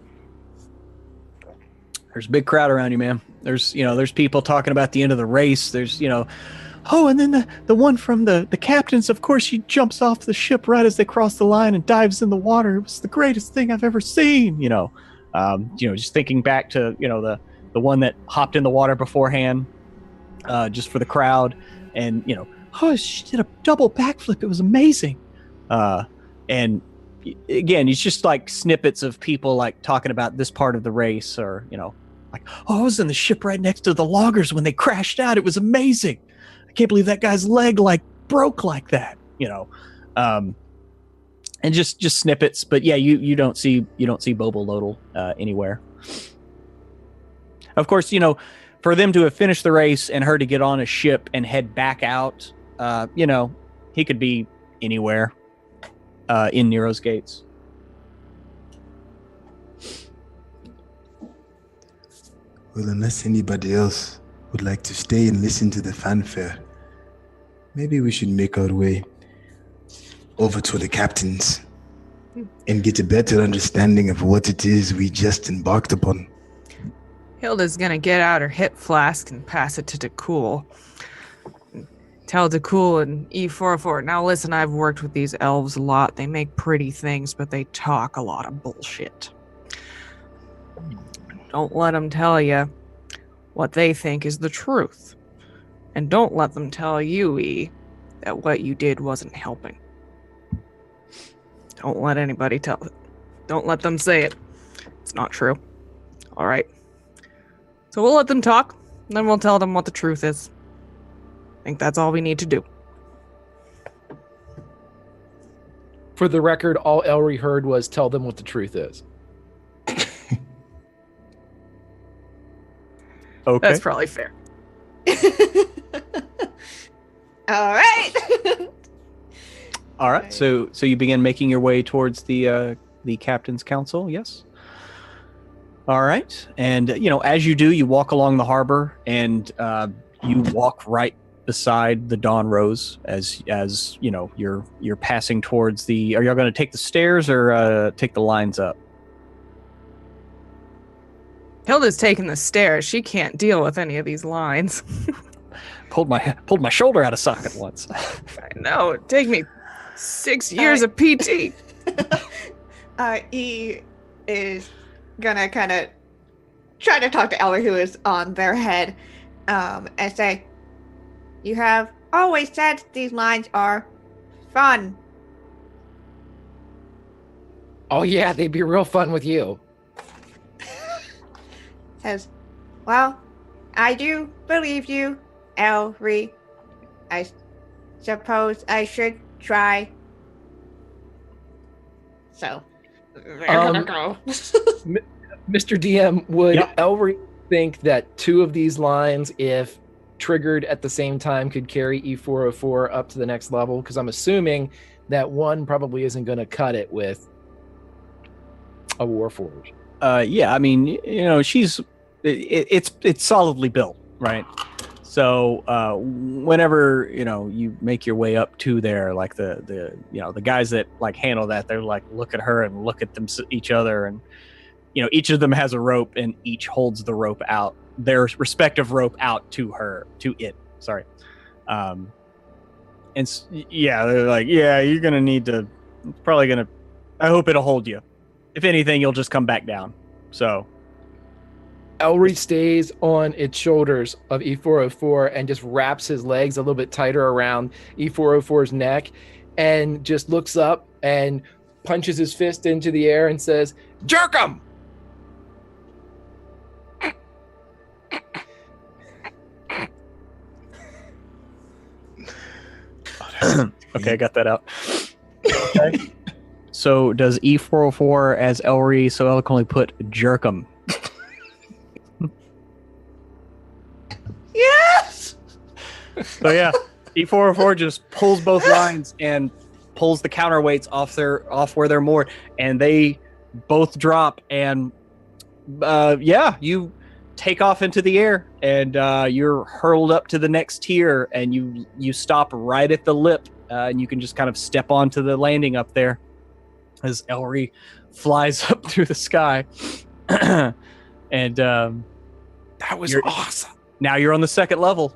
There's a big crowd around you, man. There's people talking about the end of the race. There's oh, and then the one from the captains, of course, he jumps off the ship right as they cross the line and dives in the water. It was the greatest thing I've ever seen. Just thinking back to the one that hopped in the water beforehand, just for the crowd, and oh, she did a double backflip. It was amazing. And again, it's just like snippets of people like talking about this part of the race, or like, oh, I was in the ship right next to the loggers when they crashed out. It was amazing. I can't believe that guy's leg like broke like that, and just snippets. But yeah, you don't see Bobo Lodal anywhere. Of course, for them to have finished the race and her to get on a ship and head back out, he could be anywhere in Nero's gates. Well, unless anybody else would like to stay and listen to the fanfare, maybe we should make our way over to the captains and get a better understanding of what it is we just embarked upon. Hilda's gonna get out her hip flask and pass it to Dakul. Tell Dakul and E404, now listen, I've worked with these elves a lot. They make pretty things, but they talk a lot of bullshit. Don't let them tell you what they think is the truth. And don't let them tell you, E, that what you did wasn't helping. Don't let anybody tell it. Don't let them say it. It's not true. All right. So we'll let them talk, and then we'll tell them what the truth is. I think that's all we need to do. For the record, all Elry heard was tell them what the truth is. Okay. That's probably fair. All right. All right. So you begin making your way towards the captain's council, yes? All right. And, as you do, you walk along the harbor, and you walk right beside the Dawn Rose as you're passing towards the... Are y'all going to take the stairs or take the lines up? Hilda's taking the stairs. She can't deal with any of these lines. Pulled my shoulder out of socket once. I know. It'd take me 6 years of PT. E is gonna kind of try to talk to Elry, who is on their head, and say, you have always said these lines are fun. Oh yeah, they'd be real fun with you. Says, well, I do believe you, Elry. I suppose I should try. So, they're gonna go. Mr. DM, would Elry think that two of these lines, if triggered at the same time, could carry E404 up to the next level? Because I'm assuming that one probably isn't going to cut it with a Warforged. Yeah, I mean, it's solidly built, right? So whenever you make your way up to there, like the guys that like handle that, they're like look at her and look at each other, and each of them has a rope, and each holds the rope out, their respective rope out to it. Sorry, and they're like, you're gonna need to, I hope it'll hold you. If anything, you'll just come back down. So. Elry stays on its shoulders of E404 and just wraps his legs a little bit tighter around E404's neck, and just looks up and punches his fist into the air and says, "Jerk him!" Okay, I got that out. Okay. So does E404, as Elry so eloquently put, jerk him? Yes. So yeah, E404 just pulls both lines and pulls the counterweights off where they're moored, and they both drop. And you take off into the air, and you're hurled up to the next tier, and you stop right at the lip, and you can just kind of step onto the landing up there as Elry flies up through the sky. And That was awesome. now you're on the second level,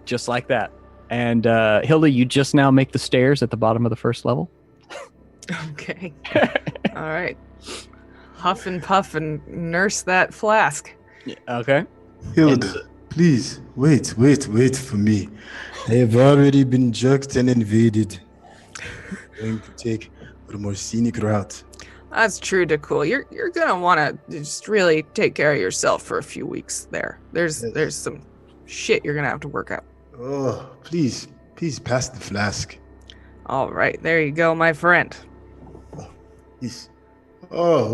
just like that. And Hilda, you just now make the stairs at the bottom of the first level. Okay. All right. Huff and puff and nurse that flask. Okay. Hilda, please wait for me. I have already been jerked and invaded. I'm going to take a more scenic route. That's true, Dakul. You're gonna want to just really take care of yourself for a few weeks there. There's some shit you're gonna have to work out. Oh, please pass the flask. All right, there you go, my friend. Yes. Oh,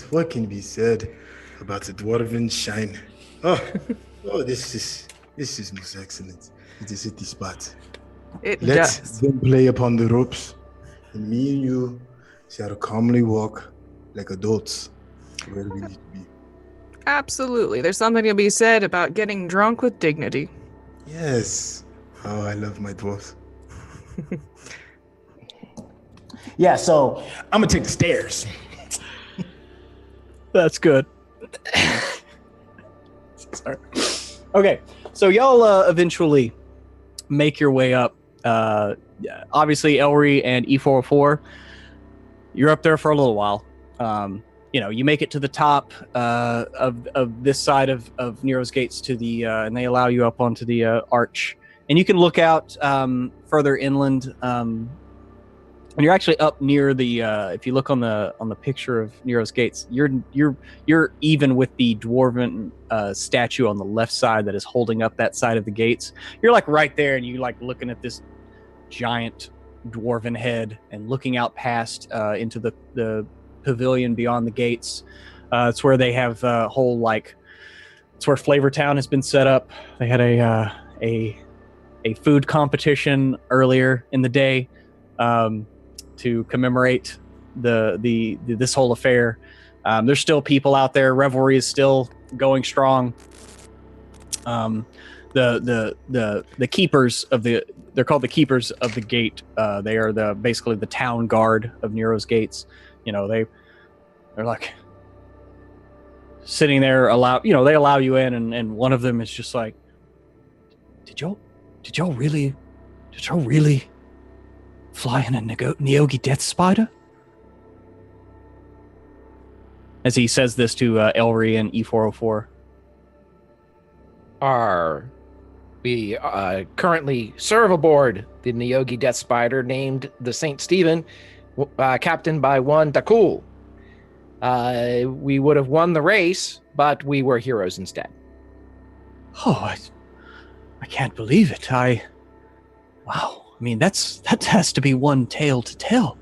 what can be said about the dwarven shine? Oh, this is most excellent. It is at the spot. It Let does. them play upon the ropes, and me and you shall calmly walk like adults to where we need to be. Absolutely. There's something to be said about getting drunk with dignity. Yes. Oh, I love my dwarfs. Yeah, so I'm gonna take the stairs. That's good. Sorry. Okay, so y'all eventually make your way up. Obviously, Elry and E404, you're up there for a little while. You make it to the top of this side of Nero's Gates to the, and they allow you up onto the arch, and you can look out further inland. And you're actually up near the. If you look on the picture of Nero's Gates, you're even with the dwarven statue on the left side that is holding up that side of the gates. You're like right there, and you like looking at this giant dwarven head and looking out past into the pavilion beyond the gates. It's where they have a whole it's where Flavor Town has been set up. They had a food competition earlier in the day. To commemorate this whole affair. There's still people out there. Revelry is still going strong. The keepers of they're called the keepers of the gate. They are basically the town guard of Nero's Gates. They're like sitting there, they allow you in, and one of them is just like, did y'all really fly in a Neogi death spider? As he says this to Elry and E404. We currently serve aboard the Neogi Death Spider named the St. Stephen, captained by one Dakul. We would have won the race, but we were heroes instead. Oh, I can't believe it. Wow. I mean, that has to be one tale to tell.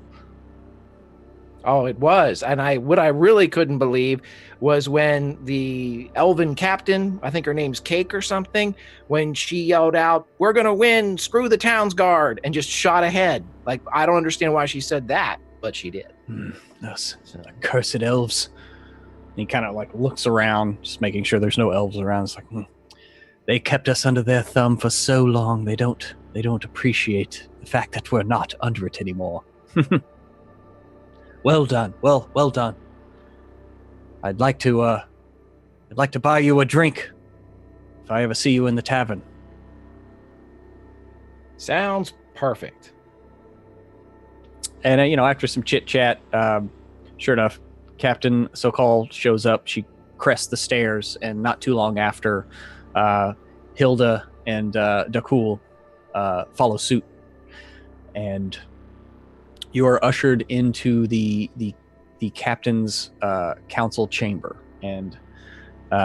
Oh, it was. And what I really couldn't believe was when the elven captain, I think her name's Cake or something, when she yelled out, "We're going to win, screw the town's guard," and just shot ahead. Like, I don't understand why she said that, but she did. Those accursed elves. And he kind of looks around, just making sure there's no elves around. It's like, they kept us under their thumb for so long. They don't appreciate the fact that we're not under it anymore. Well done. Well done. I'd like to buy you a drink if I ever see you in the tavern. Sounds perfect. And after some chit chat, sure enough, Captain So-called shows up. She crests the stairs, and not too long after, Hilda and Dakul follow suit, and you are ushered into the captain's council chamber. And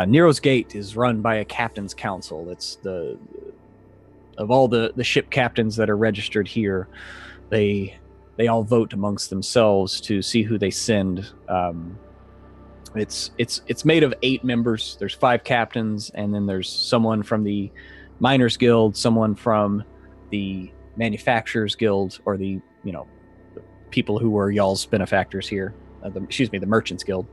Nero's Gate is run by a captain's council. It's of all the ship captains that are registered here, they all vote amongst themselves to see who they send. It's made of 8 members. There's 5 captains, and then there's someone from the Miners Guild, someone from the Manufacturers Guild, or the the people who were y'all's benefactors here, the Merchants Guild,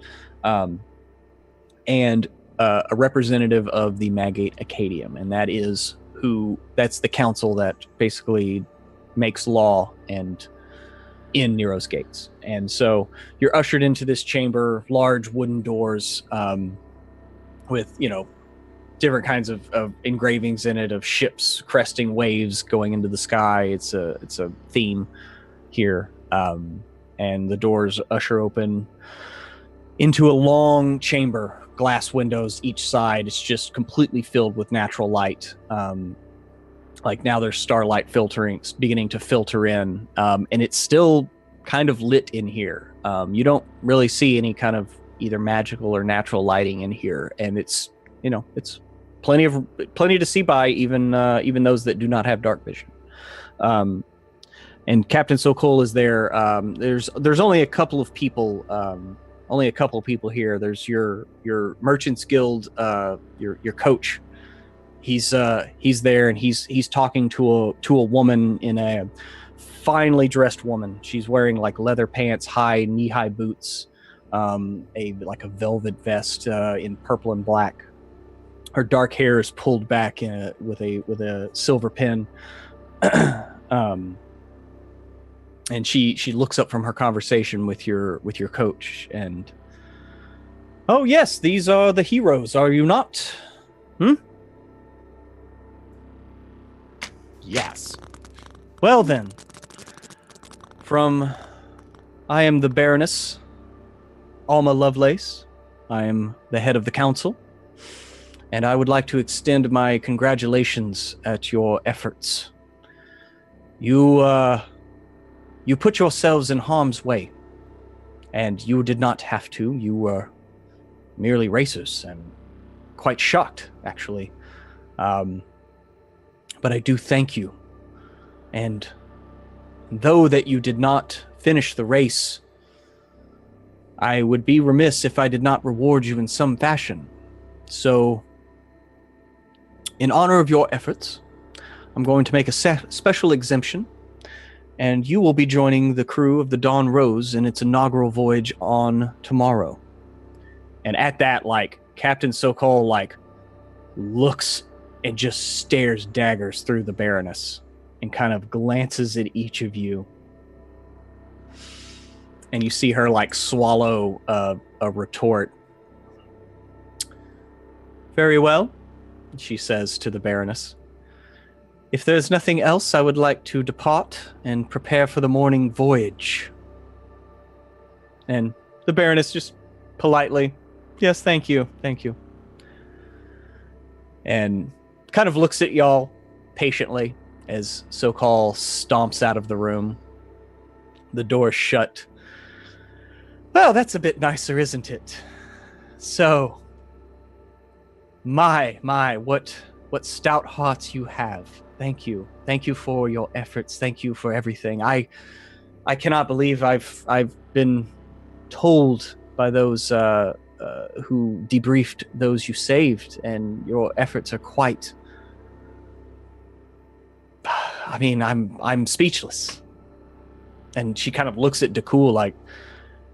and a representative of the Magate Acadium, and that's the council that basically makes law and in Nero's Gates. And so you're ushered into this chamber, large wooden doors, with different kinds of engravings in it of ships cresting waves going into the sky. It's a theme here, and the doors usher open into a long chamber, glass windows each side. It's just completely filled with natural light. Like now there's starlight beginning to filter in, and it's still kind of lit in here. You don't really see any kind of either magical or natural lighting in here, and it's plenty to see by, even those that do not have dark vision. And Captain Sokol is there. There's only a couple of people. Here. There's your Merchants Guild, your coach. He's there, and he's talking to a woman, in a finely dressed woman. She's wearing like leather pants, knee-high boots, a velvet vest in purple and black. Her dark hair is pulled back with a silver pin. And she looks up from her conversation with your coach, and oh yes, these are the heroes, are you not? Yes. Well then, I am the Baroness Alma Lovelace. I am the head of the council, and I would like to extend my congratulations at your efforts. You put yourselves in harm's way, and you did not have to. You were merely racers, and quite shocked, actually. But I do thank you. And though that you did not finish the race, I would be remiss if I did not reward you in some fashion. So, in honor of your efforts, I'm going to make a special exemption, and you will be joining the crew of the Dawn Rose in its inaugural voyage on tomorrow. And at that, Captain Sokol, looks and just stares daggers through the Baroness and kind of glances at each of you. And you see her, swallow a retort. Very well, she says to the Baroness. If there's nothing else, I would like to depart and prepare for the morning voyage. And the Baroness just politely, yes, thank you. And kind of looks at y'all patiently as Sokol stomps out of the room. The door shut. Well, that's a bit nicer, isn't it? So, my, what stout hearts you have. Thank you. Thank you for your efforts. Thank you for everything. I cannot believe I've been told by those who debriefed those you saved, and your efforts are quite. I mean, I'm speechless. And she kind of looks at Dakul like,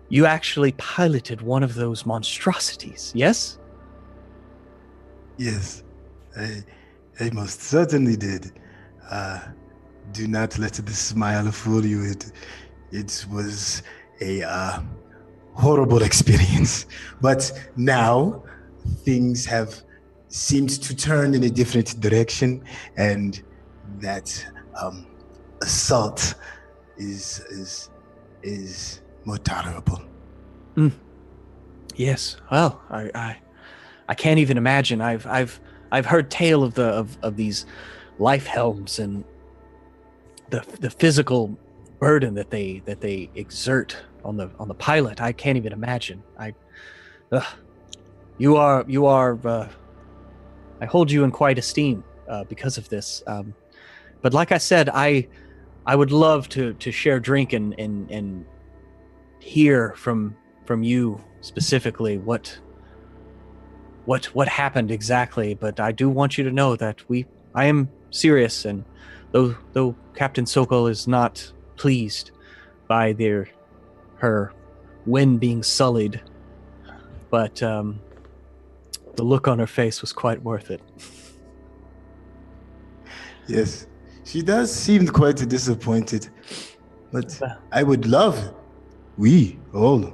you actually piloted one of those monstrosities, yes? Yes, I most certainly did. Do not let the smile fool you. It was a horrible experience. But now things have seemed to turn in a different direction, and that assault is more tolerable. Yes. Well, I can't even imagine. I've heard tale of these life helms and the physical burden that they exert on the pilot. I can't even imagine. You are I hold you in quite esteem because of this. But like I said, I would love to share drink and hear from you specifically what happened exactly. But I do want you to know that I am serious, and Though Captain Sokol is not pleased by her wind being sullied, but the look on her face was quite worth it. Yes, she does seem quite disappointed, but we all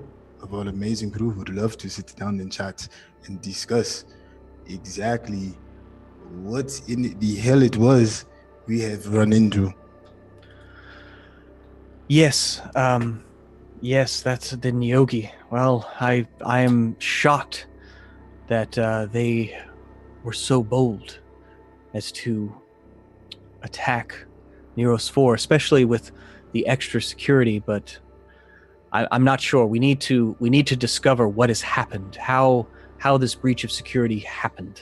of our amazing crew would love to sit down and chat and discuss exactly what in the hell it was we have run into. Yes, yes, that's the Neogi. Well, I am shocked that they were so bold as to attack Neros 4, especially with the extra security, but I'm not sure. We need to discover what has happened, how this breach of security happened.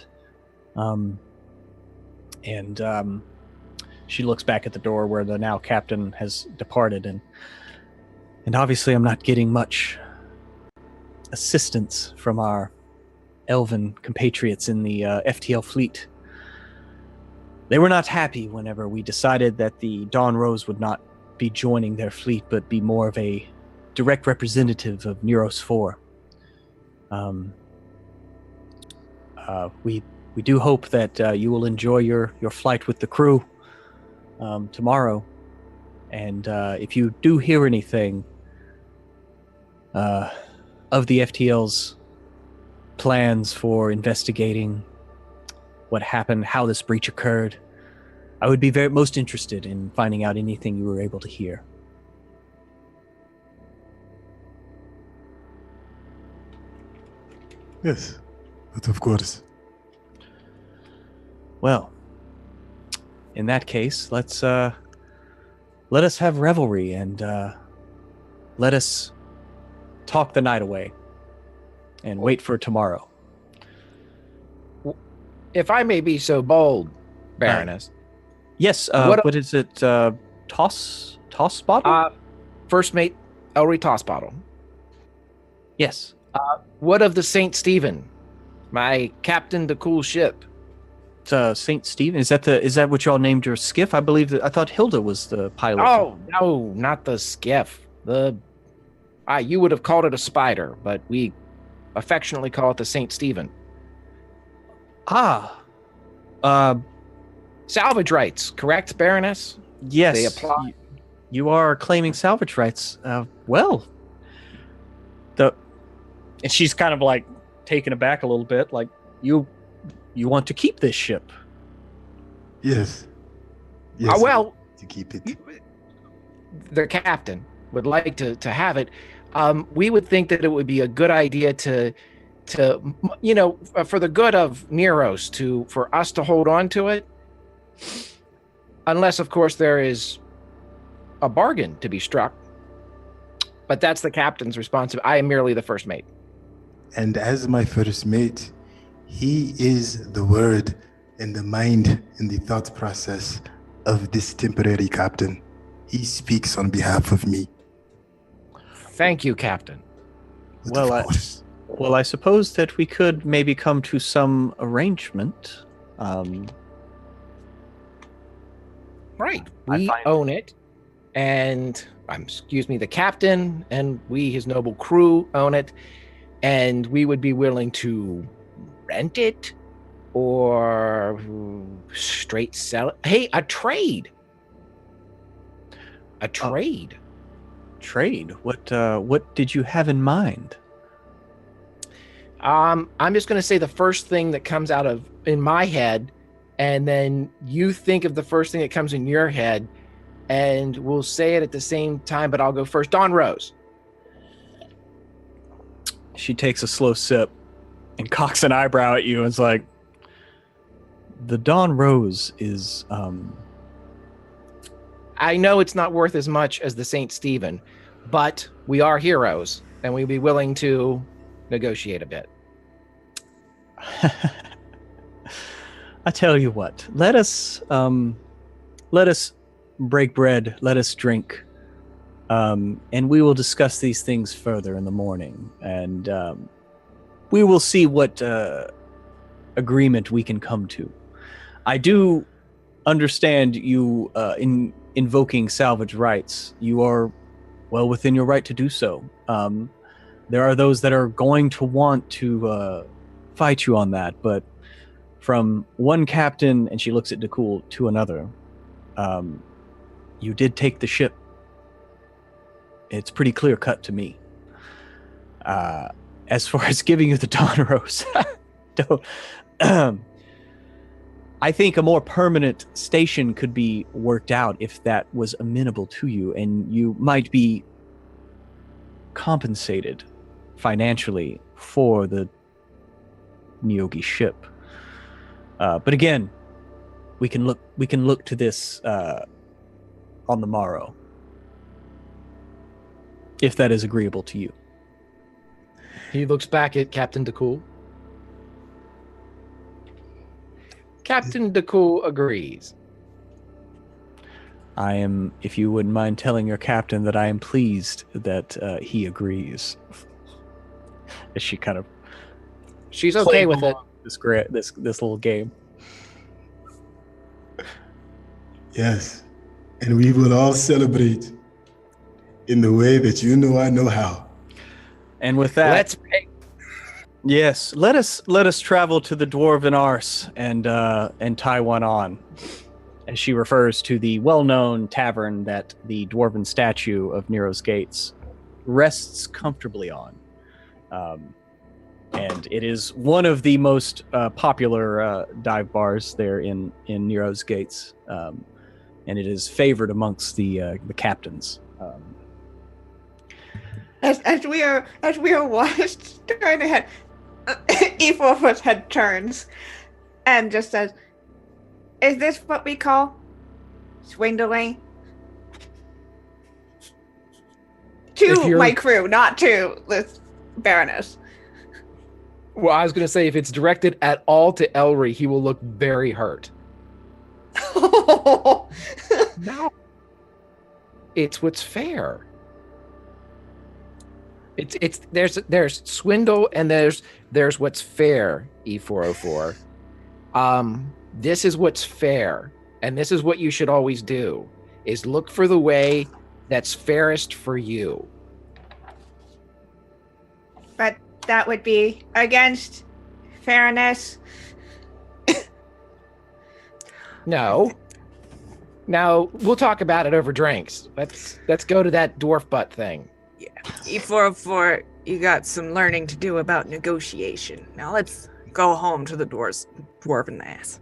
She looks back at the door where the now captain has departed, and obviously I'm not getting much assistance from our elven compatriots in the FTL fleet. They were not happy whenever we decided that the Dawn Rose would not be joining their fleet, but be more of a direct representative of Neros 4. We do hope that you will enjoy your flight with the crew tomorrow. And if you do hear anything of the FTL's plans for investigating what happened, how this breach occurred, I would be most interested in finding out anything you were able to hear. Yes, but of course. Well, in that case, let us have revelry and let us talk the night away and wait for tomorrow. If I may be so bold, Baroness. Yes, what is it? Toss bottle? First mate, Elry Toss Bottle. Yes. What of the St. Stephen? My captain, the cool ship. St. Stephen? Is that what y'all named your skiff? I thought Hilda was the pilot. Oh, no, not the skiff. You would have called it a spider, but we affectionately call it the St. Stephen. Salvage rights, correct, Baroness? Yes. They apply. You are claiming salvage rights. And she's kind of like taken aback a little bit, like, you want to keep this ship? Yes. Well, to keep it. The captain would like to have it. We would think that it would be a good idea to for the good of Neros, for us to hold on to it, unless of course there is a bargain to be struck. But that's the captain's responsibility. I am merely the first mate. And as my first mate, he is the word and the mind and the thought process of this temporary captain. He speaks on behalf of me. Thank you, Captain. Well, I suppose that we could maybe come to some arrangement. Right. We own it. And, the captain and we, his noble crew, own it. And we would be willing to rent it or straight sell it. Hey, a trade. A trade. Trade? What did you have in mind? I'm just going to say the first thing that comes in my head, and then you think of the first thing that comes in your head, and we'll say it at the same time, but I'll go first. Dawn Rose. She takes a slow sip and cocks an eyebrow at you and is like, the Dawn Rose is, I know it's not worth as much as the St. Stephen, but we are heroes, and we'd be willing to negotiate a bit. I tell you what, let us break bread, let us drink, and we will discuss these things further in the morning, and we will see what agreement we can come to. I do understand you in invoking salvage rights. You are well within your right to do so. There are those that are going to want to fight you on that, but from one captain, and she looks at Dakul, to another, you did take the ship. It's pretty clear cut to me. As far as giving you the Dawn Rose, I think a more permanent station could be worked out if that was amenable to you, and you might be compensated financially for the Neogi ship. But again, we can look to this on the morrow, if that is agreeable to you. He looks back at Captain Dakul. Captain Dakul agrees. I am, if you wouldn't mind telling your captain that I am pleased that he agrees. As she kind of She's okay with it. This little game. Yes. And we will all celebrate in the way that you know I know how. And with that, Let's pay. yes, let us travel to the Dwarven Arse and tie one on. As she refers to the well-known tavern that the dwarven statue of Nero's Gates rests comfortably on. And it is one of the most popular dive bars there in Nero's Gates. And it is favored amongst the captains. As we are watched turn ahead, E4's head turns and just says, "Is this what we call swindling?" To my crew, not to this Baroness. Well, I was going to say, if it's directed at all to Elry, he will look very hurt. No. It's what's fair. It's there's swindle and there's what's fair, E404. This is what's fair, and this is what you should always do, is look for the way that's fairest for you. But that would be against fairness. No. Now, we'll talk about it over drinks. Let's go to that dwarf butt thing. Yeah. E404, you got some learning to do about negotiation. Now let's go home to the dwarven ass.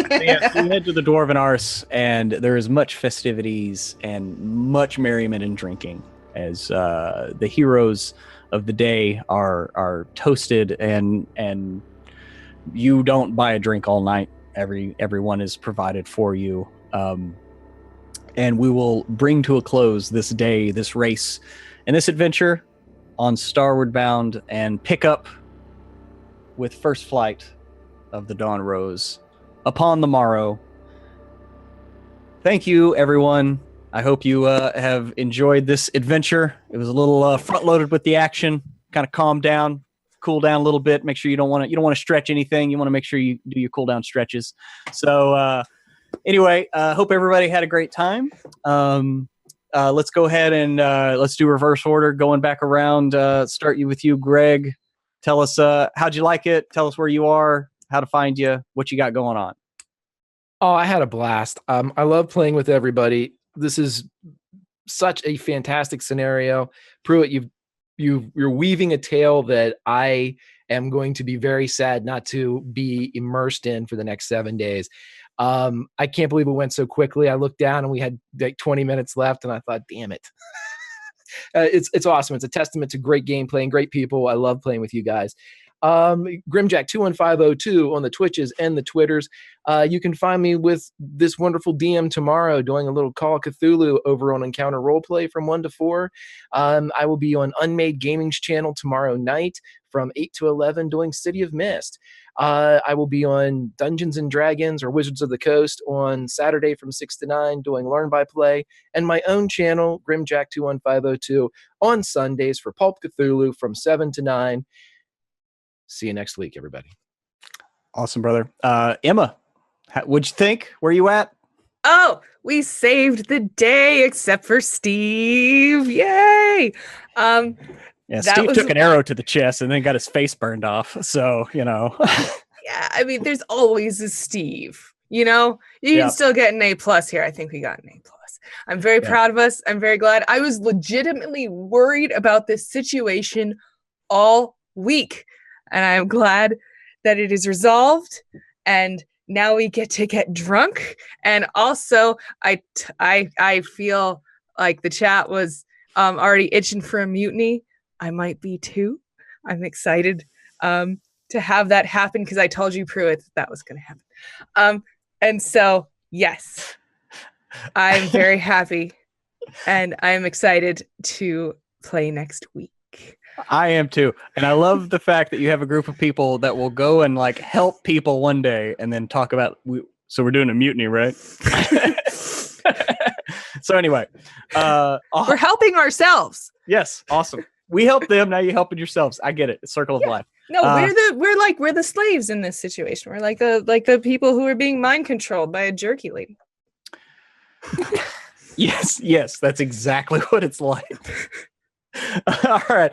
Yes, we head to the Dwarven Arse, and there is much festivities and much merriment and drinking as the heroes of the day are toasted, and you don't buy a drink all night. Everyone is provided for you. And we will bring to a close this day, this race, and this adventure on Starward Bound, and pick up with first flight of the Dawn Rose upon the morrow. Thank you, everyone. I hope you have enjoyed this adventure. It was a little front-loaded with the action. Kind of calm down, cool down a little bit. Make sure you don't want to stretch anything. You want to make sure you do your cool down stretches. So. Anyway, hope everybody had a great time. Let's go ahead and let's do reverse order, going back around. Start with you, Greg. Tell us how'd you like it? Tell us where you are, how to find you, what you got going on. Oh, I had a blast. I love playing with everybody. This is such a fantastic scenario. Pruitt, you're weaving a tale that I am going to be very sad not to be immersed in for the next 7 days. I can't believe it went so quickly. I looked down and we had like 20 minutes left, and I thought, damn it. It's awesome. It's a testament to great gameplay and great people. I love playing with you guys. Grimjack21502 on the Twitches and the Twitters. You can find me with this wonderful DM tomorrow doing a little Call of Cthulhu over on Encounter Roleplay from 1 to 4. I will be on Unmade Gaming's channel tomorrow night from 8 to 11 doing City of Mist. I will be on Dungeons and Dragons or Wizards of the Coast on Saturday from 6 to 9 doing Learn by Play, and my own channel, Grimjack21502, on Sundays for Pulp Cthulhu from 7 to 9. See you next week, everybody. Awesome, brother. Emma, what'd you think? Where you at? Oh, we saved the day except for Steve. Yay! Yeah, That Steve was- took an arrow to the chest and then got his face burned off. So, Yeah, I mean, there's always a Steve. You can Yep. still get an A+ here. I think we got an A+. I'm very proud of us. I'm very glad. I was legitimately worried about this situation all week, and I'm glad that it is resolved. And now we get to get drunk. And also, I feel like the chat was already itching for a mutiny. I might be too. I'm excited to have that happen because I told you, Pruitt, that was going to happen. And so, yes, I'm very happy and I'm excited to play next week. I am too. And I love the fact that you have a group of people that will go and like help people one day and then talk about, so we're doing a mutiny, right? So anyway, we're helping ourselves. Yes. Awesome. We help them. Now you're helping yourselves. I get it. It's circle of life. No, we're the slaves in this situation. We're like the people who are being mind controlled by a jerky lady. Yes, that's exactly what it's like. All right,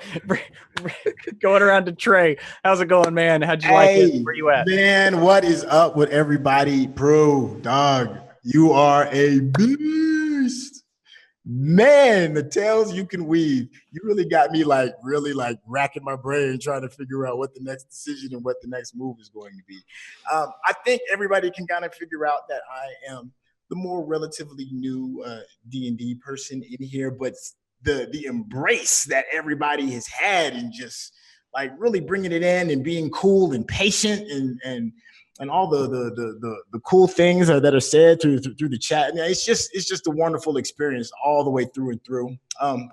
going around to Trey. How's it going, man? How'd you like it? Where you at? Man, what is up with everybody? Bro, dog, you are a beast. Man, the tales you can weave. You really got me really racking my brain trying to figure out what the next decision and what the next move is going to be. I think everybody can kind of figure out that I am the more relatively new D&D person in here, but the embrace that everybody has had and just like really bringing it in and being cool and patient and all the cool things that are said through the chat. Yeah, it's just a wonderful experience all the way through and through.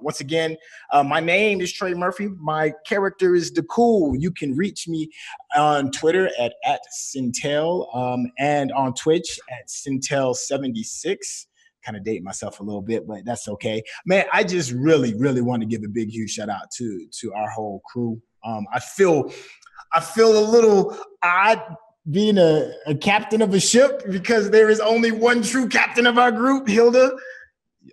Once again, my name is Trey Murphy. My character is the cool. You can reach me on Twitter at Sintel and on Twitch at Sintel76. Kind of date myself a little bit, but that's okay. Man, I just really want to give a big, huge shout out to our whole crew. I feel a little odd being a captain of a ship because there is only one true captain of our group, Hilda.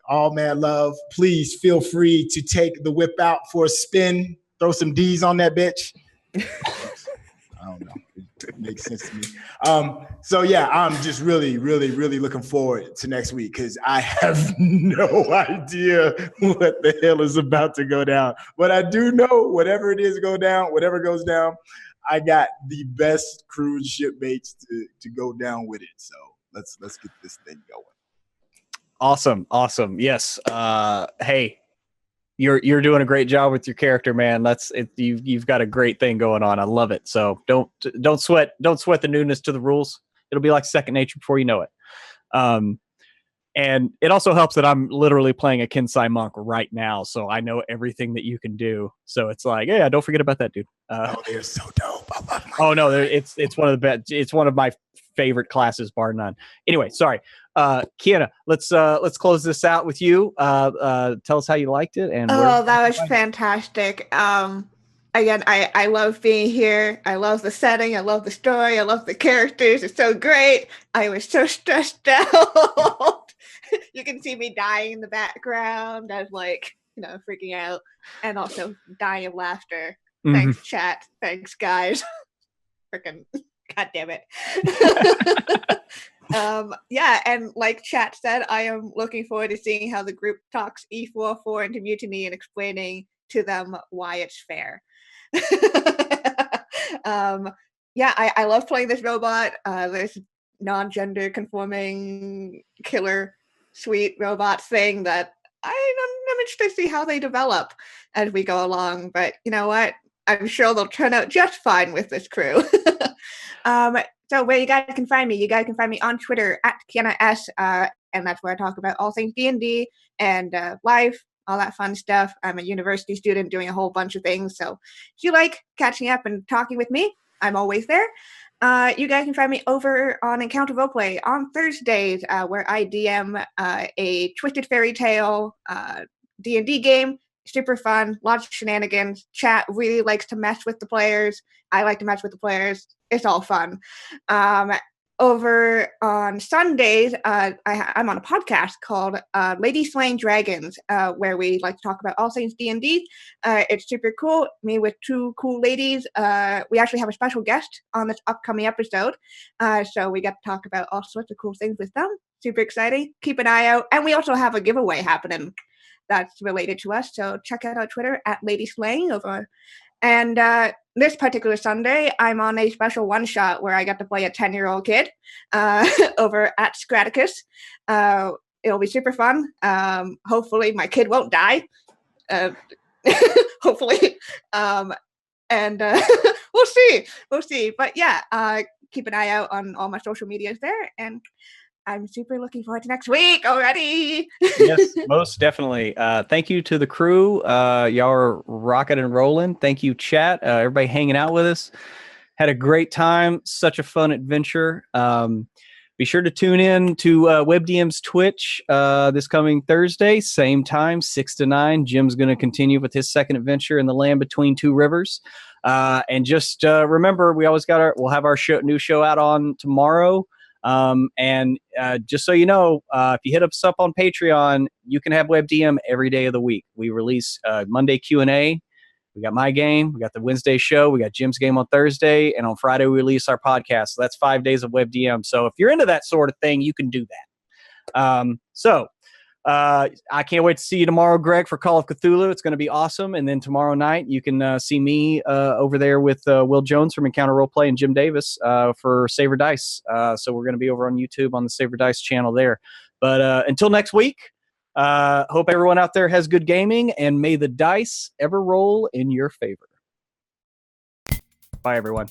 All man love. Please feel free to take the whip out for a spin. Throw some D's on that bitch. I don't know. It makes sense to me. So yeah, I'm just really looking forward to next week because I have no idea what the hell is about to go down. But I do know whatever it is whatever goes down, I got the best cruise shipmates to go down with it. So let's get this thing going. Awesome. Yes. Hey, you're doing a great job with your character, man. That's it. You've got a great thing going on. I love it. So don't sweat the newness to the rules. It'll be like second nature before you know it. And it also helps that I'm literally playing a Kinsai monk right now, so I know everything that you can do. So it's like, yeah, don't forget about that, dude. They're so dope. I love Oh no, it's one of the best. It's one of my favorite classes, bar none. Anyway, sorry, Kiana. Let's close this out with you. Tell us how you liked it. And that was fantastic. Again, I love being here. I love the setting. I love the story. I love the characters. It's so great. I was so stressed out. You can see me dying in the background. I was freaking out and also dying of laughter. Mm-hmm. Thanks, chat. Thanks, guys. Freaking God damn it. Yeah, and like chat said, I am looking forward to seeing how the group talks E44 into mutiny and explaining to them why it's fair. Yeah, I love playing this robot. This non-gender conforming killer sweet robot thing that I'm interested to see how they develop as we go along. But you know what? I'm sure they'll turn out just fine with this crew. So where you guys can find me on Twitter at Kiana S, and that's where I talk about all things D&D and life, all that fun stuff. I'm a university student doing a whole bunch of things. So if you like catching up and talking with me, I'm always there. You guys can find me over on Encounter Roleplay on Thursdays, where I DM a Twisted Fairy Tale D&D game super fun, lots of shenanigans. Chat really likes to mess with the players. I like to mess with the players. It's all fun. Over on Sundays, I'm on a podcast called Lady Slaying Dragons, where we like to talk about all things D&D. It's super cool. Me with two cool ladies. We actually have a special guest on this upcoming episode, so we get to talk about all sorts of cool things with them. Super exciting. Keep an eye out. And we also have a giveaway happening that's related to us, so check out our Twitter at Lady Slaying over. And this particular Sunday, I'm on a special one-shot where I get to play a 10-year-old kid over at Scraticus. It'll be super fun. Hopefully my kid won't die. Hopefully. And we'll see. We'll see. But yeah, keep an eye out on all my social medias there. And I'm super looking forward to next week already. Yes, most definitely. Thank you to the crew. Y'all are rocking and rolling. Thank you, chat. Everybody hanging out with us. Had a great time. Such a fun adventure. Be sure to tune in to WebDM's Twitch this coming Thursday, same time, 6 to 9. Jim's going to continue with his second adventure in the land between two rivers. And just remember, we'll have our new show out on tomorrow. And just so you know, if you hit us up on Patreon, you can have WebDM every day of the week. We release Monday Q&A. We got my game. We got the Wednesday show. We got Jim's game on Thursday. And on Friday, we release our podcast. So that's 5 days of WebDM. So if you're into that sort of thing, you can do that. I can't wait to see you tomorrow, Greg, for Call of Cthulhu. It's going to be awesome. And then tomorrow night, you can see me over there with Will Jones from Encounter Roleplay and Jim Davis for Saver Dice. So we're going to be over on YouTube on the Saver Dice channel there. But until next week, hope everyone out there has good gaming, and may the dice ever roll in your favor. Bye, everyone.